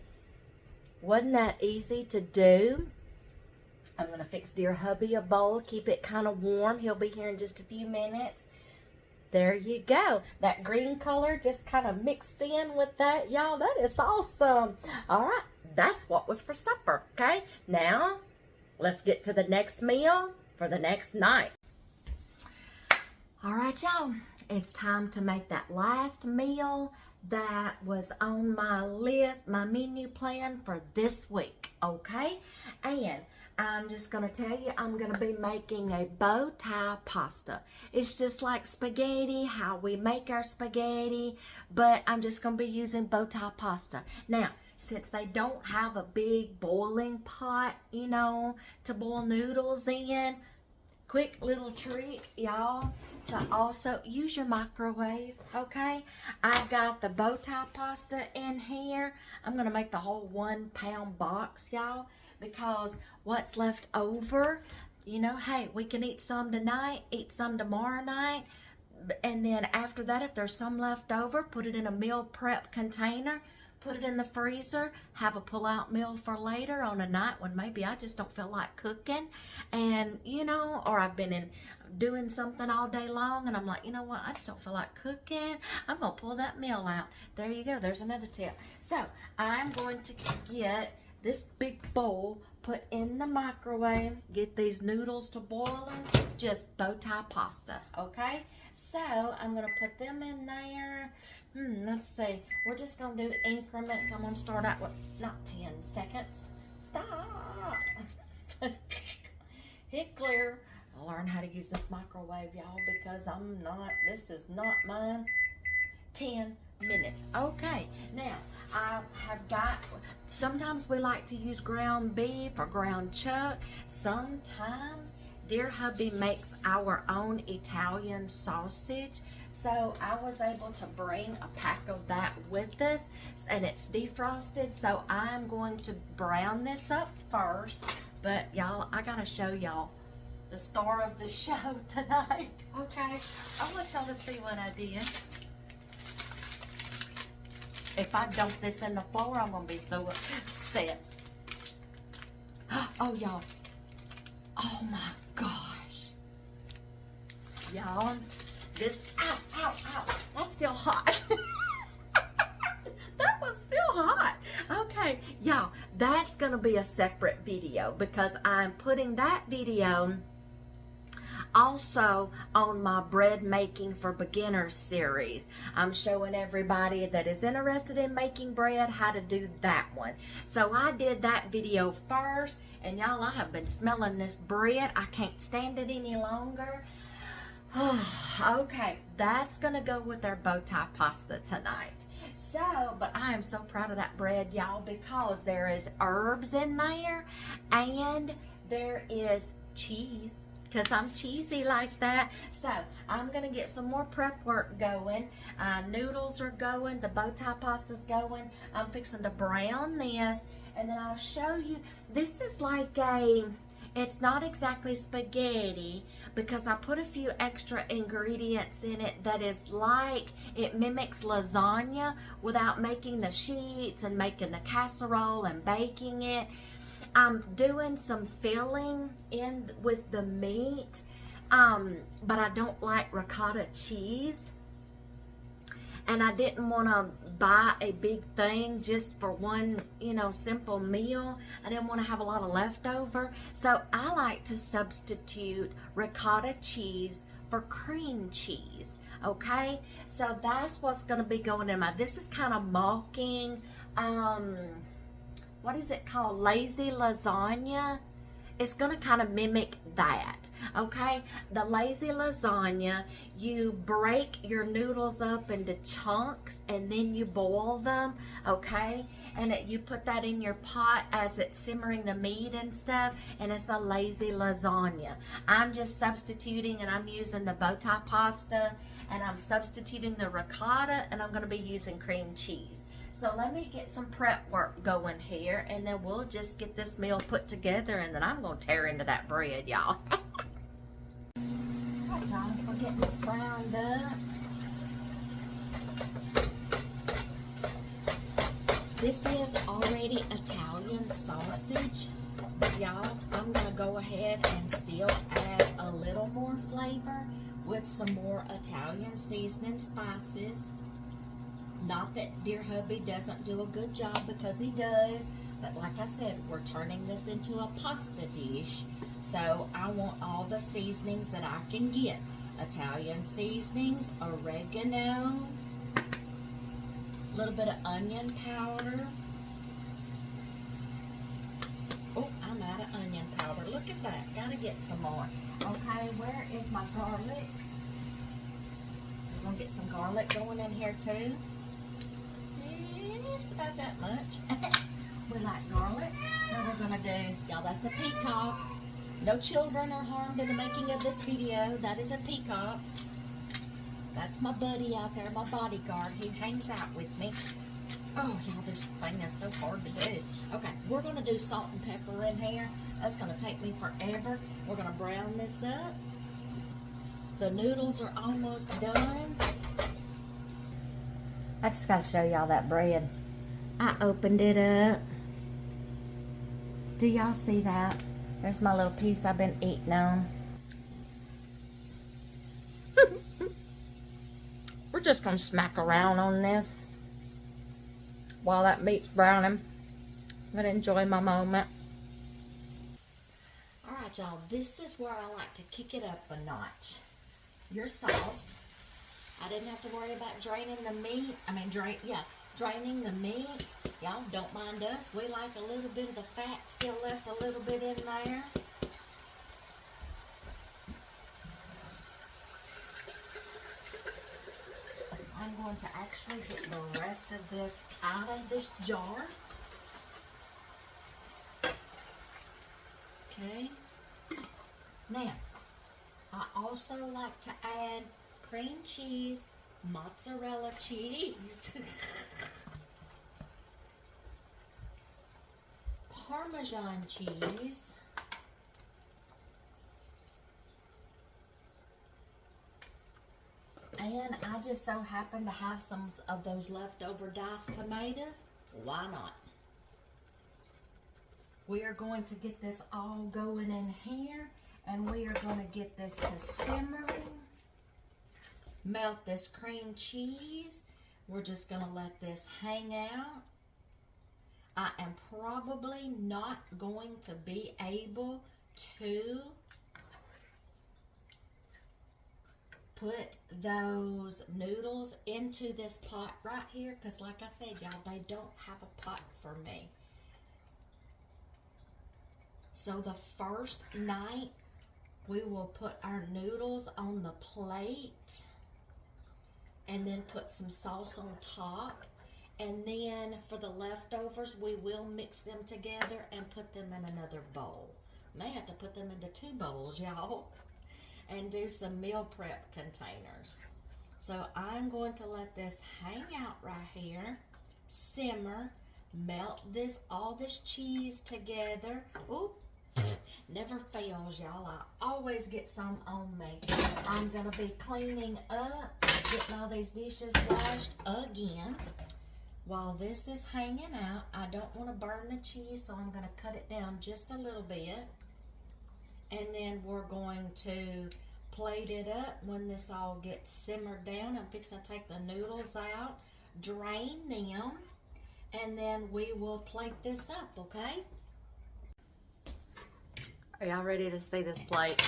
Wasn't that easy to do? I'm going to fix dear hubby a bowl. Keep it kind of warm. He'll be here in just a few minutes. There you go. That green color just kind of mixed in with that. Y'all, that is awesome. All right. That's what was for supper. Okay. Now, let's get to the next meal for the next night. All right, y'all. It's time to make that last meal that was on my list, my menu plan for this week. Okay. And I'm just going to tell you, I'm going to be making a bow tie pasta. It's just like spaghetti, how we make our spaghetti, but I'm just going to be using bow tie pasta. Now, since they don't have a big boiling pot, you know, to boil noodles in, quick little trick, y'all, to also use your microwave, okay? I've got the bow tie pasta in here. I'm going to make the whole 1 pound box, y'all, because what's left over, you know, hey, we can eat some tonight, eat some tomorrow night, and then after that, if there's some left over, put it in a meal prep container, put it in the freezer, have a pull-out meal for later on a night when maybe I just don't feel like cooking, and, you know, or I've been doing something all day long, and I'm like, you know what, I just don't feel like cooking. I'm going to pull that meal out. There you go. There's another tip. So, I'm going to get this big bowl, put in the microwave, get these noodles to boiling, just bow tie pasta, okay? So, I'm going to put them in there. Let's see. We're just going to do increments. I'm going to start out with, not 10 seconds. Stop. Hit clear. I'll learn how to use this microwave, y'all, because this is not mine. 10 minutes. Okay, now I have got, sometimes we like to use ground beef or ground chuck. Sometimes dear hubby makes our own Italian sausage, so I was able to bring a pack of that with us, and it's defrosted. So I'm going to brown this up first, but y'all, I gotta show y'all the star of the show tonight. Okay, I want y'all to see what I did. If I dump this in the floor, I'm going to be so upset. Oh, y'all. Oh, my gosh. Y'all, this, ow. That's still hot. That was still hot. Okay, y'all, that's going to be a separate video because I'm putting that video also on my bread making for beginners series. I'm showing everybody that is interested in making bread how to do that one. So I did that video first, and y'all, I have been smelling this bread. I can't stand it any longer. Okay, that's gonna go with our bow tie pasta tonight. So, but I am so proud of that bread, y'all, because there is herbs in there and there is cheese, because I'm cheesy like that. So I'm gonna get some more prep work going. Noodles are going, the bow tie pasta's going. I'm fixing to brown this, and then I'll show you. This is like it's not exactly spaghetti because I put a few extra ingredients in it that is like, it mimics lasagna without making the sheets and making the casserole and baking it. I'm doing some filling in with the meat, but I don't like ricotta cheese, and I didn't want to buy a big thing just for one, you know, simple meal. I didn't want to have a lot of leftover, so I like to substitute ricotta cheese for cream cheese. Okay, so that's what's going to be going in my, this is kind of mocking what is it called? Lazy lasagna. It's going to kind of mimic that. Okay, the lazy lasagna, you break your noodles up into chunks and then you boil them. Okay, and you put that in your pot as it's simmering the meat and stuff, and it's a lazy lasagna. I'm just substituting, and I'm using the bow tie pasta, and I'm substituting the ricotta, and I'm going to be using cream cheese. So let me get some prep work going here, and then we'll just get this meal put together, and then I'm going to tear into that bread, y'all. All right, y'all, we're getting this browned up. This is already Italian sausage. Y'all, I'm going to go ahead and still add a little more flavor with some more Italian seasoning spices. Not that dear hubby doesn't do a good job, because he does, but like I said, we're turning this into a pasta dish, so I want all the seasonings that I can get. Italian seasonings, oregano, a little bit of onion powder. Oh, I'm out of onion powder. Look at that. Gotta get some more. Okay, where is my garlic? We're gonna get some garlic going in here too. Just about that much. We like garlic. What we're gonna do, y'all, that's the peacock. No children are harmed in the making of this video. That is a peacock. That's my buddy out there, my bodyguard. He hangs out with me. Oh, y'all, this thing is so hard to do. Okay, we're gonna do salt and pepper in here. That's gonna take me forever. We're gonna brown this up. The noodles are almost done. I just gotta show y'all that bread. I opened it up. Do y'all see that? There's my little piece I've been eating on. We're just gonna smack around on this while that meat's browning. I'm gonna enjoy my moment. Alright, y'all, this is where I like to kick it up a notch. Your sauce. I didn't have to worry about draining the meat. Draining the meat. Y'all, don't mind us. We like a little bit of the fat still left a little bit in there. I'm going to actually get the rest of this out of this jar. Okay. Now, I also like to add cream cheese, mozzarella cheese, Parmesan cheese, and I just so happen to have some of those leftover diced tomatoes. Why not? We are going to get this all going in here, and we are going to get this to simmering. Melt this cream cheese. We're just going to let this hang out. I am probably not going to be able to put those noodles into this pot right here, because like I said, y'all, they don't have a pot for me. So the first night, we will put our noodles on the plate and then put some sauce on top. And then for the leftovers, we will mix them together and put them in another bowl. May have to put them into 2 bowls, y'all, and do some meal prep containers. So I'm going to let this hang out right here, simmer, melt all this cheese together. Ooh, never fails, y'all. I always get some on me. I'm gonna be cleaning up, getting all these dishes washed again. While this is hanging out, I don't want to burn the cheese, so I'm going to cut it down just a little bit. And then we're going to plate it up when this all gets simmered down. I'm fixing to take the noodles out, drain them, and then we will plate this up, okay? Are y'all ready to see this plate?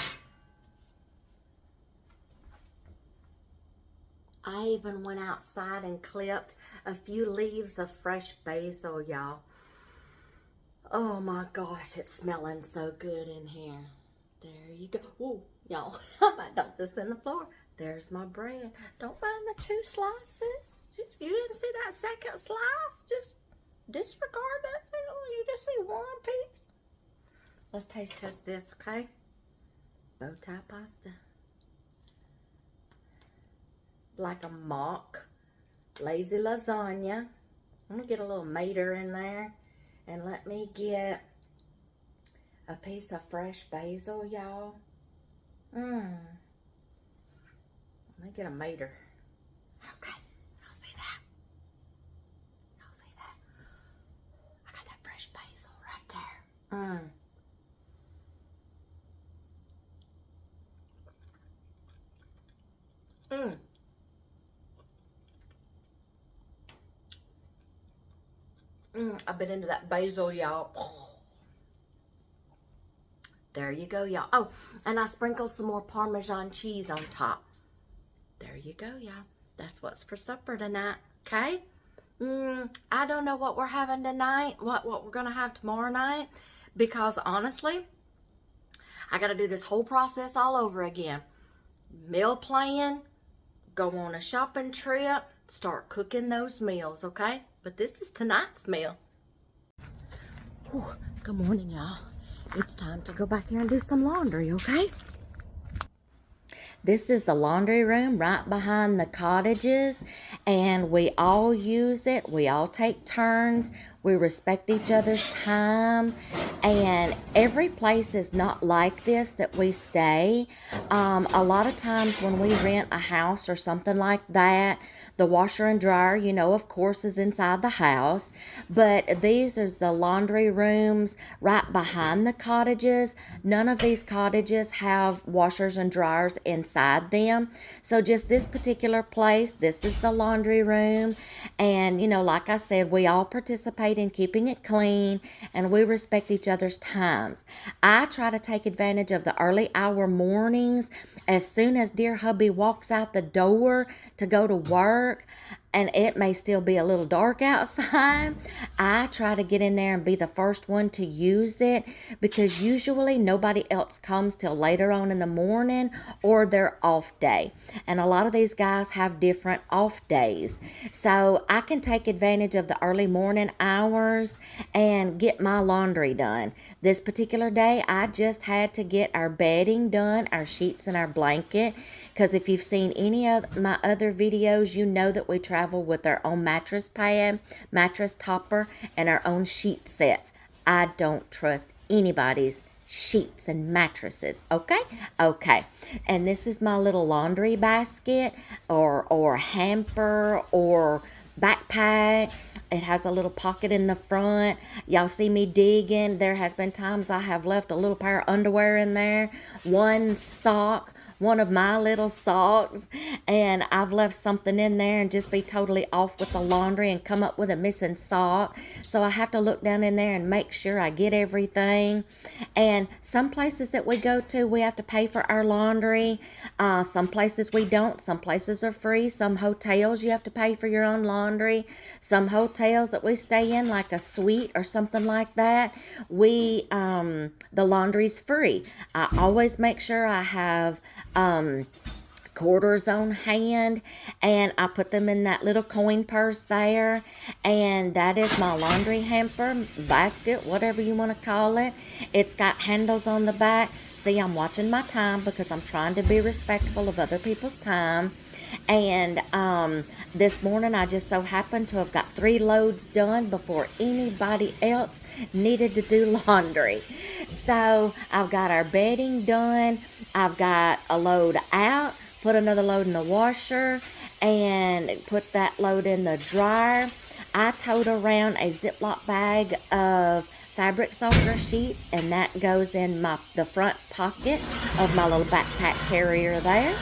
I even went outside and clipped a few leaves of fresh basil, y'all. Oh my gosh, it's smelling so good in here. There you go. Whoa, y'all, I might dump this in the floor. There's my bread. Don't mind the 2 slices. You didn't see that second slice? Just disregard that. You just see 1 piece. Let's taste test this, okay? Bow tie pasta. Like a mock lazy lasagna. I'm gonna get a little mater in there, and let me get a piece of fresh basil, y'all. Let me get a mater. Okay, y'all see that? Y'all see that? I got that fresh basil right there. I've been into that basil, y'all. There you go, y'all. Oh, and I sprinkled some more Parmesan cheese on top. There you go, y'all. That's what's for supper tonight, okay? I don't know what we're having tonight, what we're going to have tomorrow night, because honestly, I got to do this whole process all over again. Meal plan, go on a shopping trip, start cooking those meals, okay? But this is tonight's meal. Whew, good morning, y'all. It's time to go back here and do some laundry, okay? This is the laundry room right behind the cottages, and we all use it. We all take turns. We respect each other's time, and every place is not like this that we stay. A lot of times when we rent a house or something like that, the washer and dryer, you know, of course, is inside the house, but these is the laundry rooms right behind the cottages. None of these cottages have washers and dryers inside them. So just this particular place, this is the laundry room. And, you know, like I said, we all participate in keeping it clean, and we respect each other's times. I try to take advantage of the early hour mornings. As soon as dear hubby walks out the door to go to work, and it may still be a little dark outside, I try to get in there and be the first one to use it, because usually nobody else comes till later on in the morning or their off day. And a lot of these guys have different off days. So I can take advantage of the early morning hours and get my laundry done. This particular day, I just had to get our bedding done, our sheets and our blanket, because if you've seen any of my other videos, you know that we travel with our own mattress pad, mattress topper, and our own sheet sets. I don't trust anybody's sheets and mattresses, okay? Okay. And this is my little laundry basket or hamper or backpack. It has a little pocket in the front. Y'all see me digging. There has been times I have left a little pair of underwear in there, one sock, one of my little socks, and I've left something in there and just be totally off with the laundry and come up with a missing sock. So I have to look down in there and make sure I get everything. And some places that we go to, we have to pay for our laundry. Some places we don't. Some places are free. Some hotels you have to pay for your own laundry. Some hotels that we stay in, like a suite or something like that, the laundry's free. I always make sure I have quarters on hand, and I put them in that little coin purse there, and that is my laundry hamper, basket, whatever you want to call it. It's got handles on the back. See, I'm watching my time because I'm trying to be respectful of other people's time. And this morning I just so happened to have got 3 loads done before anybody else needed to do laundry. So I've got our bedding done. I've got a load out, put another load in the washer, and put that load in the dryer. I towed around a Ziploc bag of fabric softener sheets, and that goes in the front pocket of my little backpack carrier there.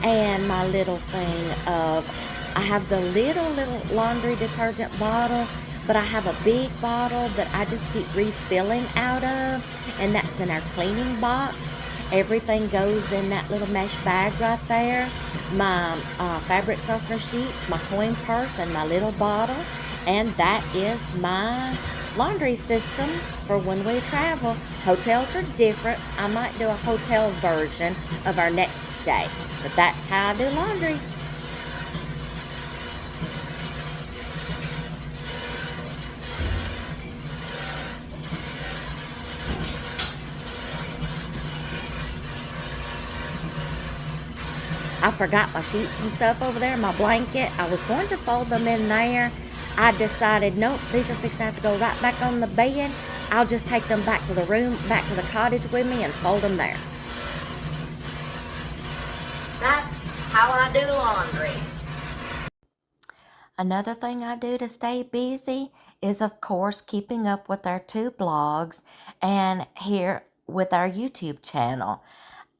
And my little thing I have the little laundry detergent bottle, but I have a big bottle that I just keep refilling out of, and that's in our cleaning box. Everything goes in that little mesh bag right there. My fabric softener sheets, my coin purse, and my little bottle. And that is my laundry system for when we travel. Hotels are different. I might do a hotel version of our next stay, but that's how I do laundry. I forgot my sheets and stuff over there, my blanket. I was going to fold them in there. I decided, nope, these are fixing to have to go right back on the bed. I'll just take them back to the room, back to the cottage with me and fold them there. That's how I do laundry. Another thing I do to stay busy is, of course, keeping up with our 2 blogs and here with our YouTube channel.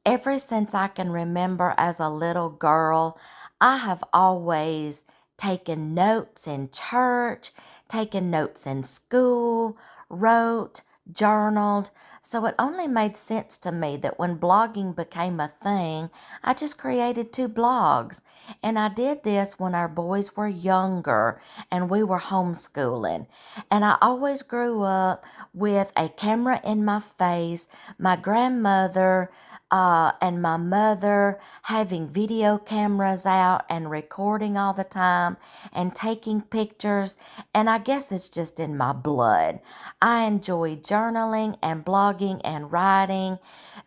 Ever since I can remember as a little girl, I have always taken notes in church, taken notes in school, wrote, journaled. So it only made sense to me that when blogging became a thing, I just created 2 blogs. And I did this when our boys were younger and we were homeschooling. And I always grew up with a camera in my face, my grandmother and my mother having video cameras out and recording all the time and taking pictures. And I guess it's just in my blood. I enjoy journaling and blogging and writing,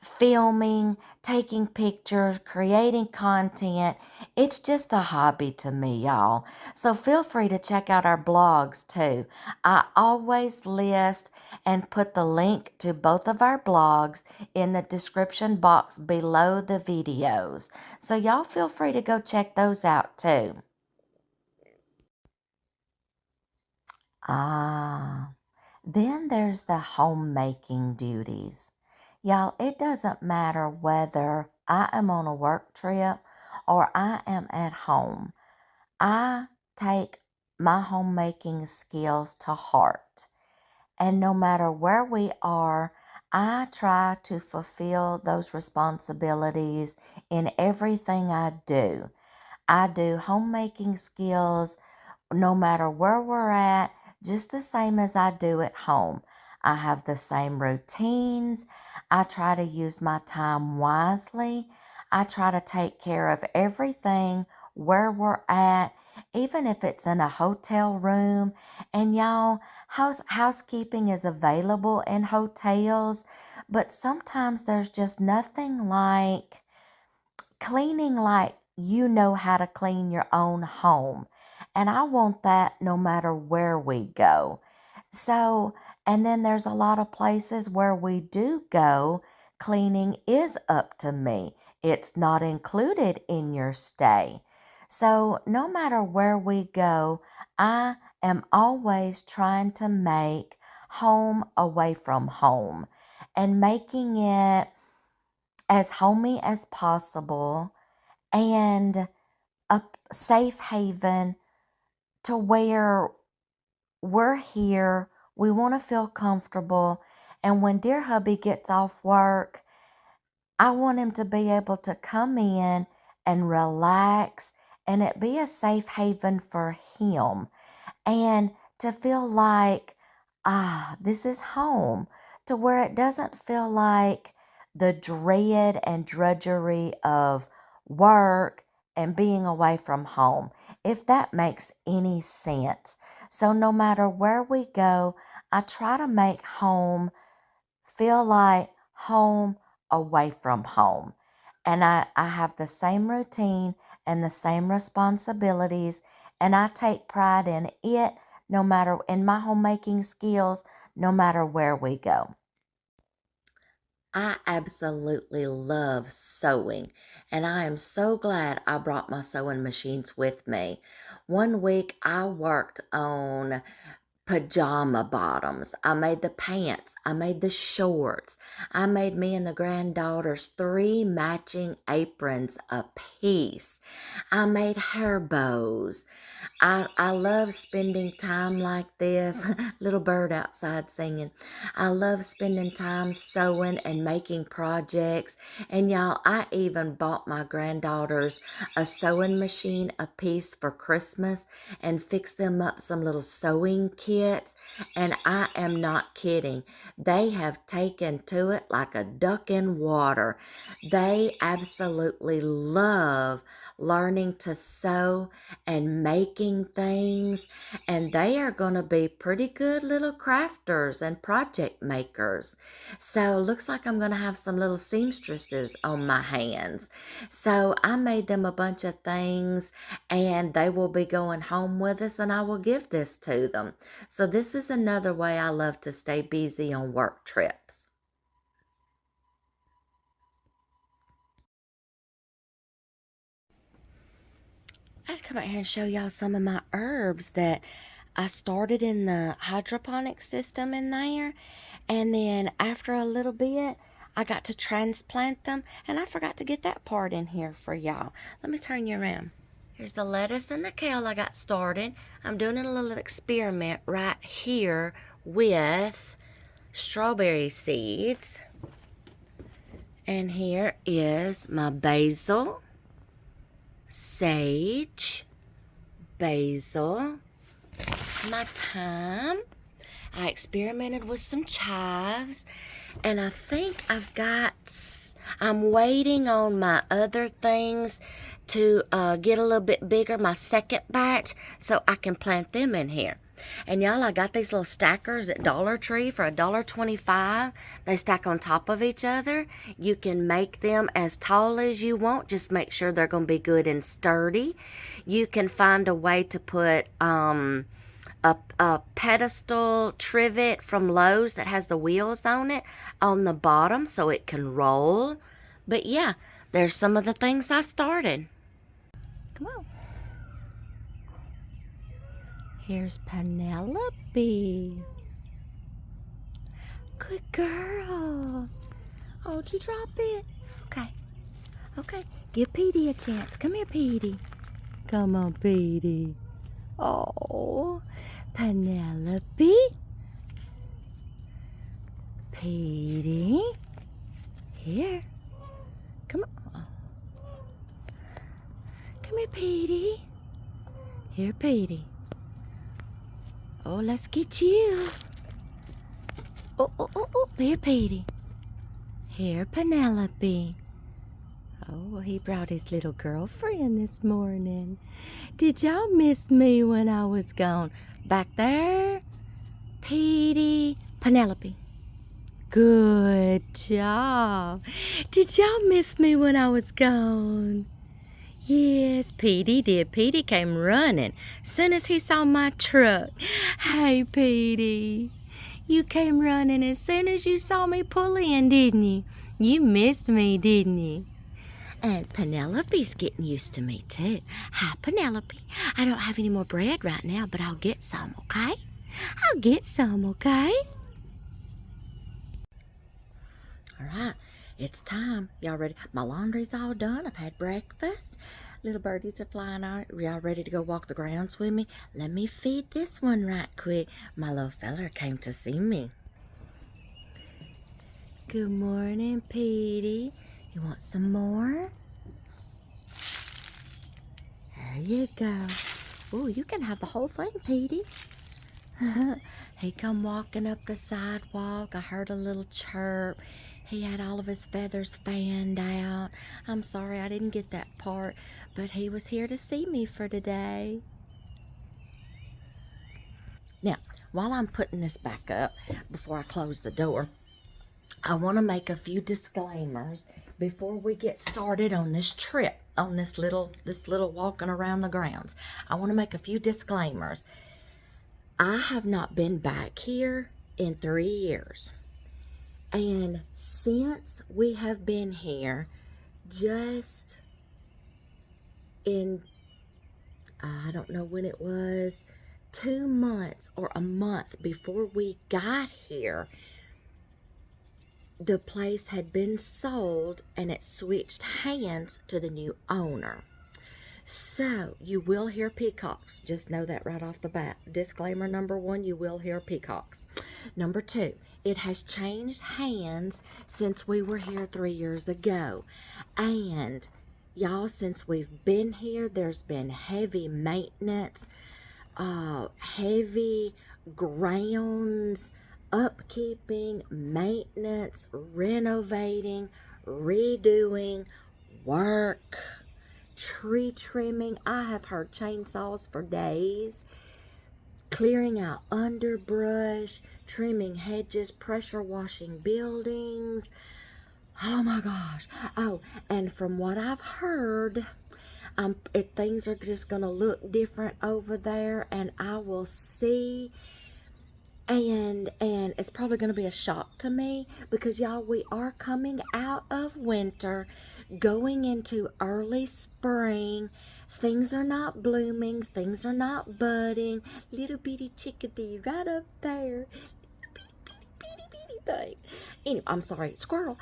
filming, taking pictures, creating content. It's just a hobby to me, y'all. So feel free to check out our blogs too. I always list and put the link to both of our blogs in the description box below the videos. So y'all feel free to go check those out too. Then there's the homemaking duties. Y'all, it doesn't matter whether I am on a work trip or I am at home. I take my homemaking skills to heart. And no matter where we are, I try to fulfill those responsibilities in everything I do. I do homemaking skills no matter where we're at, just the same as I do at home. I have the same routines. I try to use my time wisely. I try to take care of everything where we're at, even if it's in a hotel room. And y'all, housekeeping is available in hotels, but sometimes there's just nothing like cleaning like you know how to clean your own home. And I want that no matter where we go. So, and then there's a lot of places where we do go, cleaning is up to me. It's not included in your stay. So, no matter where we go, I am always trying to make home away from home and making it as homey as possible and a safe haven to where we're here. We want to feel comfortable. And when dear hubby gets off work, I want him to be able to come in and relax and it be a safe haven for him and to feel like, this is home, to where it doesn't feel like the dread and drudgery of work and being away from home, if that makes any sense. So, no matter where we go, I try to make home feel like home away from home. And I have the same routine and the same responsibilities, and I take pride in it no matter in my homemaking skills, no matter where we go. I absolutely love sewing, and I am so glad I brought my sewing machines with me. One week I worked on pajama bottoms. I made the pants. I made the shorts. I made me and the granddaughters 3 matching aprons apiece. I made hair bows. I love spending time like this. Little bird outside singing. I love spending time sewing and making projects. And y'all, I even bought my granddaughters a sewing machine apiece for Christmas and fixed them up some little sewing kits hits, and I am not kidding. They have taken to it like a duck in water. They absolutely love learning to sew and making things, and they are going to be pretty good little crafters and project makers. So looks like I'm going to have some little seamstresses on my hands. So I made them a bunch of things, and they will be going home with us, and I will give this to them. So this is another way I love to stay busy on work trips. I'd come out here and show y'all some of my herbs that I started in the hydroponic system in there, and then after a little bit I got to transplant them, and I forgot to get that part in here for y'all. Let me turn you around. Here's the lettuce and the kale I got started. I'm doing a little experiment right here with strawberry seeds. And here is my basil, sage, basil, my thyme. I experimented with some chives, and I think I'm waiting on my other things to get a little bit bigger, my second batch, so I can plant them in here. And y'all, I got these little stackers at Dollar Tree for $1.25. They stack on top of each other. You can make them as tall as you want. Just make sure they're going to be good and sturdy. You can find a way to put a pedestal trivet from Lowe's that has the wheels on it on the bottom so it can roll. But yeah, there's some of the things I started. Come on. Here's Penelope. Good girl. Oh, did you drop it? Okay. Okay. Give Petey a chance. Come here, Petey. Come on, Petey. Oh, Penelope. Petey. Here. Come on. Come here, Petey. Here, Petey. Oh, let's get you. Oh. Here, Petey. Here, Penelope. Oh, he brought his little girlfriend this morning. Did y'all miss me when I was gone? Back there? Petey. Penelope. Good job. Did y'all miss me when I was gone? Yes, Petey did. Petey came running soon as he saw my truck. Hey, Petey. You came running as soon as you saw me pull in, didn't you? You missed me, didn't you? And Penelope's getting used to me, too. Hi, Penelope. I don't have any more bread right now, but I'll get some, okay? I'll get some, okay? All right, it's time. Y'all ready? My laundry's all done. I've had breakfast. Little birdies are flying out. Y'all ready to go walk the grounds with me? Let me feed this one right quick. My little feller came to see me. Good morning, Petey. You want some more? There you go. Ooh, you can have the whole thing, Petey. He come walking up the sidewalk. I heard a little chirp. He had all of his feathers fanned out. I'm sorry I didn't get that part, but he was here to see me for today. Now, while I'm putting this back up, before I close the door, I want to make a few disclaimers before we get started on this trip, on this little walking around the grounds. I want to make a few disclaimers. I have not been back here in 3 years. And since we have been here, just in, I don't know when it was, 2 months or a month before we got here, the place had been sold and it switched hands to the new owner. So you will hear peacocks. Just know that right off the bat. Disclaimer number 1, you will hear peacocks. Number 2, it has changed hands since we were here 3 years ago. And y'all, since we've been here, there's been heavy maintenance. heavy grounds, upkeeping, maintenance, renovating, redoing, work, tree trimming. I have heard chainsaws for days. Clearing out underbrush, trimming hedges, pressure washing buildings. Oh my gosh. Oh, and from what I've heard, things are just going to look different over there, and I will see. And it's probably going to be a shock to me because, y'all, we are coming out of winter, going into early spring. Things are not blooming. Things are not budding. Little bitty chickadee right up there. Bitty, bitty thing. Anyway, I'm sorry, squirrel.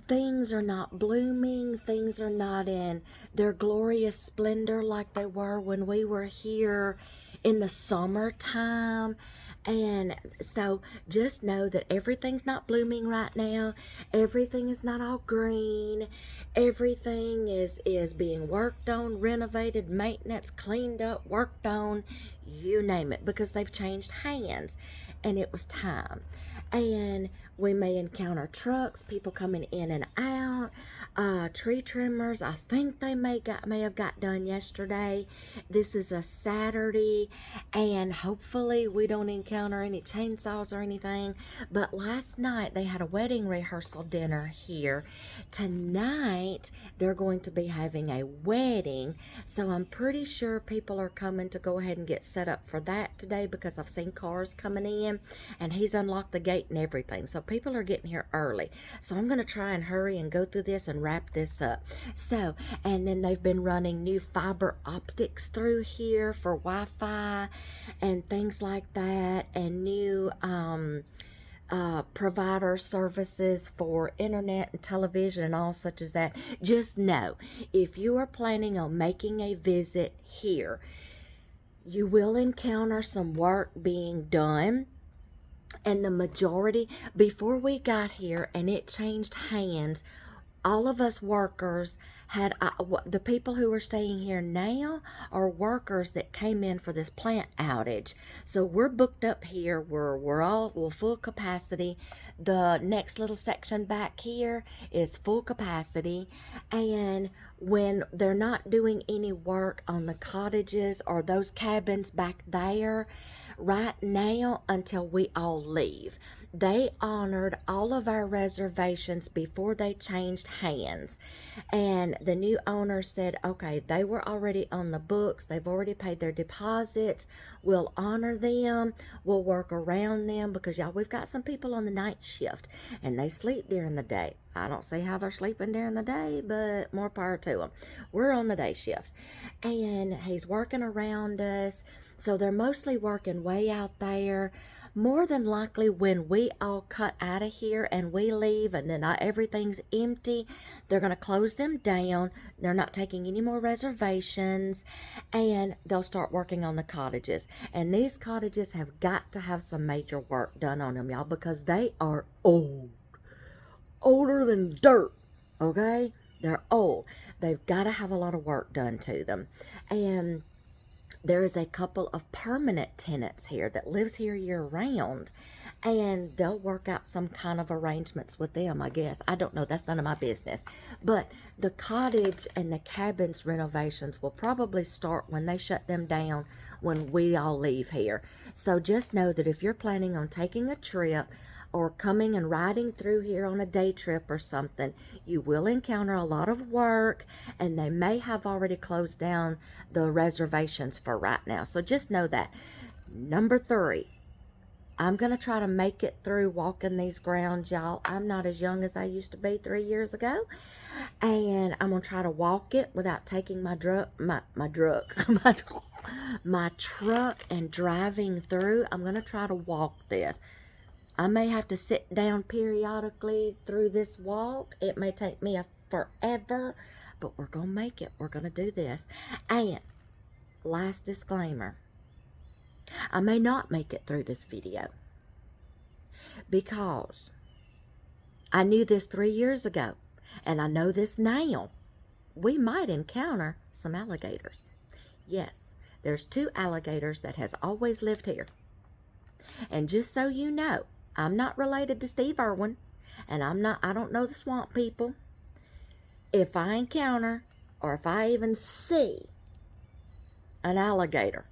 Things are not blooming. Things are not in their glorious splendor like they were when we were here in the summertime. And so just know that everything's not blooming right now. Everything is not all green. Everything is being worked on, renovated, maintenance, cleaned up, worked on, you name it, because they've changed hands and it was time. And we may encounter trucks, people coming in and out, tree trimmers. I think they may have got done yesterday. This is a Saturday, and hopefully we don't encounter any chainsaws or anything. But last night they had a wedding rehearsal dinner here. Tonight they're going to be having a wedding, so I'm pretty sure people are coming to go ahead and get set up for that today because I've seen cars coming in, and he's unlocked the gate and everything. So people are getting here early. So I'm going to try and hurry and go through this and wrap this up. So, and then they've been running new fiber optics through here for Wi-Fi and things like that, and new provider services for internet and television and all such as that. Just know, if you are planning on making a visit here, you will encounter some work being done. And the majority, before we got here and it changed hands, all of us workers had, the people who are staying here now are workers that came in for this plant outage. So we're booked up here. We're full capacity. The next little section back here is full capacity. And when they're not doing any work on the cottages or those cabins back there right now until we all leave, they honored all of our reservations before they changed hands. And the new owner said, okay, they were already on the books. They've already paid their deposits. We'll honor them. We'll work around them because, y'all, we've got some people on the night shift and they sleep during the day. I don't see how they're sleeping during the day, but more power to them. We're on the day shift. And he's working around us. So they're mostly working way out there. More than likely, when we all cut out of here and we leave and then everything's empty, they're going to close them down. They're not taking any more reservations, and they'll start working on the cottages. And these cottages have got to have some major work done on them, y'all, because they are old. Older than dirt, okay? They're old. They've got to have a lot of work done to them. And there is a couple of permanent tenants here that lives here year round, and they'll work out some kind of arrangements with them, I guess. I don't know. That's none of my business. But the cottage and the cabins renovations will probably start when they shut them down when we all leave here. So just know that if you're planning on taking a trip or coming and riding through here on a day trip or something, you will encounter a lot of work, and they may have already closed down the reservations for right now. So just know that. Number 3, I'm going to try to make it through walking these grounds, y'all. I'm not as young as I used to be 3 years ago, and I'm going to try to walk it without taking my truck and driving through. I'm going to try to walk this. I may have to sit down periodically through this walk. It may take me forever, but we're going to make it. We're going to do this. And last disclaimer, I may not make it through this video because I knew this 3 years ago, and I know this now. We might encounter some alligators. Yes, there's 2 alligators that has always lived here. And just so you know, I'm not related to Steve Irwin, and I don't know the swamp people. If I encounter, or if I even see an alligator,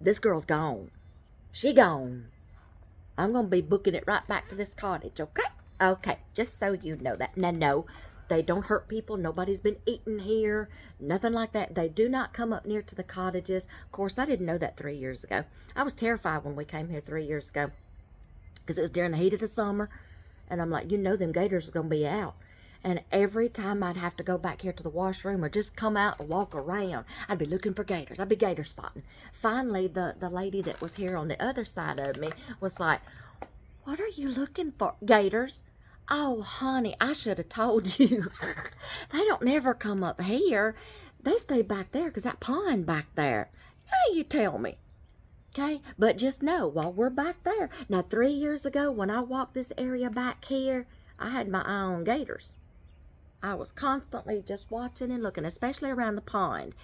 this girl's gone. She gone. I'm going to be booking it right back to this cottage, okay? Okay, just so you know that. Now, no, they don't hurt people. Nobody's been eaten here. Nothing like that. They do not come up near to the cottages. Of course, I didn't know that 3 years ago. I was terrified when we came here 3 years ago because it was during the heat of the summer. And I'm like, you know them gators are going to be out. And every time I'd have to go back here to the washroom or just come out and walk around, I'd be looking for gators. I'd be gator spotting. Finally, the lady that was here on the other side of me was like, what are you looking for? Gators? Oh, honey, I should have told you. They don't never come up here. They stay back there because that pond back there. Now you tell me. Okay, but just know, while we're back there. Now, 3 years ago, when I walked this area back here, I had my eye on gators. I was constantly just watching and looking, especially around the pond.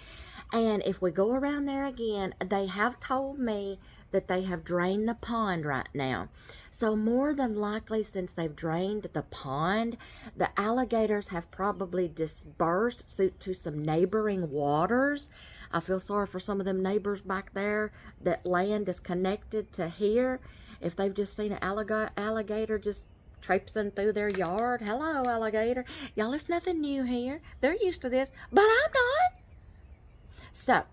And if we go around there again, they have told me that they have drained the pond right now. So more than likely, since they've drained the pond, the alligators have probably dispersed to some neighboring waters. I feel sorry for some of them neighbors back there that land is connected to here. If they've just seen an alligator just traipsing through their yard. Hello, alligator. Y'all, it's nothing new here. They're used to this, but I'm not. So,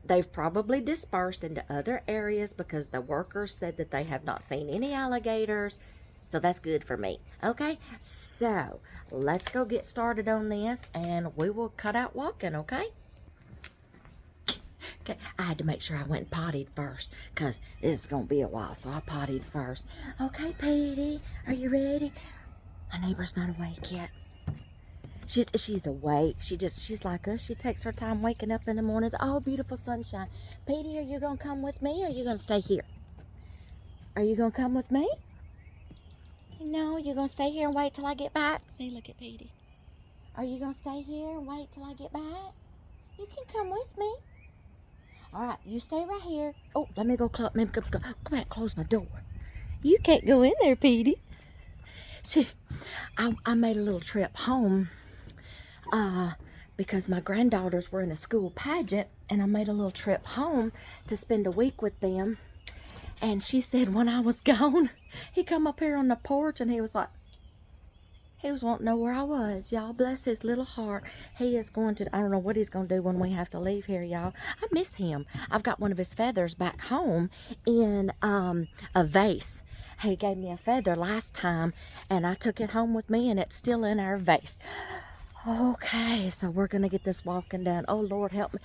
they've probably dispersed into other areas because the workers said that they have not seen any alligators. So that's good for me. Okay, so let's go get started on this and we will cut out walking, okay? Okay, I had to make sure I went and pottied first because this is going to be a while, so I pottied first. Okay, Petey, are you ready? My neighbor's not awake yet. She's awake. She's like us. She takes her time waking up in the mornings. Oh, beautiful sunshine. Petey, are you going to come with me or are you going to stay here? Are you going to come with me? No, you're going to stay here and wait till I get back? See, look at Petey. Are you going to stay here and wait till I get back? You can come with me. All right, you stay right here. Oh, let me go back and close my door. You can't go in there, Petey. See, I made a little trip home because my granddaughters were in a school pageant, and I made a little trip home to spend a week with them. And she said when I was gone, he come up here on the porch, and he was like, he was wanting to know where I was, y'all. Bless his little heart. He is going to, I don't know what he's going to do when we have to leave here, y'all. I miss him. I've got one of his feathers back home in a vase. He gave me a feather last time, and I took it home with me, and it's still in our vase. Okay, so we're going to get this walking done. Oh, Lord, help me.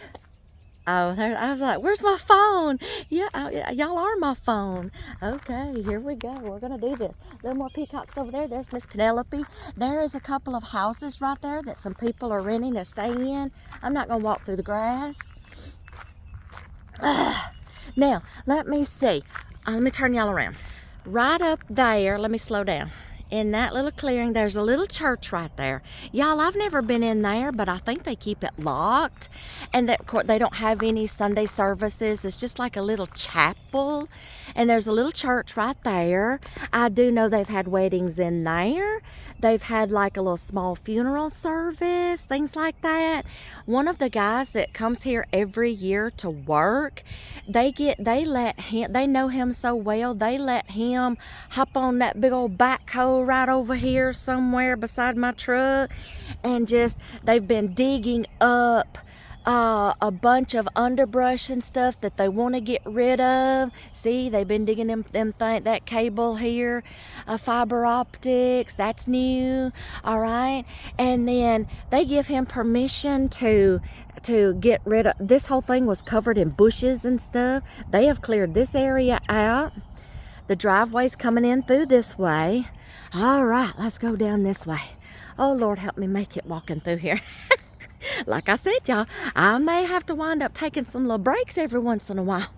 Oh, there, I was like, where's my phone? Yeah, y'all are my phone. Okay, here we go. We're going to do this. A little more peacocks over there. There's Miss Penelope. There is a couple of houses right there that some people are renting to stay in. I'm not going to walk through the grass. Now, let me see. Let me turn y'all around. Right up there, let me slow down. In that little clearing, there's a little church right there. Y'all, I've never been in there, but I think they keep it locked. And that, they don't have any Sunday services. It's just like a little chapel. And there's a little church right there. I do know they've had weddings in there. They've had like a little small funeral service, things like that. One of the guys that comes here every year to work, they know him so well, they let him hop on that big old backhoe right over here somewhere beside my truck, and they've been digging up a bunch of underbrush and stuff that they want to get rid of. See, they've been digging that cable here, fiber optics, that's new. All right, and then they give him permission to get rid of, this whole thing was covered in bushes and stuff. They have cleared this area out. The driveway's coming in through this way. All right, let's go down this way. Oh, Lord, help me make it walking through here. Like I said, y'all, I may have to wind up taking some little breaks every once in a while.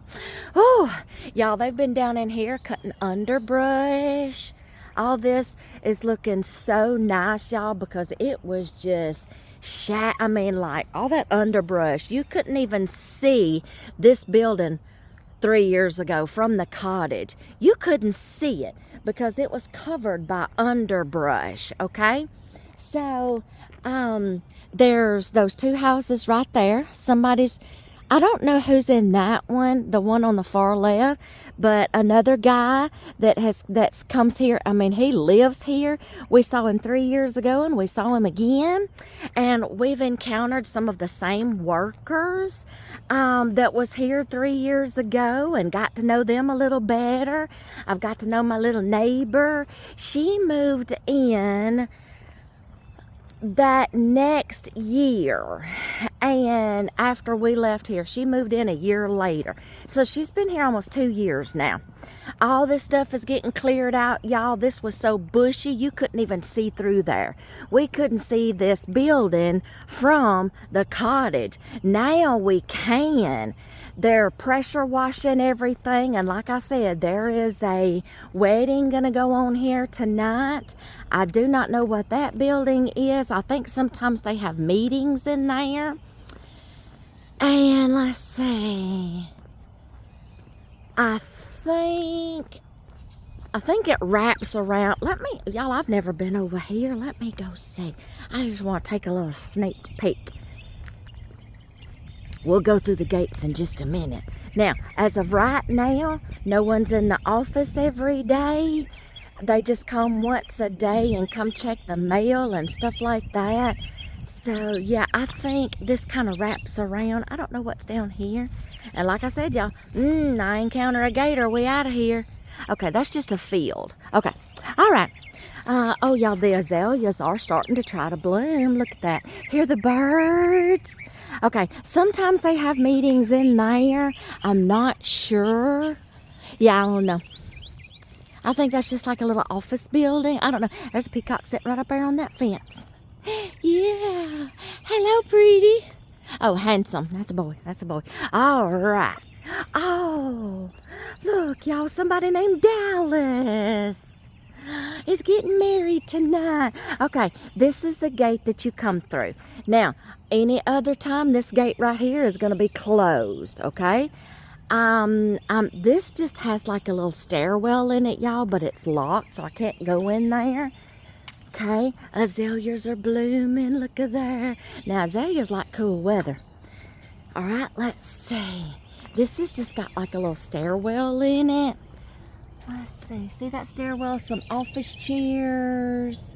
Oh, y'all, they've been down in here cutting underbrush. All this is looking so nice, y'all, because it was just like all that underbrush. You couldn't even see this building 3 years ago from the cottage. You couldn't see it because it was covered by underbrush, okay? So, there's those two houses right there. I don't know who's in that one, the one on the far left, but another guy that comes here. I mean, he lives here. We saw him 3 years ago, and we saw him again, and we've encountered some of the same workers that was here 3 years ago, and got to know them a little better. I've got to know my little neighbor. She moved in that next year, and after we left here, she moved in a year later. So she's been here almost 2 years now. All this stuff is getting cleared out, y'all. This was so bushy you couldn't even see through there. We couldn't see this building from the cottage. Now we can. They're pressure washing everything, and like I said, there is a wedding gonna go on here tonight. I do not know what that building is. I think sometimes they have meetings in there. And let's see, I think it wraps around. Y'all, I've never been over here. Let me go see. I just want to take a little sneak peek. We'll go through the gates in just a minute. Now, as of right now, no one's in the office every day. They just come once a day and come check the mail and stuff like that. So, yeah, I think this kind of wraps around. I don't know what's down here. And like I said, y'all, I encounter a gator. We out of here. Okay, that's just a field. Okay, all right. Oh, y'all, the azaleas are starting to try to bloom. Look at that. Hear the birds? Okay, sometimes they have meetings in there. I'm not sure. Yeah, I don't know. I think that's just like a little office building. I don't know. There's a peacock sitting right up there on that fence. Yeah. Hello, pretty. Oh, handsome. That's a boy. That's a boy. All right. Oh, look, y'all. Somebody named Dallas is getting married tonight. Okay, this is the gate that you come through. Now, any other time, this gate right here is going to be closed, okay? This just has like a little stairwell in it, y'all, but it's locked, so I can't go in there. Okay, azaleas are blooming. Look at there. Now, azaleas like cool weather. All right, let's see. This has just got like a little stairwell in it. Let's see. See that stairwell? Some office chairs.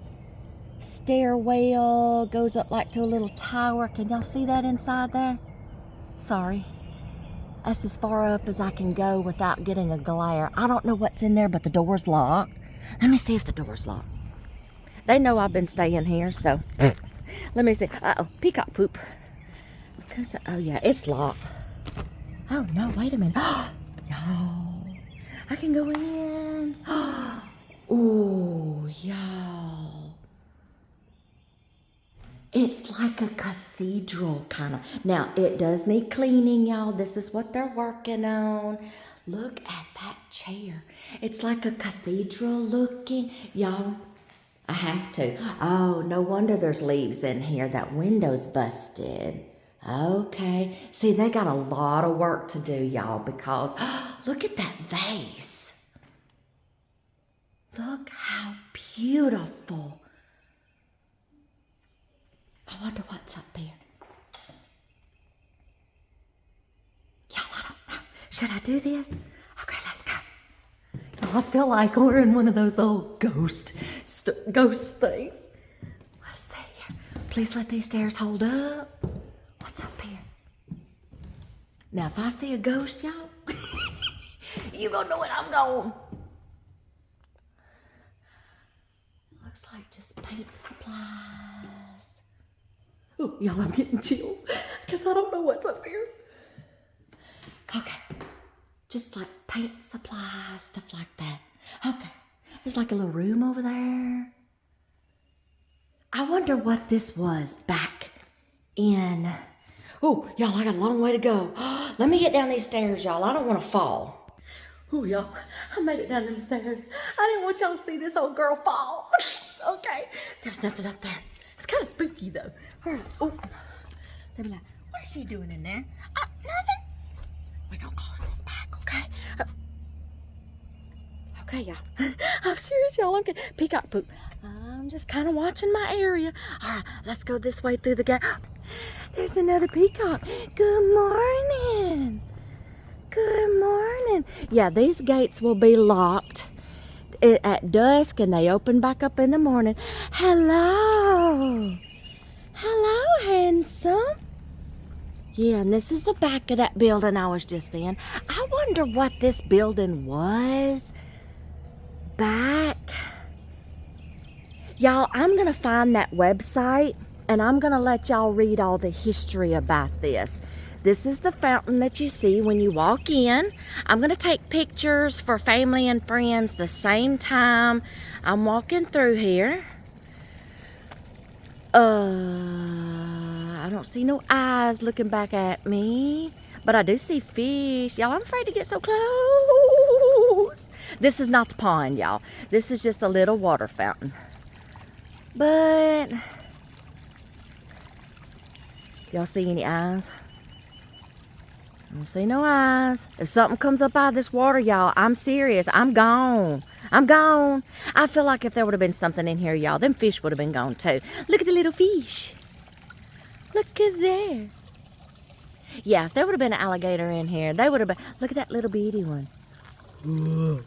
Stairwell goes up like to a little tower. Can y'all see that inside there? Sorry. That's as far up as I can go without getting a glare. I don't know what's in there, but the door's locked. Let me see if the door's locked. They know I've been staying here, so let me see. Uh-oh, peacock poop. Oh, yeah, it's locked. Oh, no, wait a minute. Y'all, I can go in. Oh, y'all. It's like a cathedral kind of. Now, it does need cleaning, y'all. This is what they're working on. Look at that chair. It's like a cathedral looking. Y'all, I have to. Oh, no wonder there's leaves in here. That window's busted. Okay. See, they got a lot of work to do, y'all, because look at that vase. Look how beautiful. I wonder what's up here. Y'all, I don't know. Should I do this? Okay, let's go. I feel like we're in one of those old ghost things. Let's see here. Please let these stairs hold up. What's up here? Now, if I see a ghost, y'all, you gonna know it. I'm going. Looks like just paint supplies. Oh, y'all, I'm getting chills because I don't know what's up here. Okay. Just like paint supplies, stuff like that. Okay. There's like a little room over there. I wonder what this was back in. Oh, y'all, I got a long way to go. Let me get down these stairs, y'all. I don't want to fall. Oh, y'all, I made it down them stairs. I didn't want y'all to see this old girl fall. Okay. There's nothing up there. It's kind of spooky, though. Oh, they be like, what is she doing in there? Nothing. We're gonna close this back, okay? Okay, y'all. I'm serious, y'all. I'm getting peacock poop. I'm just kind of watching my area. All right, let's go this way through the gate. There's another peacock. Good morning. Good morning. Yeah, these gates will be locked at dusk and they open back up in the morning. Hello. Hello, handsome. Yeah, and this is the back of that building I was just in. I wonder what this building was back. Y'all, I'm going to find that website and I'm going to let y'all read all the history about this. This is the fountain that you see when you walk in. I'm going to take pictures for family and friends the same time I'm walking through here. I don't see no eyes looking back at me, but I do see fish. Y'all, I'm afraid to get so close. This is not the pond, y'all. This is just a little water fountain. But, y'all see any eyes? I don't see no eyes. If something comes up out of this water, y'all, I'm serious. I'm gone. I'm gone. I feel like if there would have been something in here, y'all, them fish would have been gone too. Look at the little fish. Look at there. Yeah, if there would have been an alligator in here, they would have been. Look at that little bitty one. Whoa.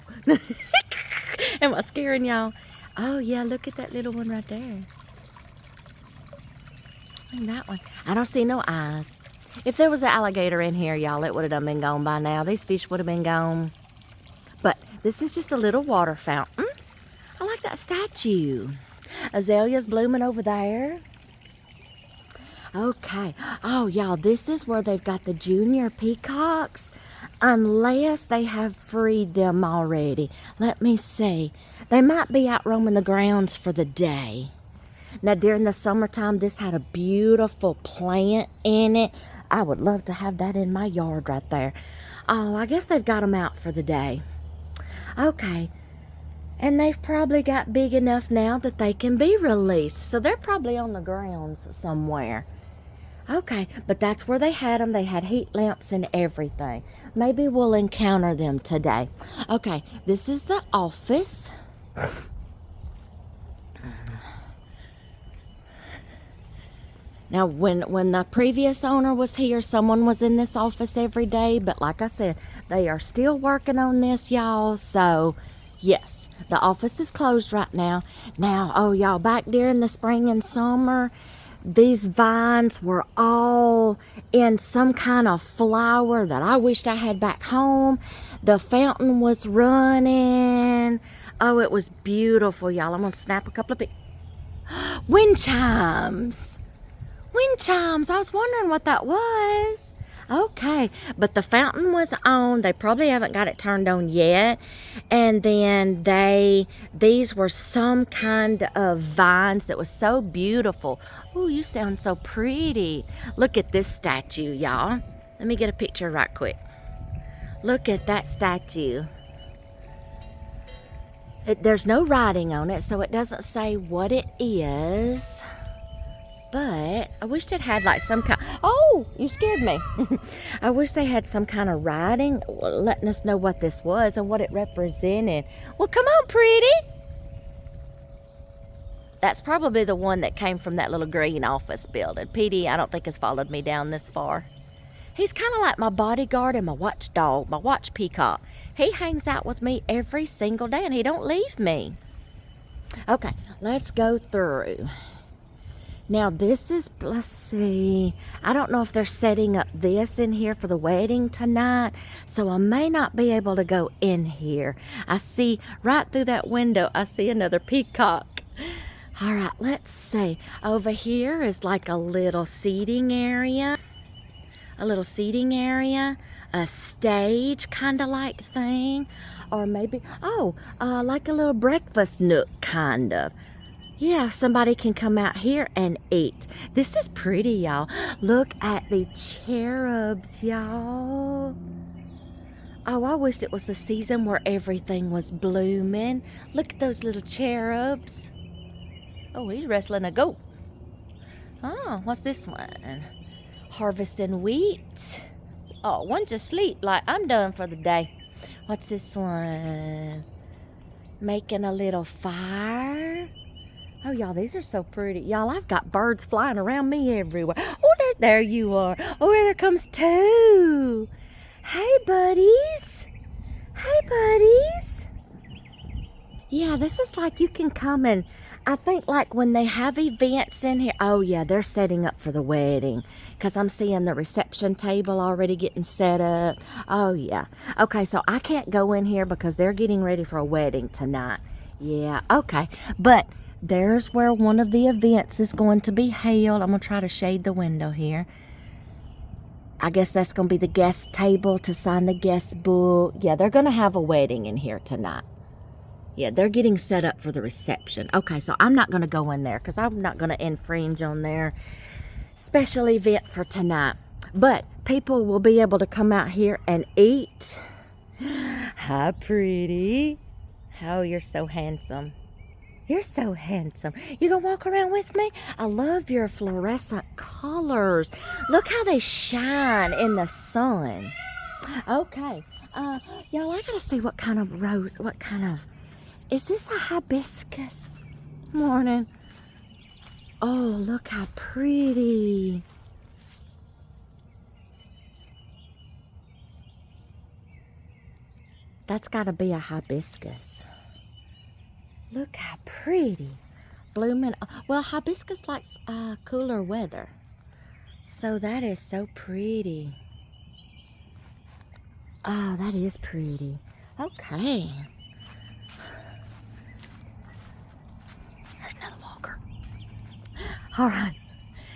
Am I scaring y'all? Oh, yeah, look at that little one right there. Look at that one. I don't see no eyes. If there was an alligator in here, y'all, it would have done been gone by now. These fish would have been gone. But this is just a little water fountain. I like that statue. Azaleas blooming over there. Okay. Oh, y'all, this is where they've got the junior peacocks. Unless they have freed them already. Let me see. They might be out roaming the grounds for the day. Now, during the summertime, this had a beautiful plant in it. I would love to have that in my yard right there. Oh, I guess they've got them out for the day. Okay. And they've probably got big enough now that they can be released. So they're probably on the grounds somewhere. Okay, but that's where they had them. They had heat lamps and everything. Maybe we'll encounter them today. Okay, this is the office. Now, when the previous owner was here, someone was in this office every day. But like I said, they are still working on this, y'all. So, yes, the office is closed right now. Now, oh, y'all, back during the spring and summer, these vines were all in some kind of flower that I wished I had back home. The fountain was running. Oh, it was beautiful, y'all. I'm going to snap a couple of wind chimes. Wind chimes. I was wondering what that was. Okay, but the fountain was on. They probably haven't got it turned on yet. And then these were some kind of vines that was so beautiful. Ooh, you sound so pretty. Look at this statue, y'all. Let me get a picture right quick. Look at that statue. There's no writing on it, so it doesn't say what it is. But I wish it had like some kind. Oh, you scared me. I wish they had some kind of writing letting us know what this was and what it represented. Well, come on, pretty. That's probably the one that came from that little green office building. Petey, I don't think has followed me down this far. He's kind of like my bodyguard and my watchdog, my watch peacock. He hangs out with me every single day and he don't leave me. Okay, let's go through. Now this is, let's see, I don't know if they're setting up this in here for the wedding tonight, so I may not be able to go in here. I see right through that window, I see another peacock. All right, let's see. Over here is like a little seating area. A stage kind of like thing. Or maybe, like a little breakfast nook kind of. Yeah, somebody can come out here and eat. This is pretty, y'all. Look at the cherubs, y'all. Oh, I wished it was the season where everything was blooming. Look at those little cherubs. Oh, he's wrestling a goat. Oh, what's this one? Harvesting wheat. Oh, one's asleep like I'm done for the day. What's this one? Making a little fire. Oh, y'all, these are so pretty. Y'all, I've got birds flying around me everywhere. Oh, there you are. Oh, there comes two. Hey, buddies. Hey, buddies. Yeah, this is like you can come and I think like when they have events in here. Oh, yeah, they're setting up for the wedding because I'm seeing the reception table already getting set up. Oh, yeah. Okay, so I can't go in here because they're getting ready for a wedding tonight. Yeah, okay. But there's where one of the events is going to be held. I'm going to try to shade the window here. I guess that's going to be the guest table to sign the guest book. Yeah, they're going to have a wedding in here tonight. Yeah, they're getting set up for the reception. Okay, so I'm not going to go in there because I'm not going to infringe on their special event for tonight. But people will be able to come out here and eat. Hi, pretty. Oh, you're so handsome. You're so handsome. You gonna walk around with me? I love your fluorescent colors. Look how they shine in the sun. Okay, y'all, I gotta see what kind of rose, is this a hibiscus? Morning. Oh, look how pretty. That's gotta be a hibiscus. Look how pretty. Blooming. Well, hibiscus likes cooler weather. So that is so pretty. Oh, that is pretty. Okay. There's another walker. All right.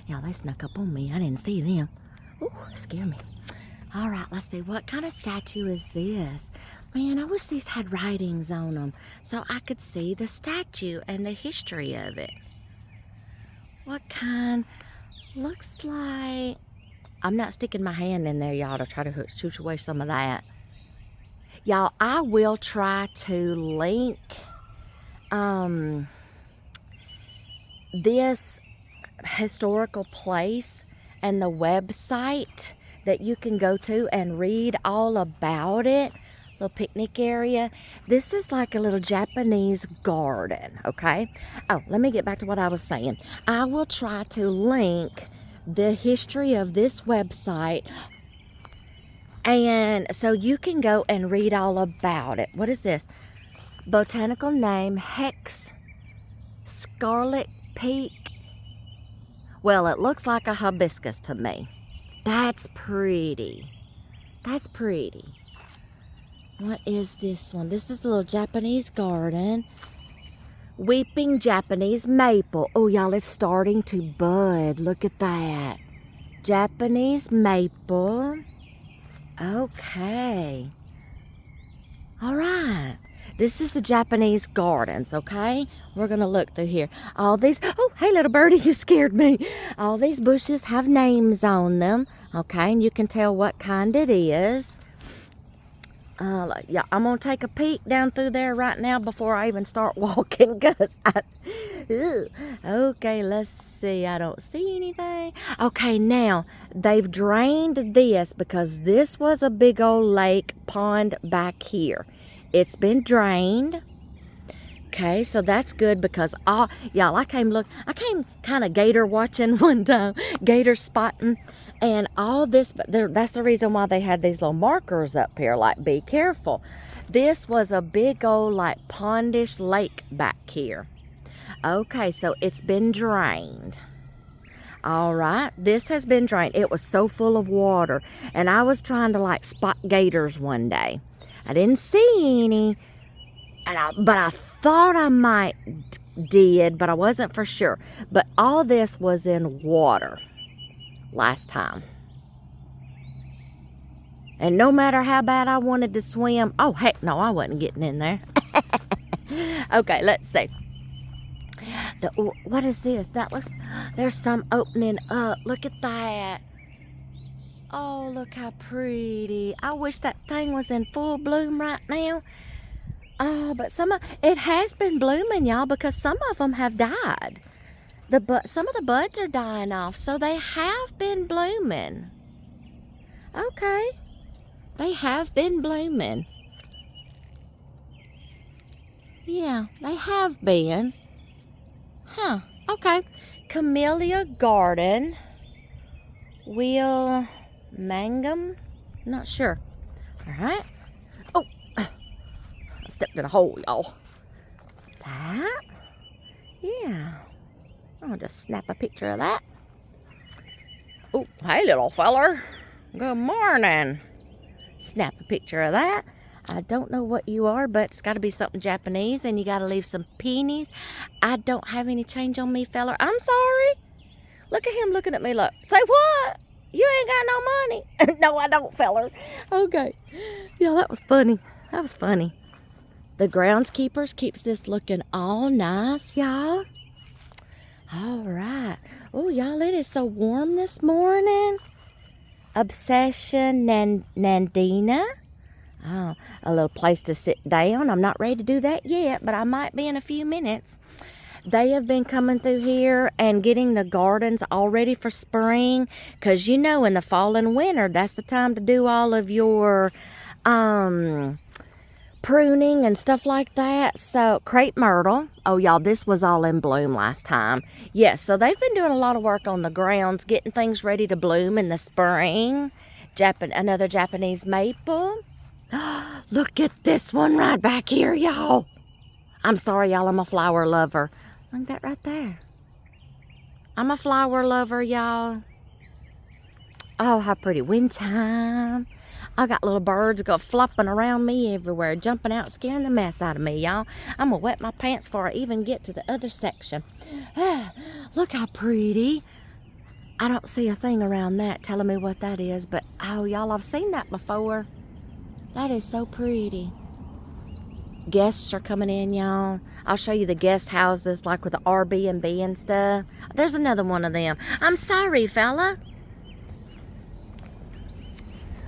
Y'all, they snuck up on me. I didn't see them. Ooh, scare me. All right, let's see. What kind of statue is this? Man, I wish these had writings on them so I could see the statue and the history of it. What kind? Looks like... I'm not sticking my hand in there, y'all, to try to shoot away some of that. Y'all, I will try to link this historical place and the website that you can go to and read all about it. Little picnic area. This is like a little Japanese garden, okay? Oh, let me get back to what I was saying. I will try to link the history of this website, and so you can go and read all about it. What is this? Botanical name, Hex Scarlet Peak. Well, it looks like a hibiscus to me. That's pretty. That's pretty. What is this one? This is a little Japanese garden. Weeping Japanese maple. Oh, y'all, it's starting to bud. Look at that. Japanese maple. Okay. All right. This is the Japanese gardens, okay? We're going to look through here. All these... Oh, hey, little birdie, you scared me. All these bushes have names on them, okay? And you can tell what kind it is. Yeah, I'm going to take a peek down through there right now before I even start walking, because okay, let's see. I don't see anything. Okay, now, they've drained this because this was a big old lake pond back here. It's been drained. Okay, so that's good because, y'all, I came kind of gator watching one time, gator spotting, and all this, but that's the reason why they had these little markers up here, like, be careful. This was a big old, like, pondish lake back here. Okay, so it's been drained. All right, this has been drained. It was so full of water, and I was trying to, like, spot gators one day. I didn't see any, but I thought I might did, but I wasn't for sure. But all this was in water last time. And no matter how bad I wanted to swim, oh, heck no, I wasn't getting in there. Okay, let's see. What is this? There's some opening up. Look at that. Oh, look how pretty. I wish that thing was in full bloom right now. Oh, but it has been blooming, y'all, because some of them have died. some of the buds are dying off, so they have been blooming. Okay, they have been blooming. Yeah, they have been. Huh, okay. Camellia Garden. Will Mangum? Not sure. All right. Oh, I stepped in a hole, y'all. That? Yeah. I'll just snap a picture of that. Oh, hey, little feller. Good morning. Snap a picture of that. I don't know what you are, but it's got to be something Japanese, and you got to leave some pennies. I don't have any change on me, feller. I'm sorry. Look at him looking at me like, say what? You ain't got no money. No, I don't, feller. Okay. Yeah, that was funny. That was funny. The groundskeepers keeps this looking all nice, y'all. All right. Oh, y'all, it is so warm this morning. Obsession Nandina. Oh, a little place to sit down. I'm not ready to do that yet, but I might be in a few minutes. They have been coming through here and getting the gardens all ready for spring. Because, you know, in the fall and winter, that's the time to do all of your pruning and stuff like that. So, crepe myrtle. Oh, y'all, this was all in bloom last time. Yes, so they've been doing a lot of work on the grounds, getting things ready to bloom in the spring. Another Japanese maple. Look at this one right back here, y'all. I'm sorry, y'all, I'm a flower lover. Look at that right there. I'm a flower lover, y'all. Oh, how pretty. Wind chime. I got little birds go flopping around me everywhere, jumping out, scaring the mess out of me, y'all. I'm going to wet my pants before I even get to the other section. Look how pretty. I don't see a thing around that telling me what that is, but, oh, y'all, I've seen that before. That is so pretty. Guests are coming in, y'all. I'll show you the guest houses, like with the Airbnb and stuff. There's another one of them. I'm sorry, fella.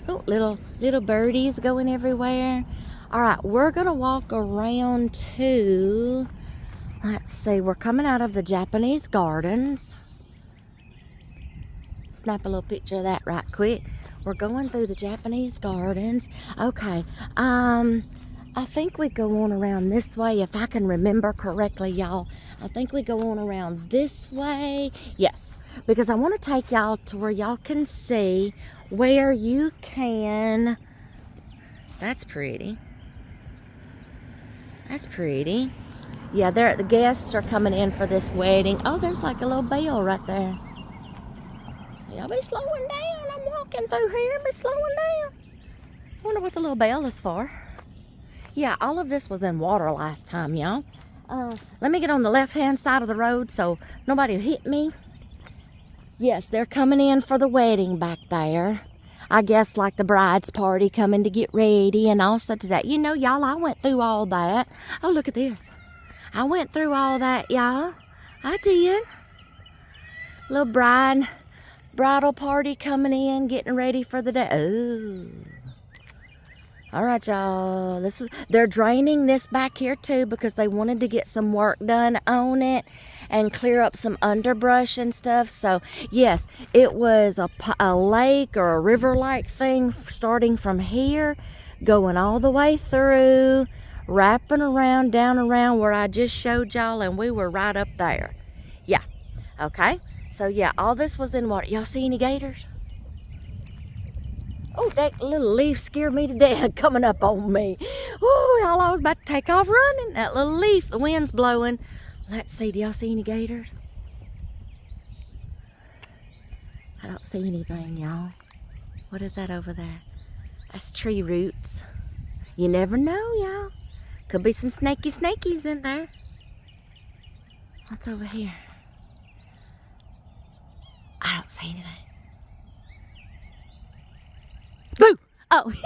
Oh, little birdies going everywhere. All right, we're going to walk around to, let's see, we're coming out of the Japanese gardens. Snap a little picture of that right quick. We're going through the Japanese gardens. Okay, I think we go on around this way, if I can remember correctly, y'all. I think we go on around this way. Yes, because I want to take y'all to where y'all can see where you can. That's pretty. That's pretty. Yeah, the guests are coming in for this wedding. Oh, there's like a little bell right there. Y'all be slowing down. I'm walking through here. Be slowing down. I wonder what the little bell is for. Yeah, all of this was in water last time, y'all. Let me get on the left-hand side of the road so nobody will hit me. Yes, they're coming in for the wedding back there. I guess like the bride's party coming to get ready and all such as that. You know, y'all, I went through all that. Oh, look at this. I went through all that, y'all. I did. Little bridal party coming in, getting ready for the day. Oh. All right, y'all. They're draining this back here too because they wanted to get some work done on it and clear up some underbrush and stuff. So yes, it was a lake or a river-like thing starting from here, going all the way through, wrapping around, down around where I just showed y'all, and we were right up there. Yeah. Okay. So yeah, all this was in water. Y'all see any gators? Oh, that little leaf scared me to death coming up on me. Oh, y'all, I was about to take off running. That little leaf, the wind's blowing. Let's see, do y'all see any gators? I don't see anything, y'all. What is that over there? That's tree roots. You never know, y'all. Could be some snakies in there. What's over here? I don't see anything. Boo! Oh. Did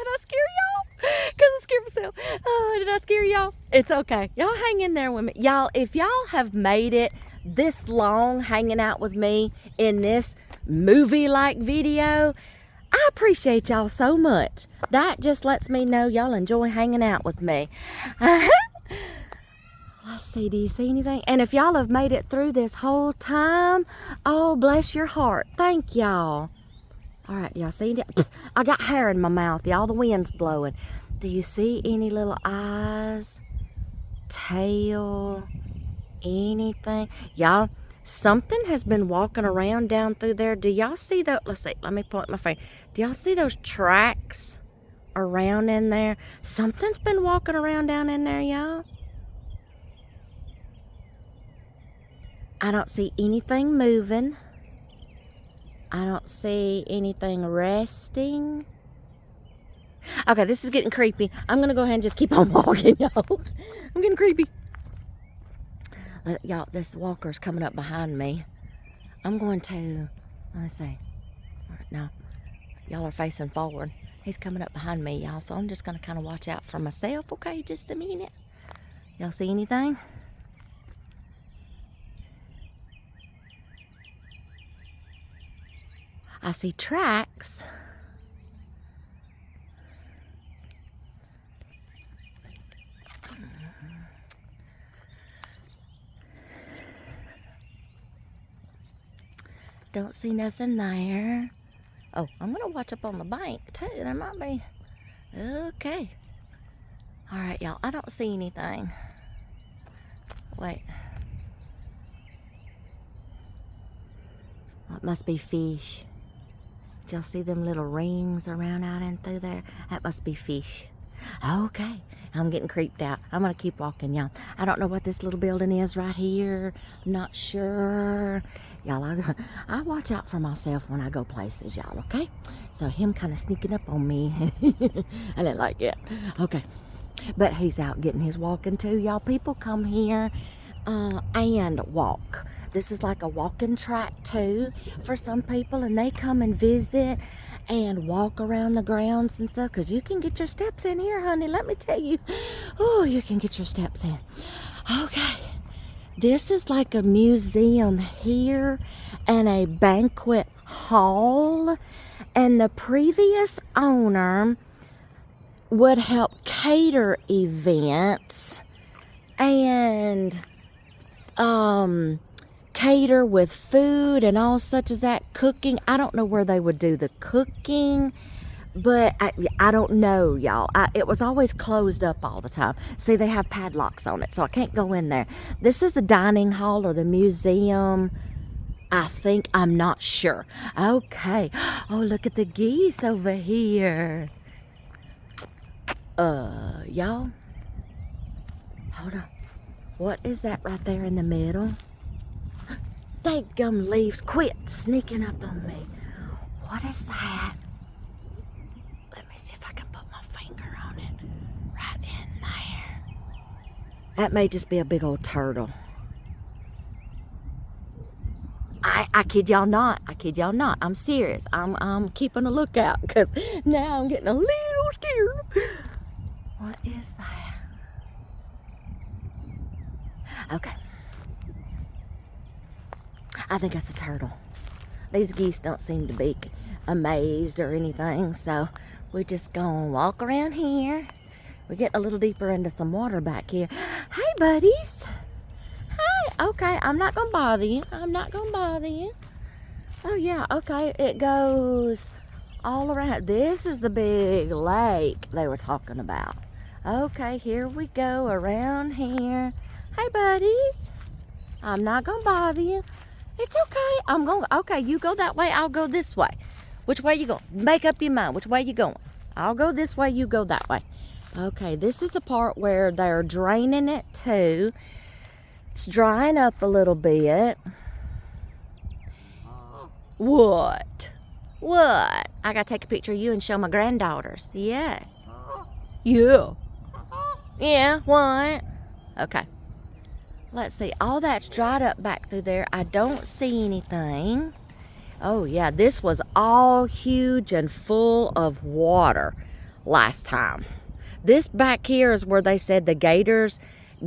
I scare y'all? Because I scared myself. Oh, did I scare y'all? It's okay. Y'all hang in there with me. Y'all, if y'all have made it this long hanging out with me in this movie-like video, I appreciate y'all so much. That just lets me know y'all enjoy hanging out with me. see. Do you see anything? And if y'all have made it through this whole time, oh, bless your heart. Thank y'all. All right, y'all see it? I got hair in my mouth, y'all. The wind's blowing. Do you see any little eyes, tail, anything? Y'all, something has been walking around down through there. Do y'all see that? Let's see. Let me point my finger. Do y'all see those tracks around in there? Something's been walking around down in there, y'all. I don't see anything moving. I don't see anything resting. Okay, this is getting creepy. I'm going to go ahead and just keep on walking, y'all. I'm getting creepy. Y'all, this walker's coming up behind me. I'm going to, let me see. All right, now, y'all are facing forward. He's coming up behind me, y'all, so I'm just going to kind of watch out for myself, okay? Just a minute. Y'all see anything? I see tracks. Don't see nothing there. Oh, I'm going to watch up on the bank, too. There might be. Okay. All right, y'all. I don't see anything. Wait. That must be fish. Did y'all see them little rings around out in through there? That must be fish. Okay. I'm getting creeped out. I'm going to keep walking, y'all. I don't know what this little building is right here. I'm not sure. Y'all, I watch out for myself when I go places, y'all, okay? So him kind of sneaking up on me. I didn't like it. Okay. But he's out getting his walking too, y'all. People come here and walk. This is like a walking track too for some people, and they come and visit and walk around the grounds and stuff, because you can get your steps in here, honey. Let me tell you. Oh, you can get your steps in. Okay. This is like a museum here and a banquet hall, and the previous owner would help cater events and cater with food and all such as that, cooking. I don't know where they would do the cooking, but I don't know, y'all. It was always closed up all the time. See, they have padlocks on it, so I can't go in there. This is the dining hall or the museum, I think. I'm not sure. Okay. Oh, look at the geese over here. Y'all. Hold on. What is that right there in the middle? Daggum leaves. Quit sneaking up on me. What is that? Let me see if I can put my finger on it. Right in there. That may just be a big old turtle. I kid y'all not. I kid y'all not. I'm serious. I'm keeping a lookout, because now I'm getting a little scared. What is that? Okay. I think that's a turtle. These geese don't seem to be amazed or anything, so we're just gonna walk around here. We're getting a little deeper into some water back here. Hey, buddies. Hey. Okay, I'm not gonna bother you. I'm not gonna bother you. Oh, yeah, okay. It goes all around. This is the big lake they were talking about. Okay, here we go around here. Hey, buddies. I'm not gonna bother you. It's okay. Okay, you go that way, I'll go this way. Which way you going? Make up your mind. Which way you going? I'll go this way, you go that way. Okay, this is the part where they're draining it too. It's drying up a little bit. What? What? I gotta take a picture of you and show my granddaughters. Yes. Yeah. Yeah, what? Okay. Let's see. All that's dried up back through there. I don't see anything. Oh, yeah. This was all huge and full of water last time. This back here is where they said the gators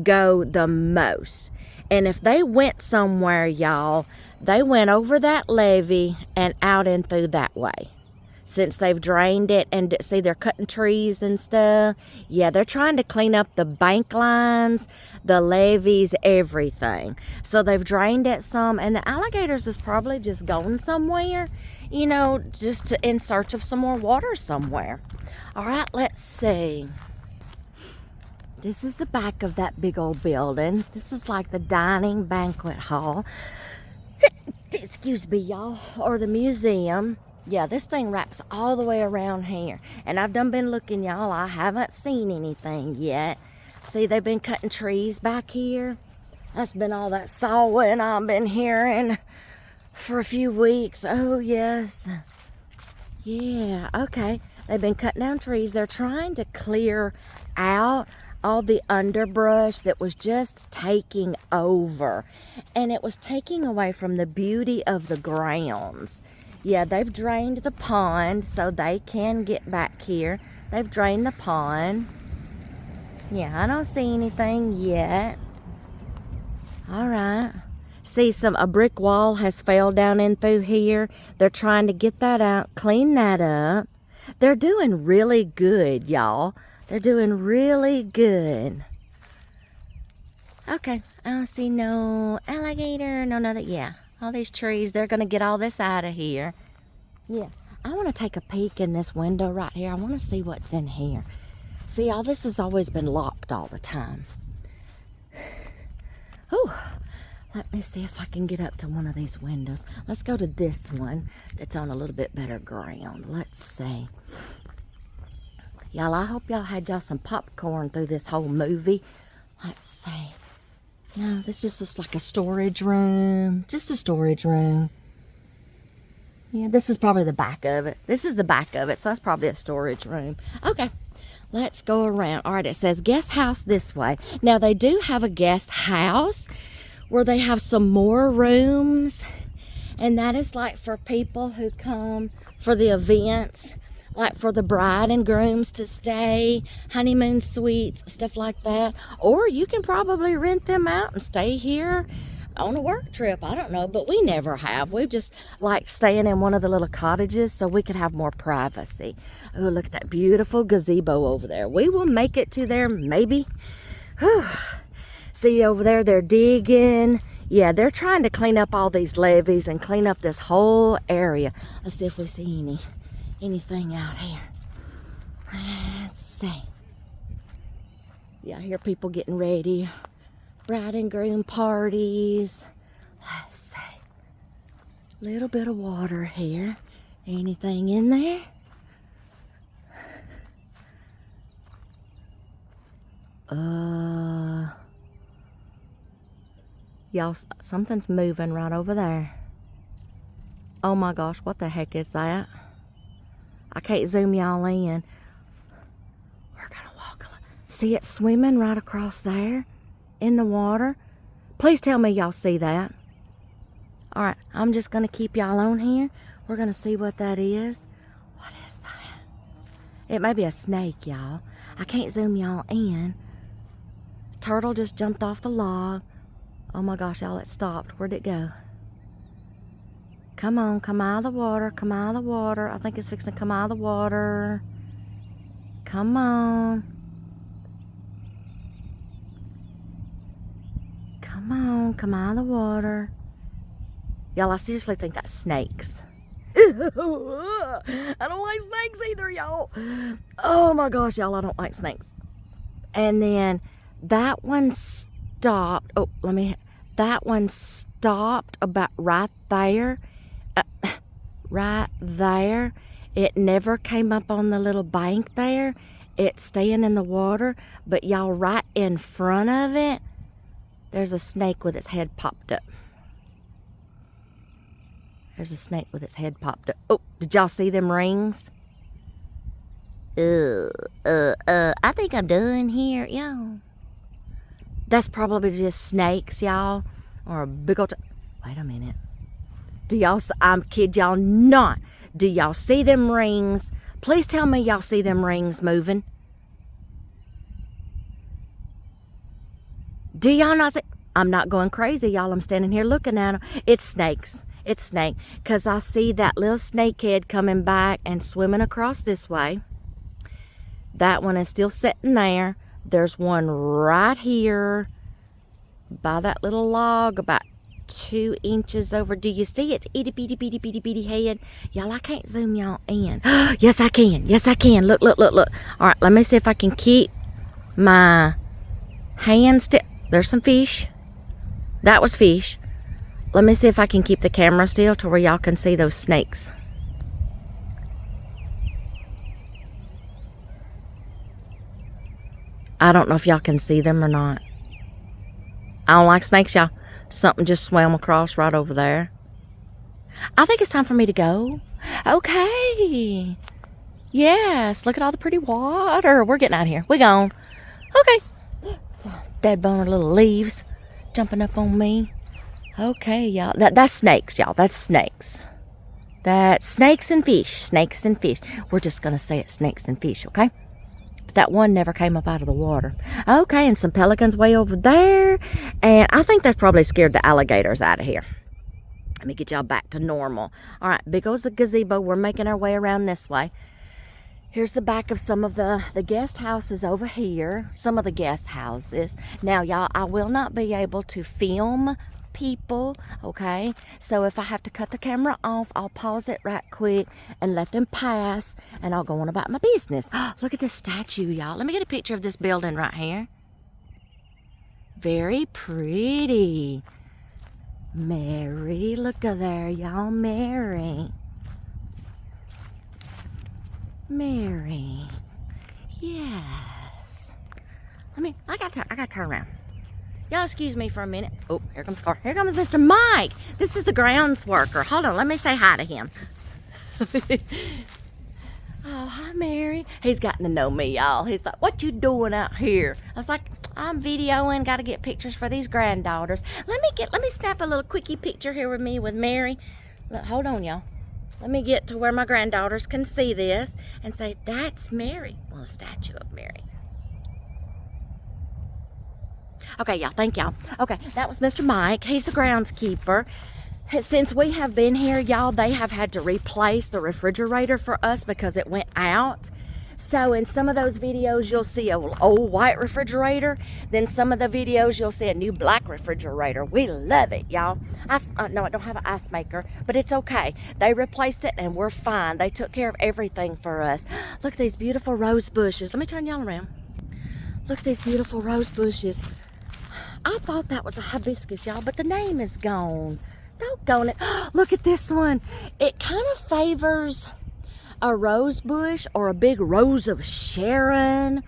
go the most. And if they went somewhere, y'all, they went over that levee and out and through that way. since they've drained it. And see, they're cutting trees and stuff. Yeah, they're trying to clean up the bank lines, the levees, everything. So they've drained it some, and the alligators is probably just going somewhere, you know, just in search of some more water somewhere. All right, let's see. This is the back of that big old building. This is like the dining banquet hall. Excuse me, y'all. Or the museum. Yeah, this thing wraps all the way around here. And I've done been looking, y'all. I haven't seen anything yet. See, they've been cutting trees back here. That's been all that sawing I've been hearing for a few weeks. Oh, yes. Yeah, okay. They've been cutting down trees. They're trying to clear out all the underbrush that was just taking over. And it was taking away from the beauty of the grounds. Yeah, they've drained the pond so they can get back here. They've drained the pond. Yeah, I don't see anything yet. All right. See, a brick wall has fell down in through here. They're trying to get that out, clean that up. They're doing really good, y'all. They're doing really good. Okay, I don't see no alligator, no nothing. Yeah, all these trees, they're going to get all this out of here. Yeah, I want to take a peek in this window right here. I want to see what's in here. See, all this has always been locked all the time. Whew. Let me see if I can get up to one of these windows. Let's go to this one that's on a little bit better ground. Let's see. Y'all, I hope y'all had y'all some popcorn through this whole movie. Let's see. No, this just looks like a storage room. Just a storage room. Yeah, this is probably the back of it. This is the back of it, so that's probably a storage room. Okay, let's go around. All right, it says guest house this way. Now, they do have a guest house where they have some more rooms. And that is like for people who come for the events. Like for the bride and grooms to stay, honeymoon suites, stuff like that. Or you can probably rent them out and stay here on a work trip. I don't know, but we never have. We've just like staying in one of the little cottages so we could have more privacy. Oh, look at that beautiful gazebo over there. We will make it to there, maybe. Whew. See over there, they're digging. Yeah, they're trying to clean up all these levees and clean up this whole area. Let's see if we see anything out here. Let's see. Yeah, I hear people getting ready. Bride and groom parties. Let's see. Little bit of water here. Anything in there? Y'all, something's moving right over there. Oh my gosh, what the heck is that? I can't zoom y'all in. We're gonna walk. See it swimming right across there in the water? Please tell me y'all see that. All right, I'm just gonna keep y'all on here. We're gonna see what that is. What is that? It may be a snake, y'all. I can't zoom y'all in. Turtle just jumped off the log. Oh my gosh, y'all, it stopped. Where'd it go? Come on, come out of the water, come out of the water. I think it's fixing to come out of the water. Come on. Come on, come out of the water. Y'all, I seriously think that's snakes. I don't like snakes either, y'all. Oh my gosh, y'all, I don't like snakes. And then that one stopped. Oh, that one stopped about right there. Right there. It never came up on the little bank there. It's staying in the water. But y'all, right in front of it, there's a snake with its head popped up. There's a snake with its head popped up. Oh, did y'all see them rings? I think I'm done here, y'all. That's probably just snakes, y'all. Or a big old... Wait a minute. Do y'all... I'm kid y'all not. Do y'all see them rings? Please tell me y'all see them rings moving. Do y'all not see... I'm not going crazy, y'all. I'm standing here looking at them. It's snakes. It's snake. Because I see that little snakehead coming back and swimming across this way. That one is still sitting there. There's one right here by that little log about 2 inches over. Do you see its itty bitty bitty bitty bitty head? Y'all, I can't zoom y'all in. Yes, I can. Yes, I can. Look, look, look, look. All right, let me see if I can keep my hand still. There's some fish. That was fish. Let me see if I can keep the camera still to where y'all can see those snakes. I don't know if y'all can see them or not. I don't like snakes, y'all. Something just swam across right over there. I think it's time for me to go. Okay. Yes, look at all the pretty water. We're getting out of here. We're gone. Okay. Dead boner little leaves jumping up on me. Okay, y'all. That's snakes, y'all. That's snakes. That's snakes and fish. Snakes and fish. We're just going to say it's snakes and fish, okay? But that one never came up out of the water. Okay, and some pelicans way over there. And I think that's probably scared the alligators out of here. Let me get y'all back to normal. All right, big old gazebo. We're making our way around this way. Here's the back of some of the guest houses over here. Some of the guest houses. Now, y'all, I will not be able to film people, okay? So if I have to cut the camera off, I'll pause it right quick and let them pass, and I'll go on about my business. Look at this statue, y'all. Let me get a picture of this building right here. Very pretty. Mary, look at there, y'all. Mary. Mary. Yes. I gotta turn around. Y'all excuse me for a minute. Oh, here comes the car. Here comes Mr. Mike. This is the grounds worker. Hold on, let me say hi to him. Oh, hi, Mary. He's gotten to know me, y'all. He's like, what you doing out here? I was like, I'm videoing, gotta get pictures for these granddaughters. Let me snap a little quickie picture here with me with Mary. Look, hold on, y'all. Let me get to where my granddaughters can see this and say, that's Mary. Well, a statue of Mary. Okay, y'all, thank y'all. Okay, that was Mr. Mike. He's the groundskeeper. Since we have been here, y'all, they have had to replace the refrigerator for us because it went out. So in some of those videos, you'll see an old white refrigerator. Then some of the videos, you'll see a new black refrigerator. We love it, y'all. No, I don't have an ice maker, but it's okay. They replaced it and we're fine. They took care of everything for us. Look at these beautiful rose bushes. Let me turn y'all around. Look at these beautiful rose bushes. I thought that was a hibiscus, y'all, but the name is gone. Doggone it. Look at this one. It kind of favors a rose bush or a big rose of Sharon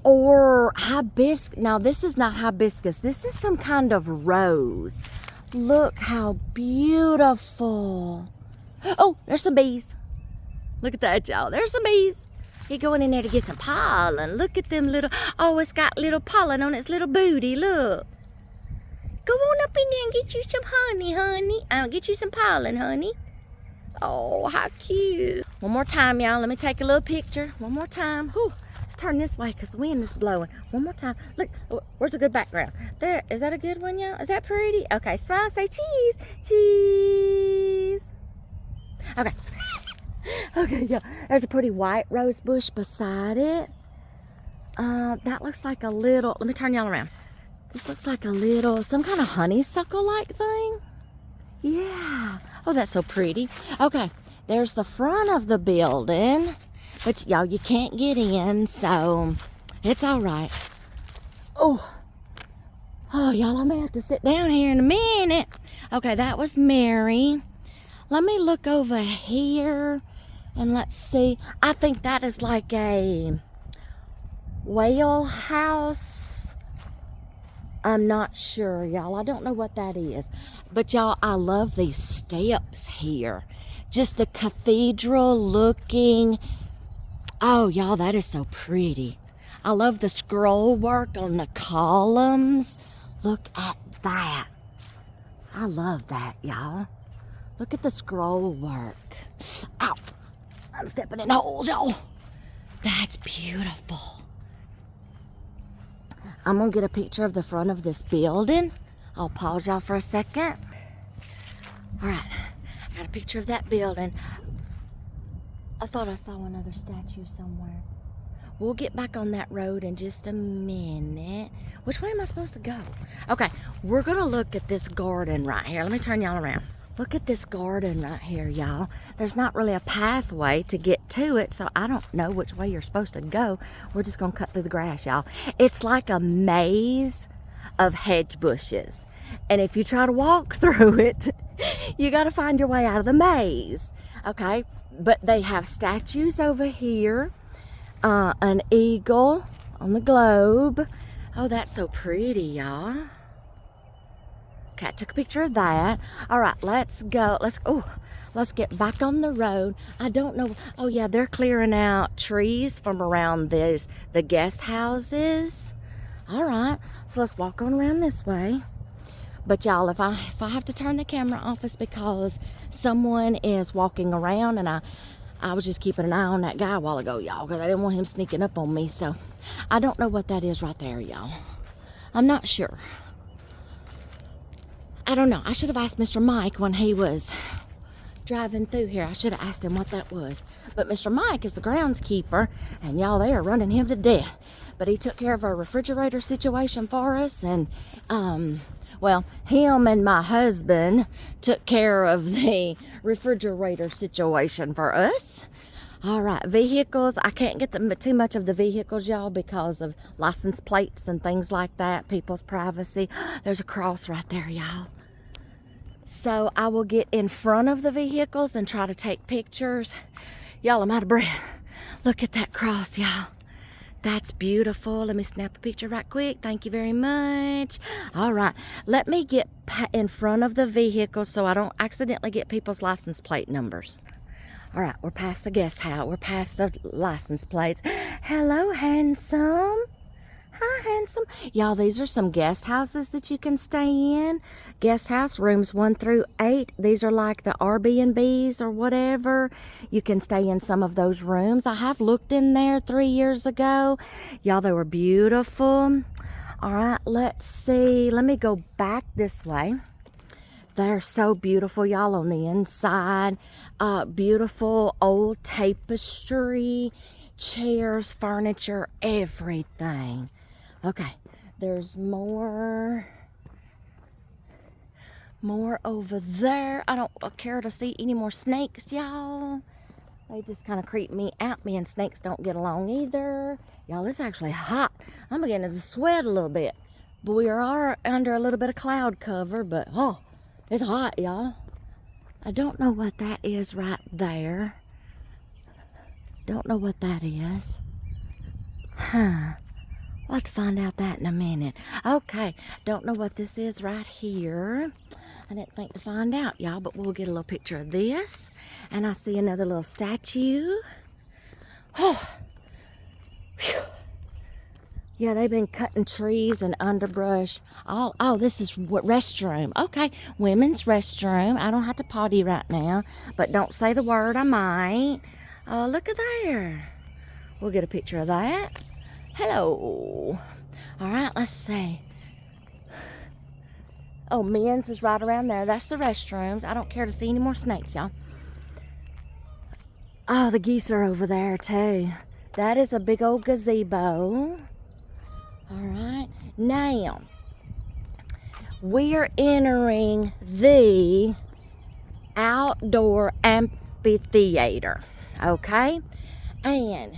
or hibiscus. Now, this is not hibiscus. This is some kind of rose. Look how beautiful. Oh, there's some bees. Look at that, y'all. There's some bees. He going in there to get some pollen. Look at them little, oh, it's got little pollen on its little booty, look. Go on up in there and get you some honey, honey. I'll get you some pollen, honey. Oh, how cute. One more time, y'all. Let me take a little picture. One more time. Whew. Let's turn this way because the wind is blowing. One more time. Look, where's a good background? There. Is that a good one, y'all? Is that pretty? Okay, smile, say cheese. Cheese. Okay. Okay, yeah. There's a pretty white rose bush beside it. That looks like a little, let me turn y'all around. This looks like a little, some kind of honeysuckle-like thing. Yeah. Oh, that's so pretty. Okay, there's the front of the building, but y'all, you can't get in, so it's all right. Oh, y'all, I may have to sit down here in a minute. Okay, that was Mary. Let me look over here and let's see. I think that is like a whale house. I'm not sure, y'all. I don't know what that is. But y'all, I love these steps here. Just the cathedral looking. Oh, y'all, that is so pretty. I love the scroll work on the columns. Look at that. I love that, y'all. Look at the scroll work. Ow. I'm stepping in holes, y'all. That's beautiful. I'm going to get a picture of the front of this building. I'll pause y'all for a second. All right, I got a picture of that building. I thought I saw another statue somewhere. We'll get back on that road in just a minute. Which way am I supposed to go? Okay, we're gonna look at this garden right here. Let me turn y'all around. Look at this garden right here, y'all. There's not really a pathway to get to it, so I don't know which way you're supposed to go. We're just gonna cut through the grass, y'all. It's like a maze of hedge bushes. And if you try to walk through it, you gotta find your way out of the maze, okay? But they have statues over here. An eagle on the globe. Oh, that's so pretty, y'all. Okay, I took a picture of that. All right, let's go. Let's get back on the road. I don't know. Oh yeah, they're clearing out trees from around the guest houses. All right, so let's walk on around this way. But y'all, if I have to turn the camera off, it's because someone is walking around, and I was just keeping an eye on that guy a while ago, y'all, because I didn't want him sneaking up on me. So I don't know what that is right there, y'all. I'm not sure. I don't know. I should have asked Mr. Mike when he was driving through here. I should have asked him what that was. But Mr. Mike is the groundskeeper, and y'all, they are running him to death. But he took care of our refrigerator situation for us, and well, him and my husband took care of the refrigerator situation for us. All right, vehicles. I can't get too much of the vehicles, y'all, because of license plates and things like that, people's privacy. There's a cross right there, y'all. So I will get in front of the vehicles and try to take pictures. Y'all, I'm out of breath. Look at that cross, y'all. That's beautiful. Let me snap a picture right quick. Thank you very much. All right, let me get in front of the vehicle so I don't accidentally get people's license plate numbers. All right, we're past the guest house. We're past the license plates. Hello, handsome. Hi, handsome. Y'all, these are some guest houses that you can stay in. Guest house rooms 1 through 8. These are like the Airbnbs or whatever. You can stay in some of those rooms. I have looked in there 3 years ago. Y'all, they were beautiful. All right, let's see. Let me go back this way. They're so beautiful, y'all, on the inside. Beautiful old tapestry, chairs, furniture, everything. Okay, there's more over there. I don't care to see any more snakes, y'all. They just kind of creep me out. Me and snakes don't get along either. Y'all, it's actually hot. I'm beginning to sweat a little bit. But we are under a little bit of cloud cover, but oh, it's hot, y'all. I don't know what that is right there. Don't know what that is. Huh. We'll have to find out that in a minute. Okay, don't know what this is right here. I didn't think to find out, y'all, but we'll get a little picture of this. And I see another little statue. Oh, whew. Yeah, they've been cutting trees and underbrush. Oh, this is what restroom. Okay, women's restroom. I don't have to potty right now, but don't say the word, I might. Oh, look at there. We'll get a picture of that. Hello. All right, let's see. Oh, men's is right around there. That's the restrooms. I don't care to see any more snakes, y'all. Oh, the geese are over there, too. That is a big old gazebo. All right. Now, we are entering the outdoor amphitheater, okay? And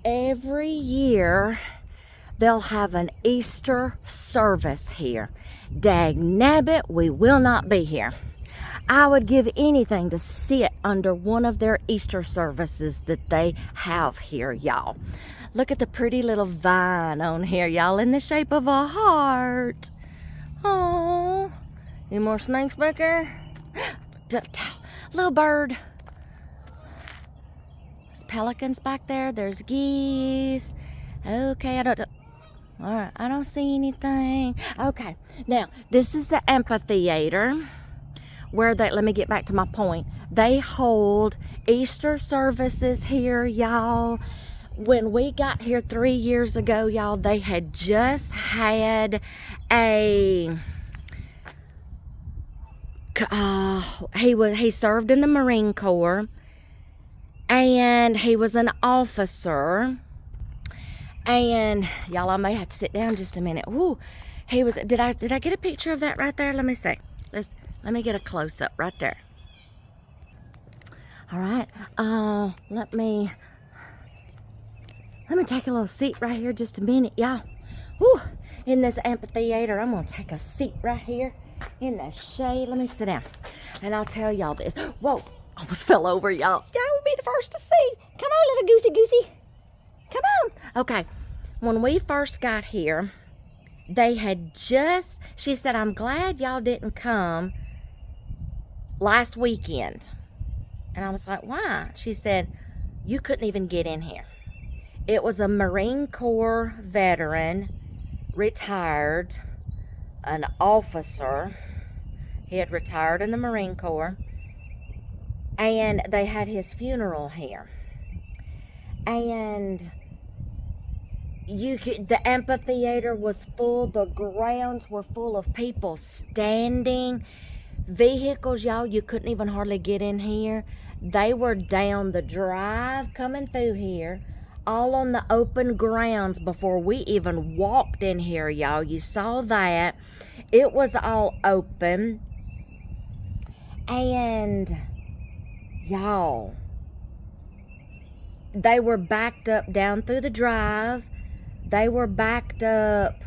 every year, they'll have an Easter service here. Dag nabbit, we will not be here. I would give anything to sit under one of their Easter services that they have here, y'all. Look at the pretty little vine on here, y'all, in the shape of a heart. Oh, any more snakes back there? Little bird. There's pelicans back there. There's geese. Okay, all right, I don't see anything. Okay, now, this is the amphitheater where let me get back to my point. They hold Easter services here, y'all. When we got here 3 years ago, y'all, they had just had a he served in the Marine Corps, and he was an officer. And y'all, I may have to sit down just a minute. Ooh, he was. Did I get a picture of that right there? Let me see. Let me get a close up right there. All right. Let me take a little seat right here just a minute, y'all. Ooh, in this amphitheater, I'm gonna take a seat right here in the shade. Let me sit down, and I'll tell y'all this. Whoa, almost fell over, y'all. Y'all will be the first to see. Come on, little goosey. Come on. Okay, when we first got here, they had just, she said, I'm glad y'all didn't come last weekend. And I was like, why? She said, you couldn't even get in here. It was a Marine Corps veteran, retired, an officer. He had retired in the Marine Corps. And they had his funeral here. And the amphitheater was full. The grounds were full of people standing. Vehicles, y'all, you couldn't even hardly get in here. They were down the drive coming through here, all on the open grounds before we even walked in here, y'all. You saw that. It was all open. And y'all, they were backed up down through the drive. They were backed up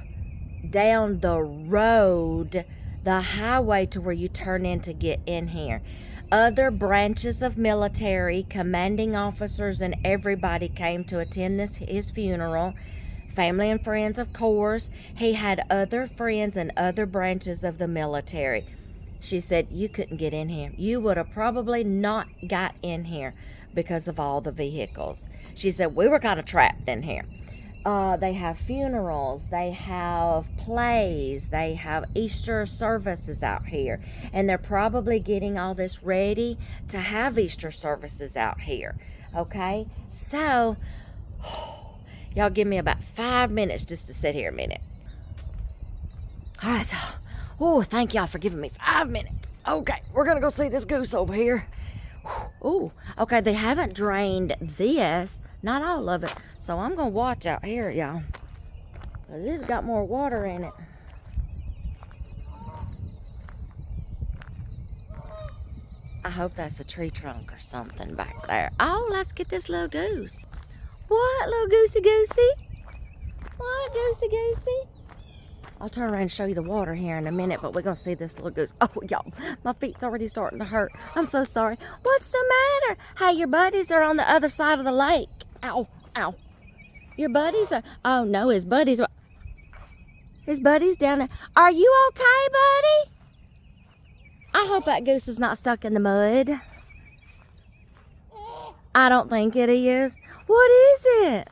down the road, the highway, to where you turn in to get in here. Other branches of military, commanding officers, and everybody came to attend his funeral. Family and friends, of course. He had other friends and other branches of the military. She said, you couldn't get in here. You would have probably not got in here because of all the vehicles. She said, we were kind of trapped in here. They have funerals, they have plays, they have Easter services out here. And they're probably getting all this ready to have Easter services out here. Okay? So, y'all give me about 5 minutes just to sit here a minute. All right, so, oh, thank y'all for giving me 5 minutes. Okay, we're going to go see this goose over here. Ooh, okay, they haven't drained this. Not all of it. So I'm going to watch out here, y'all. This got more water in it. I hope that's a tree trunk or something back there. Oh, let's get this little goose. What, little goosey? What, goosey? I'll turn around and show you the water here in a minute, but we're going to see this little goose. Oh, y'all, my feet's already starting to hurt. I'm so sorry. What's the matter? Hey, your buddies are on the other side of the lake. Ow. Your buddies are, oh no, his buddies down there. Are you okay, buddy? I hope that goose is not stuck in the mud. I don't think it is. What is it?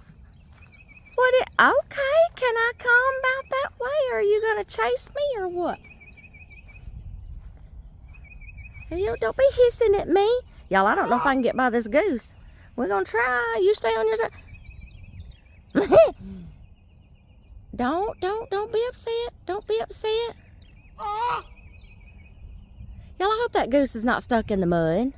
Okay, can I come about that way? Are you going to chase me or what? You don't be hissing at me. Y'all, I don't know if I can get by this goose. We're going to try. You stay on your side. Don't be upset. Don't be upset. Y'all, I hope that goose is not stuck in the mud.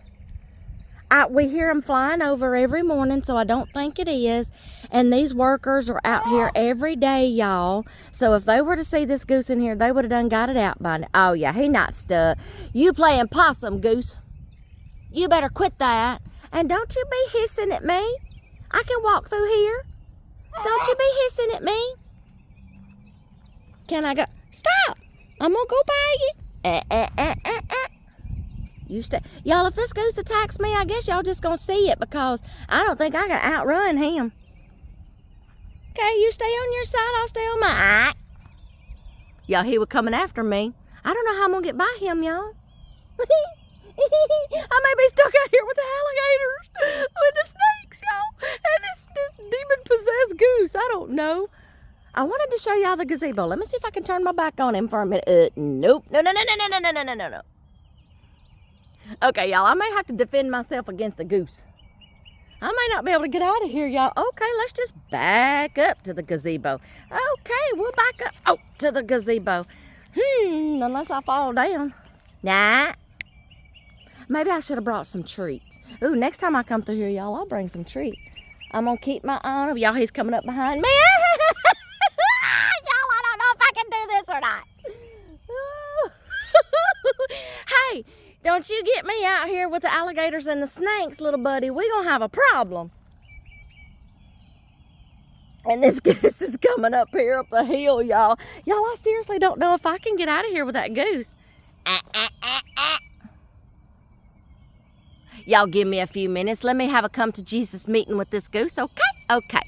We hear them flying over every morning, so I don't think it is. And these workers are out here every day, y'all. So if they were to see this goose in here, they would have done got it out by now. Oh, yeah, he not stuck. You playing possum, goose. You better quit that. And don't you be hissing at me. I can walk through here. Don't you be hissing at me. Can I go? Stop. I'm going to go by you. You stay. Y'all, if this goose attacks me, I guess y'all just gonna see it because I don't think I can outrun him. Okay, you stay on your side, I'll stay on mine. Y'all, he was coming after me. I don't know how I'm gonna get by him, y'all. I may be stuck out here with the alligators, with the snakes, y'all, and this demon-possessed goose. I don't know. I wanted to show y'all the gazebo. Let me see if I can turn my back on him for a minute. Nope. No. Okay, y'all, I may have to defend myself against a goose. I may not be able to get out of here, y'all. Okay, let's just back up to the gazebo. Okay, we'll back up to the gazebo. Unless I fall down. Nah, Maybe I should have brought some treats. Ooh, next time I come through here, y'all, I'll bring some treats. I'm gonna keep my eye on him. Y'all, he's coming up behind me. Y'all, I don't know if I can do this or not. Hey, don't you get me out here with the alligators and the snakes, little buddy. We gonna have a problem. And this goose is coming up here up the hill, y'all. Y'all, I seriously don't know if I can get out of here with that goose. Y'all give me a few minutes. Let me have a come to Jesus meeting with this goose, okay? Okay.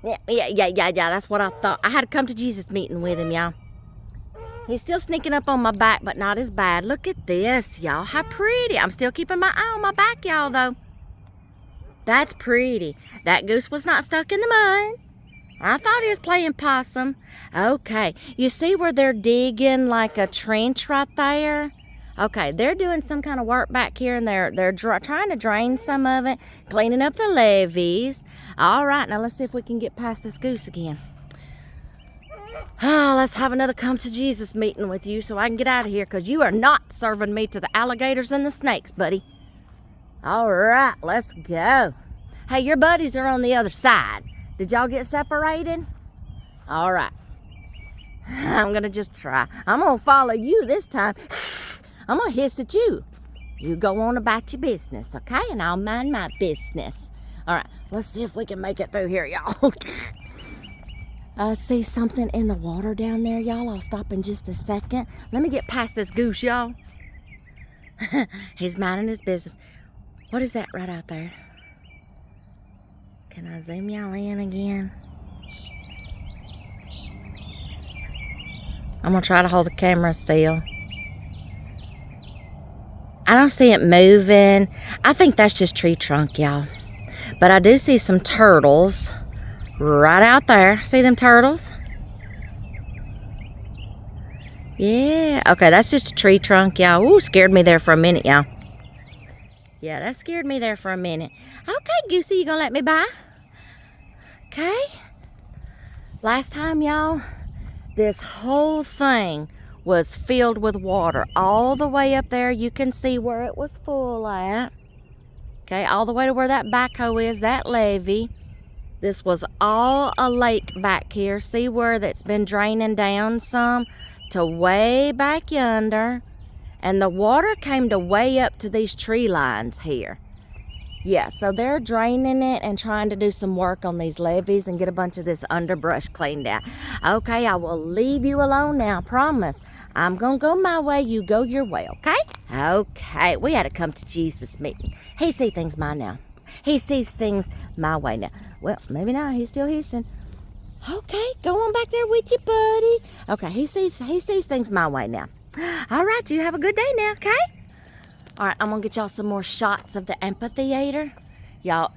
Yeah, that's what I thought. I had a come to Jesus meeting with him, y'all. He's still sneaking up on my back, but not as bad. Look at this, y'all. How pretty. I'm still keeping my eye on my back, y'all, though. That's pretty. That goose was not stuck in the mud. I thought he was playing possum. Okay, you see where they're digging like a trench right there? Okay, they're doing some kind of work back here, and they're trying to drain some of it, cleaning up the levees. All right, now let's see if we can get past this goose again. Oh, let's have another come to Jesus meeting with you so I can get out of here, because you are not serving me to the alligators and the snakes, buddy. All right, let's go. Hey, your buddies are on the other side. Did y'all get separated? All right. I'm going to just try. I'm going to follow you this time. I'm going to hiss at you. You go on about your business, okay? And I'll mind my business. All right, let's see if we can make it through here, y'all. I see something in the water down there, y'all. I'll stop in just a second. Let me get past this goose, y'all. He's minding his business. What is that right out there? Can I zoom y'all in again? I'm gonna try to hold the camera still. I don't see it moving. I think that's just tree trunk, y'all. But I do see some turtles right out there. See them turtles? Yeah. Okay, that's just a tree trunk, y'all. Ooh, scared me there for a minute, y'all. Yeah, that scared me there for a minute. Okay, Goosey, you gonna let me by? Okay. Last time, y'all, this whole thing was filled with water. All the way up there, you can see where it was full at. Okay, all the way to where that backhoe is, that levee. This was all a lake back here. See where that's been draining down some to way back yonder. And the water came to way up to these tree lines here. Yeah, so they're draining it and trying to do some work on these levees and get a bunch of this underbrush cleaned out. Okay, I will leave you alone now, promise. I'm going to go my way, you go your way, okay? Okay, we had to come to Jesus meeting. He sees things my now. He sees things my way now. Well, maybe not. He's still hissing. Okay, go on back there with you, buddy. Okay, he sees things my way now. All right, you have a good day now, okay? All right, I'm gonna get y'all some more shots of the amphitheater. Y'all,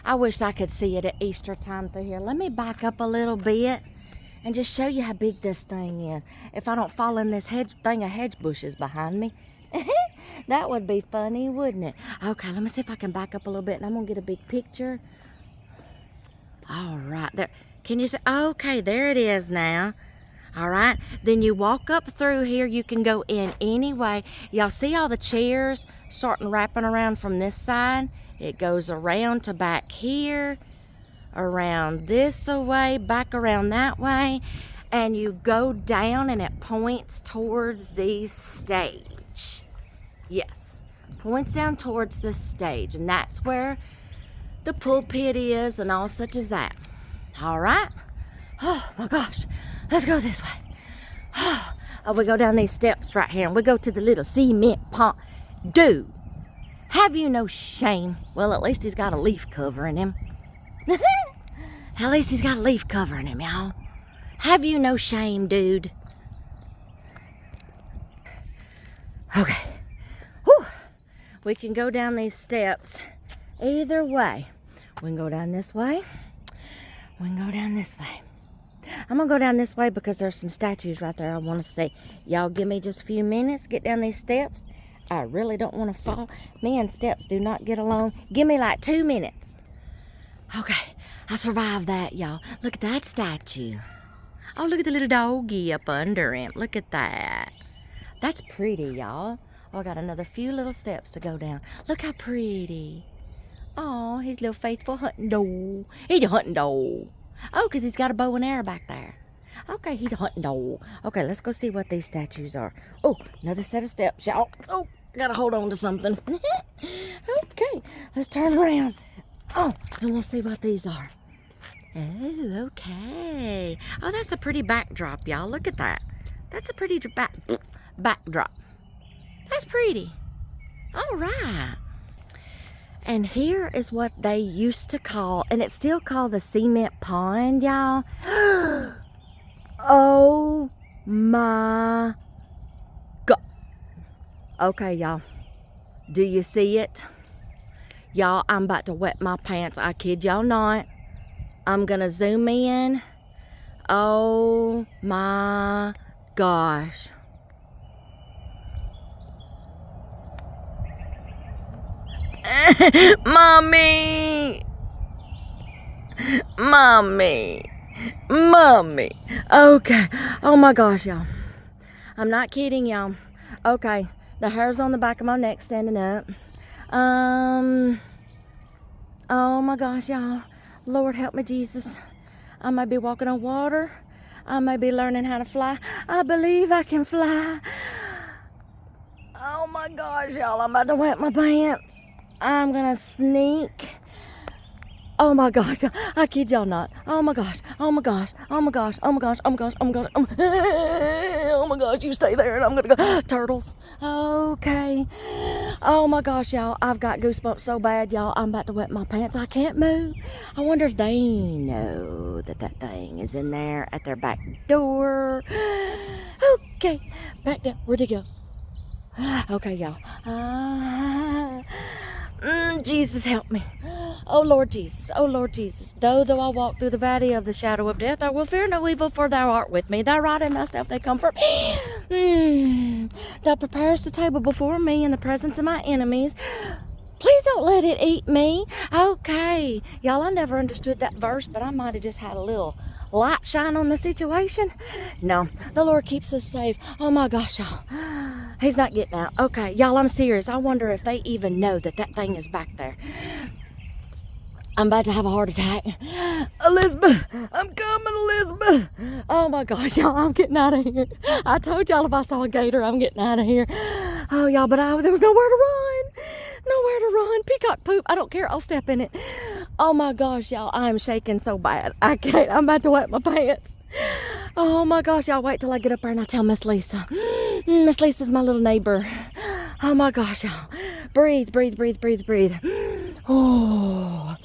I wish I could see it at Easter time through here. Let me back up a little bit and just show you how big this thing is. If I don't fall in this thing of hedge bushes behind me. That would be funny, wouldn't it? Okay, let me see if I can back up a little bit, and I'm gonna get a big picture. All right, there. Can you see? Okay, there it is now. All right, then you walk up through here. You can go in any way. Y'all see all the chairs starting wrapping around from this side? It goes around to back here, around this way, back around that way, and you go down and it points towards the stage. Yes, points down towards the stage, and that's where the pulpit is and all such as that. All right? Oh my gosh, let's go this way. Oh, we go down these steps right here and we go to the little cement pond. Dude, have you no shame? Well, at least he's got a leaf covering him. At least he's got a leaf covering him, y'all. Have you no shame, dude? Okay. Whew. We can go down these steps either way. We can go down this way. We can go down this way. I'm going to go down this way because there's some statues right there I want to see. Y'all give me just a few minutes, get down these steps. I really don't want to fall. Me and steps do not get along. Give me like 2 minutes. Okay, I survived that, y'all. Look at that statue. Oh, look at the little doggy up under him. Look at that. That's pretty, y'all. Oh, I got another few little steps to go down. Look how pretty. Oh, he's a little faithful hunting dog. He's a hunting dog. Oh, because he's got a bow and arrow back there. Okay, he's a hunting dog. Okay, let's go see what these statues are. Oh, another set of steps, y'all. Oh, gotta hold on to something. Okay, let's turn around. Oh, and we'll see what these are. Oh, okay. Oh, that's a pretty backdrop, y'all. Look at that. That's a pretty backdrop. That's pretty. All right. And here is what they used to call, and it's still called the cement pond, y'all. Oh my God. Okay, y'all. Do you see it? Y'all, I'm about to wet my pants. I kid y'all not. I'm gonna zoom in. Oh my gosh. Mommy! Mommy! Mommy! Okay. Oh my gosh, y'all. I'm not kidding, y'all. Okay. The hair's on the back of my neck standing up. Oh my gosh, y'all. Lord help me, Jesus. I may be walking on water. I may be learning how to fly. I believe I can fly. Oh my gosh, y'all. I'm about to wet my pants. I'm gonna sneak. Oh my gosh, I kid y'all not. Oh my gosh, oh my gosh, oh my gosh, oh my gosh, oh my gosh, oh my gosh, oh my gosh, you stay there and I'm gonna go. Turtles. Okay. Oh my gosh, y'all, I've got goosebumps so bad, y'all. I'm about to wet my pants. I can't move. I wonder if they know that that thing is in there at their back door. Okay, back down. Where'd it go? Okay, y'all. Jesus help me. Oh Lord Jesus, oh Lord Jesus. Though I walk through the valley of the shadow of death, I will fear no evil, for thou art with me. Thy rod and thy staff, they comfort me. Thou preparest a table before me in the presence of my enemies. Please don't let it eat me. Okay. Y'all, I never understood that verse, but I might have just had a little light shine on the situation. No, the Lord keeps us safe. Oh my gosh, y'all. He's not getting out. Okay, y'all, I'm serious. I wonder if they even know that that thing is back there. I'm about to have a heart attack. Elizabeth, I'm coming, Elizabeth. Oh my gosh, y'all, I'm getting out of here. I told y'all if I saw a gator, I'm getting out of here. Oh, y'all, but there was nowhere to run. Nowhere to run. Peacock poop. I don't care. I'll step in it. Oh my gosh, y'all, I'm shaking so bad. I can't. I'm about to wet my pants. Oh my gosh, y'all, wait till I get up there and I tell Miss Lisa. Miss Lisa's my little neighbor. Oh my gosh, y'all. Breathe, breathe, breathe, breathe, breathe. Oh.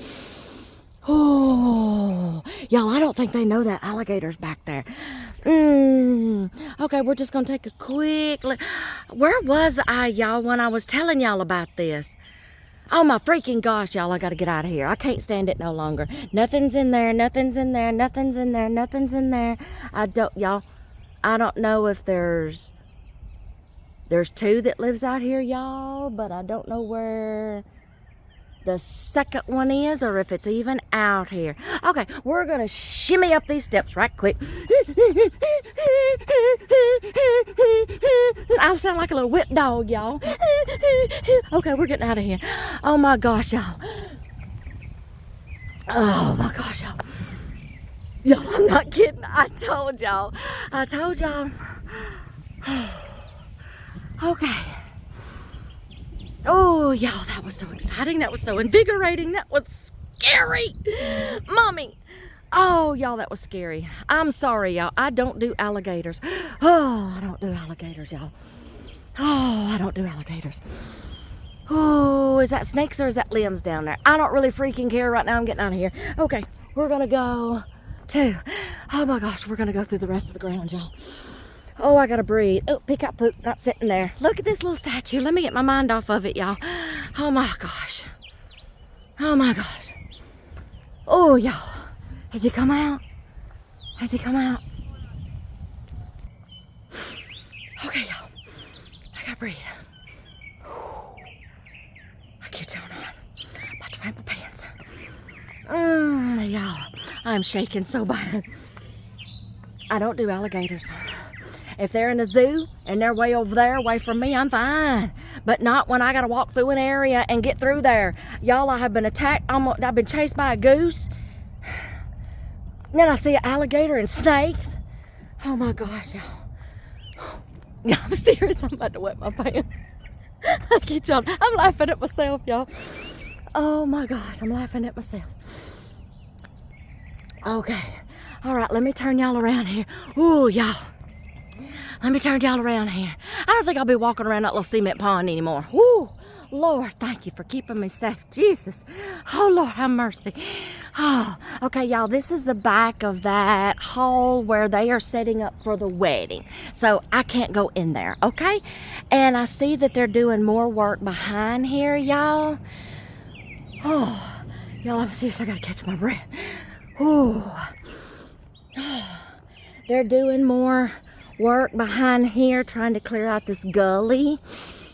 Oh. Y'all, I don't think they know that alligator's back there. Okay, we're just going to take a quick look. Where was I, y'all, when I was telling y'all about this? Oh my freaking gosh, y'all, I gotta get out of here. I can't stand it no longer. Nothing's in there, nothing's in there, nothing's in there, nothing's in there. I don't know if there's two that lives out here, y'all, but I don't know where the second one is or if it's even out here. Okay, we're gonna shimmy up these steps right quick. I sound like a little whip dog, y'all. Okay, we're getting out of here. Oh my gosh, y'all. Oh my gosh, y'all. Y'all, I'm not kidding. I told y'all. Okay. Oh, y'all, that was so exciting. That was so invigorating. That was scary. Mommy. Oh, y'all, that was scary. I'm sorry, y'all. I don't do alligators. Oh, I don't do alligators, y'all. Oh, I don't do alligators. Oh, is that snakes or is that limbs down there? I don't really freaking care right now. I'm getting out of here. Okay, we're going to go to, oh my gosh, we're going to go through the rest of the grounds, y'all. Oh, I gotta breathe. Oh, peacock poop, not sitting there. Look at this little statue. Let me get my mind off of it, y'all. Oh my gosh. Oh my gosh. Oh, y'all. Has he come out? Has he come out? Okay, y'all. I gotta breathe. I can't tell on. I'm about to wet my pants. Y'all, I'm shaking so bad. I don't do alligators. If they're in a zoo and they're way over there, away from me, I'm fine. But not when I gotta walk through an area and get through there. Y'all, I have been attacked. I've been chased by a goose. Then I see an alligator and snakes. Oh my gosh, y'all. I'm serious. I'm about to wet my pants. I get y'all. I'm laughing at myself, y'all. Oh my gosh, I'm laughing at myself. Okay. All right, let me turn y'all around here. Ooh, y'all. Let me turn y'all around here. I don't think I'll be walking around that little cement pond anymore. Woo! Lord, thank you for keeping me safe. Jesus. Oh, Lord, have mercy. Oh, okay, y'all, this is the back of that hall where they are setting up for the wedding. So I can't go in there, okay? And I see that they're doing more work behind here, y'all. Oh, y'all, I'm serious. I gotta catch my breath. Oh, they're doing more work behind here, trying to clear out this gully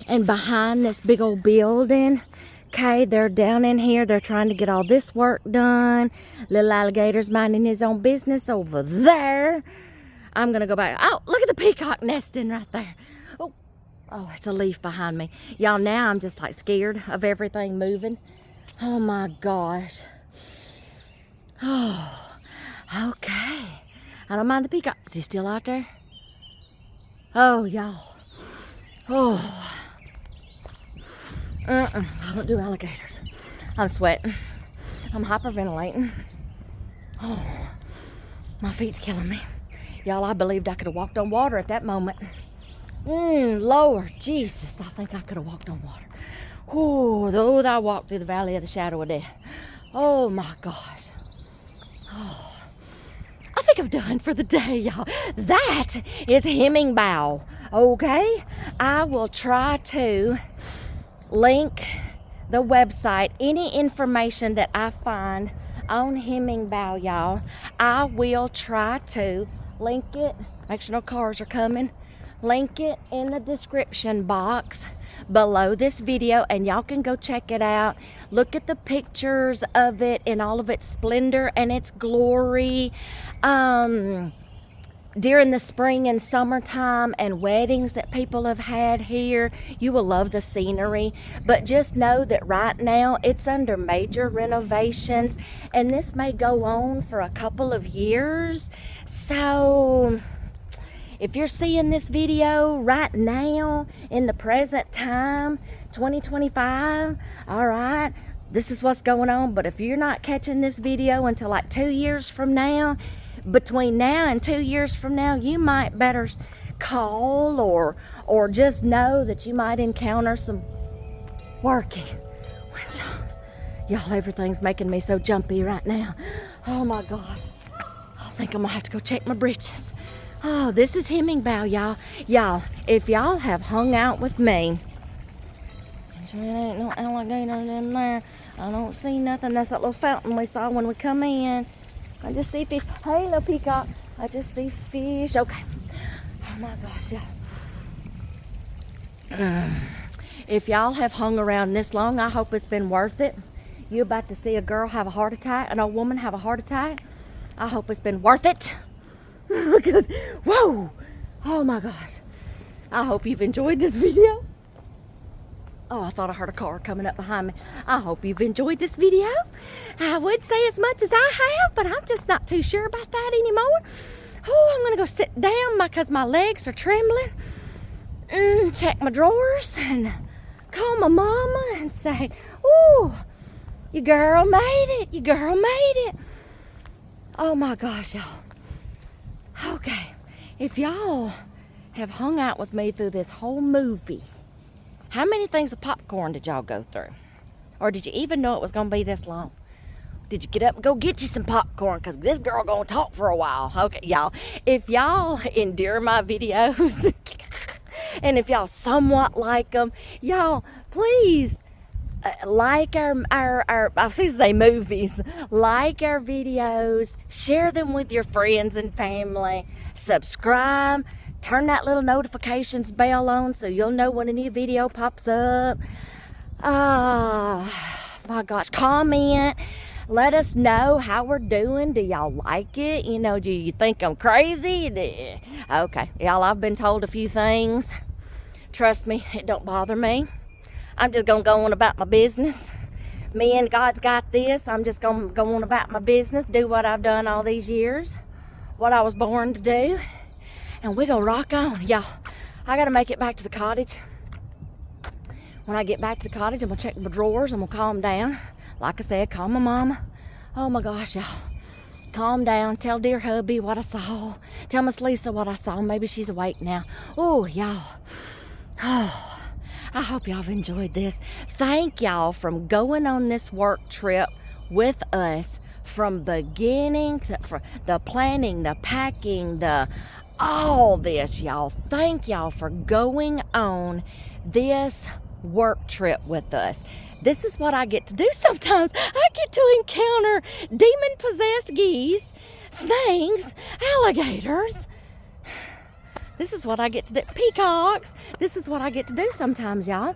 and behind this big old building. Okay, they're down in here. They're trying to get all this work done. Little alligator's minding his own business over there. I'm gonna go back. Oh, look at the peacock nesting right there. Oh, it's a leaf behind me. Y'all, now I'm just like scared of everything moving. Oh my gosh. Oh, okay. I don't mind the peacock. Is he still out there? Oh, y'all. Oh. I don't do alligators. I'm sweating. I'm hyperventilating. Oh, my feet's killing me. Y'all, I believed I could have walked on water at that moment. Lord Jesus, I think I could have walked on water. Oh, though I walked through the valley of the shadow of death. Oh my God. Oh, I think I'm done for the day, y'all. That is hemming bow, okay? I will try to link the website, any information that I find on hemming bow, y'all. I will try to link it. Make sure no cars are coming. Link it in the description box below this video, and y'all can go check it out. Look at the pictures of it in all of its splendor and its glory. During the spring and summertime and weddings that people have had here, you will love the scenery. But just know that right now it's under major renovations, and this may go on for a couple of years. So if you're seeing this video right now in the present time, 2025, all right, this is what's going on. But if you're not catching this video until like 2 years from now, between now and 2 years from now, you might better call or just know that you might encounter some working wind chimes. Y'all, everything's making me so jumpy right now. Oh my God. I think I'm gonna have to go check my britches. Oh, this is hemming bow, y'all. Y'all, if y'all have hung out with me, there ain't no alligator in there. I don't see nothing. That's that little fountain we saw when we come in. I just see fish. Hey, little peacock. I just see fish. Okay. Oh my gosh, y'all. If y'all have hung around this long, I hope it's been worth it. You're about to see a girl have a heart attack, an old woman have a heart attack. I hope it's been worth it. Because, whoa. Oh my gosh. I hope you've enjoyed this video. Oh, I thought I heard a car coming up behind me. I hope you've enjoyed this video. I would say as much as I have, but I'm just not too sure about that anymore. Oh, I'm going to go sit down because my legs are trembling. Check my drawers and call my mama and say, ooh, your girl made it. Your girl made it. Oh, my gosh, y'all. Okay, if y'all have hung out with me through this whole movie, how many things of popcorn did y'all go through? Or did you even know it was going to be this long? Did you get up and go get you some popcorn? Because this girl going to talk for a while. Okay, y'all. If y'all endure my videos, and if y'all somewhat like them, y'all, please like our I was going to say movies. Like our videos. Share them with your friends and family. Subscribe. Turn that little notifications bell on so you'll know when a new video pops up. Oh, my gosh. Comment. Let us know how we're doing. Do y'all like it? You know, do you think I'm crazy? Okay, y'all, I've been told a few things. Trust me, it don't bother me. I'm just gonna go on about my business. Me and God's got this. I'm just gonna go on about my business, do what I've done all these years, what I was born to do, and we're gonna rock on. Y'all, I gotta make it back to the cottage. When I get back to the cottage, I'm gonna check my drawers. I'm gonna calm down. Like I said, call my mama. Oh my gosh, y'all. Calm down. Tell dear hubby what I saw. Tell Miss Lisa what I saw. Maybe she's awake now. Oh, y'all. Oh, I hope y'all have enjoyed this. Thank y'all for going on this work trip with us from beginning to for the planning, the packing, the all this, y'all. Thank y'all for going on this work trip with us. This is what I get to do sometimes. I get to encounter demon-possessed geese, snakes, alligators. This is what I get to do. Peacocks. This is what I get to do sometimes, y'all.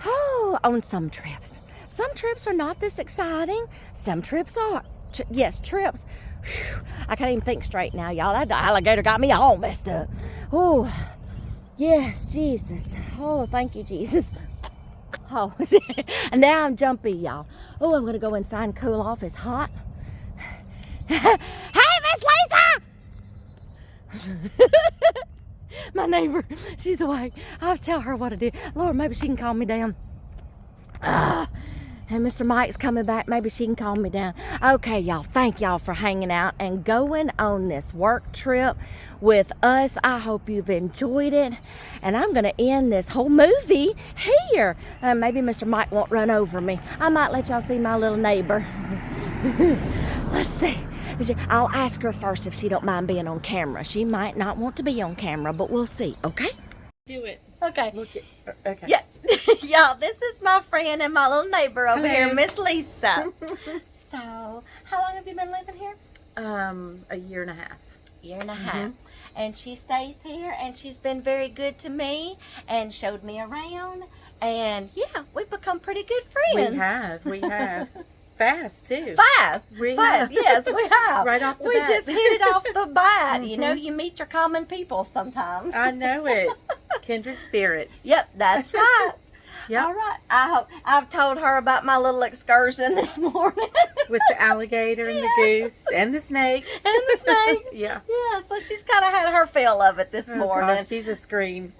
Oh, on some trips. Some trips are not this exciting. Some trips are. Yes, trips. Whew. I can't even think straight now, y'all. That alligator got me all messed up. Oh, yes, Jesus. Oh, thank you, Jesus. Oh, and now I'm jumpy, y'all. Oh, I'm gonna go inside and cool off. It's hot. Hey, Miss Lisa! My neighbor, she's awake. I'll tell her what I did. Lord, maybe she can calm me down. And Mr. Mike's coming back. Maybe she can calm me down. Okay, y'all. Thank y'all for hanging out and going on this work trip with us. I hope you've enjoyed it. And I'm going to end this whole movie here. Maybe Mr. Mike won't run over me. I might let y'all see my little neighbor. Let's see. I'll ask her first if she don't mind being on camera. She might not want to be on camera, but we'll see, okay? Do it. Okay. Look at. Okay. Yeah. Y'all, this is my friend and my little neighbor over here, Hello. Miss Lisa. So, how long have you been living here? A year and a half. Year and a half. And she stays here, and she's been very good to me and showed me around. And yeah, we've become pretty good friends. We have. Fast too. Fast. We Fast. have. Yes, we have. Right off the we bat. just hit it off the bat. You know, you meet your common people sometimes. I know it. Kindred spirits. Yep, that's right. Yep. All right. I've told her about my little excursion this morning. With the alligator and the goose and the snake. And the snakes. Yeah. Yeah, so she's kind of had her fill of it this morning. Gosh, she's a scream.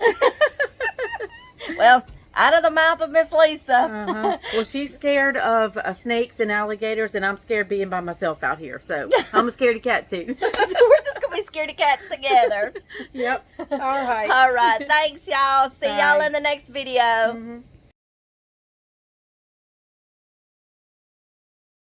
Well, out of the mouth of Miss Lisa. Well, she's scared of snakes and alligators, and I'm scared being by myself out here. So I'm a scaredy cat too. So we're just going to be scaredy cats together. Yep. All right. All right. Thanks, y'all. See y'all Bye. in the next video.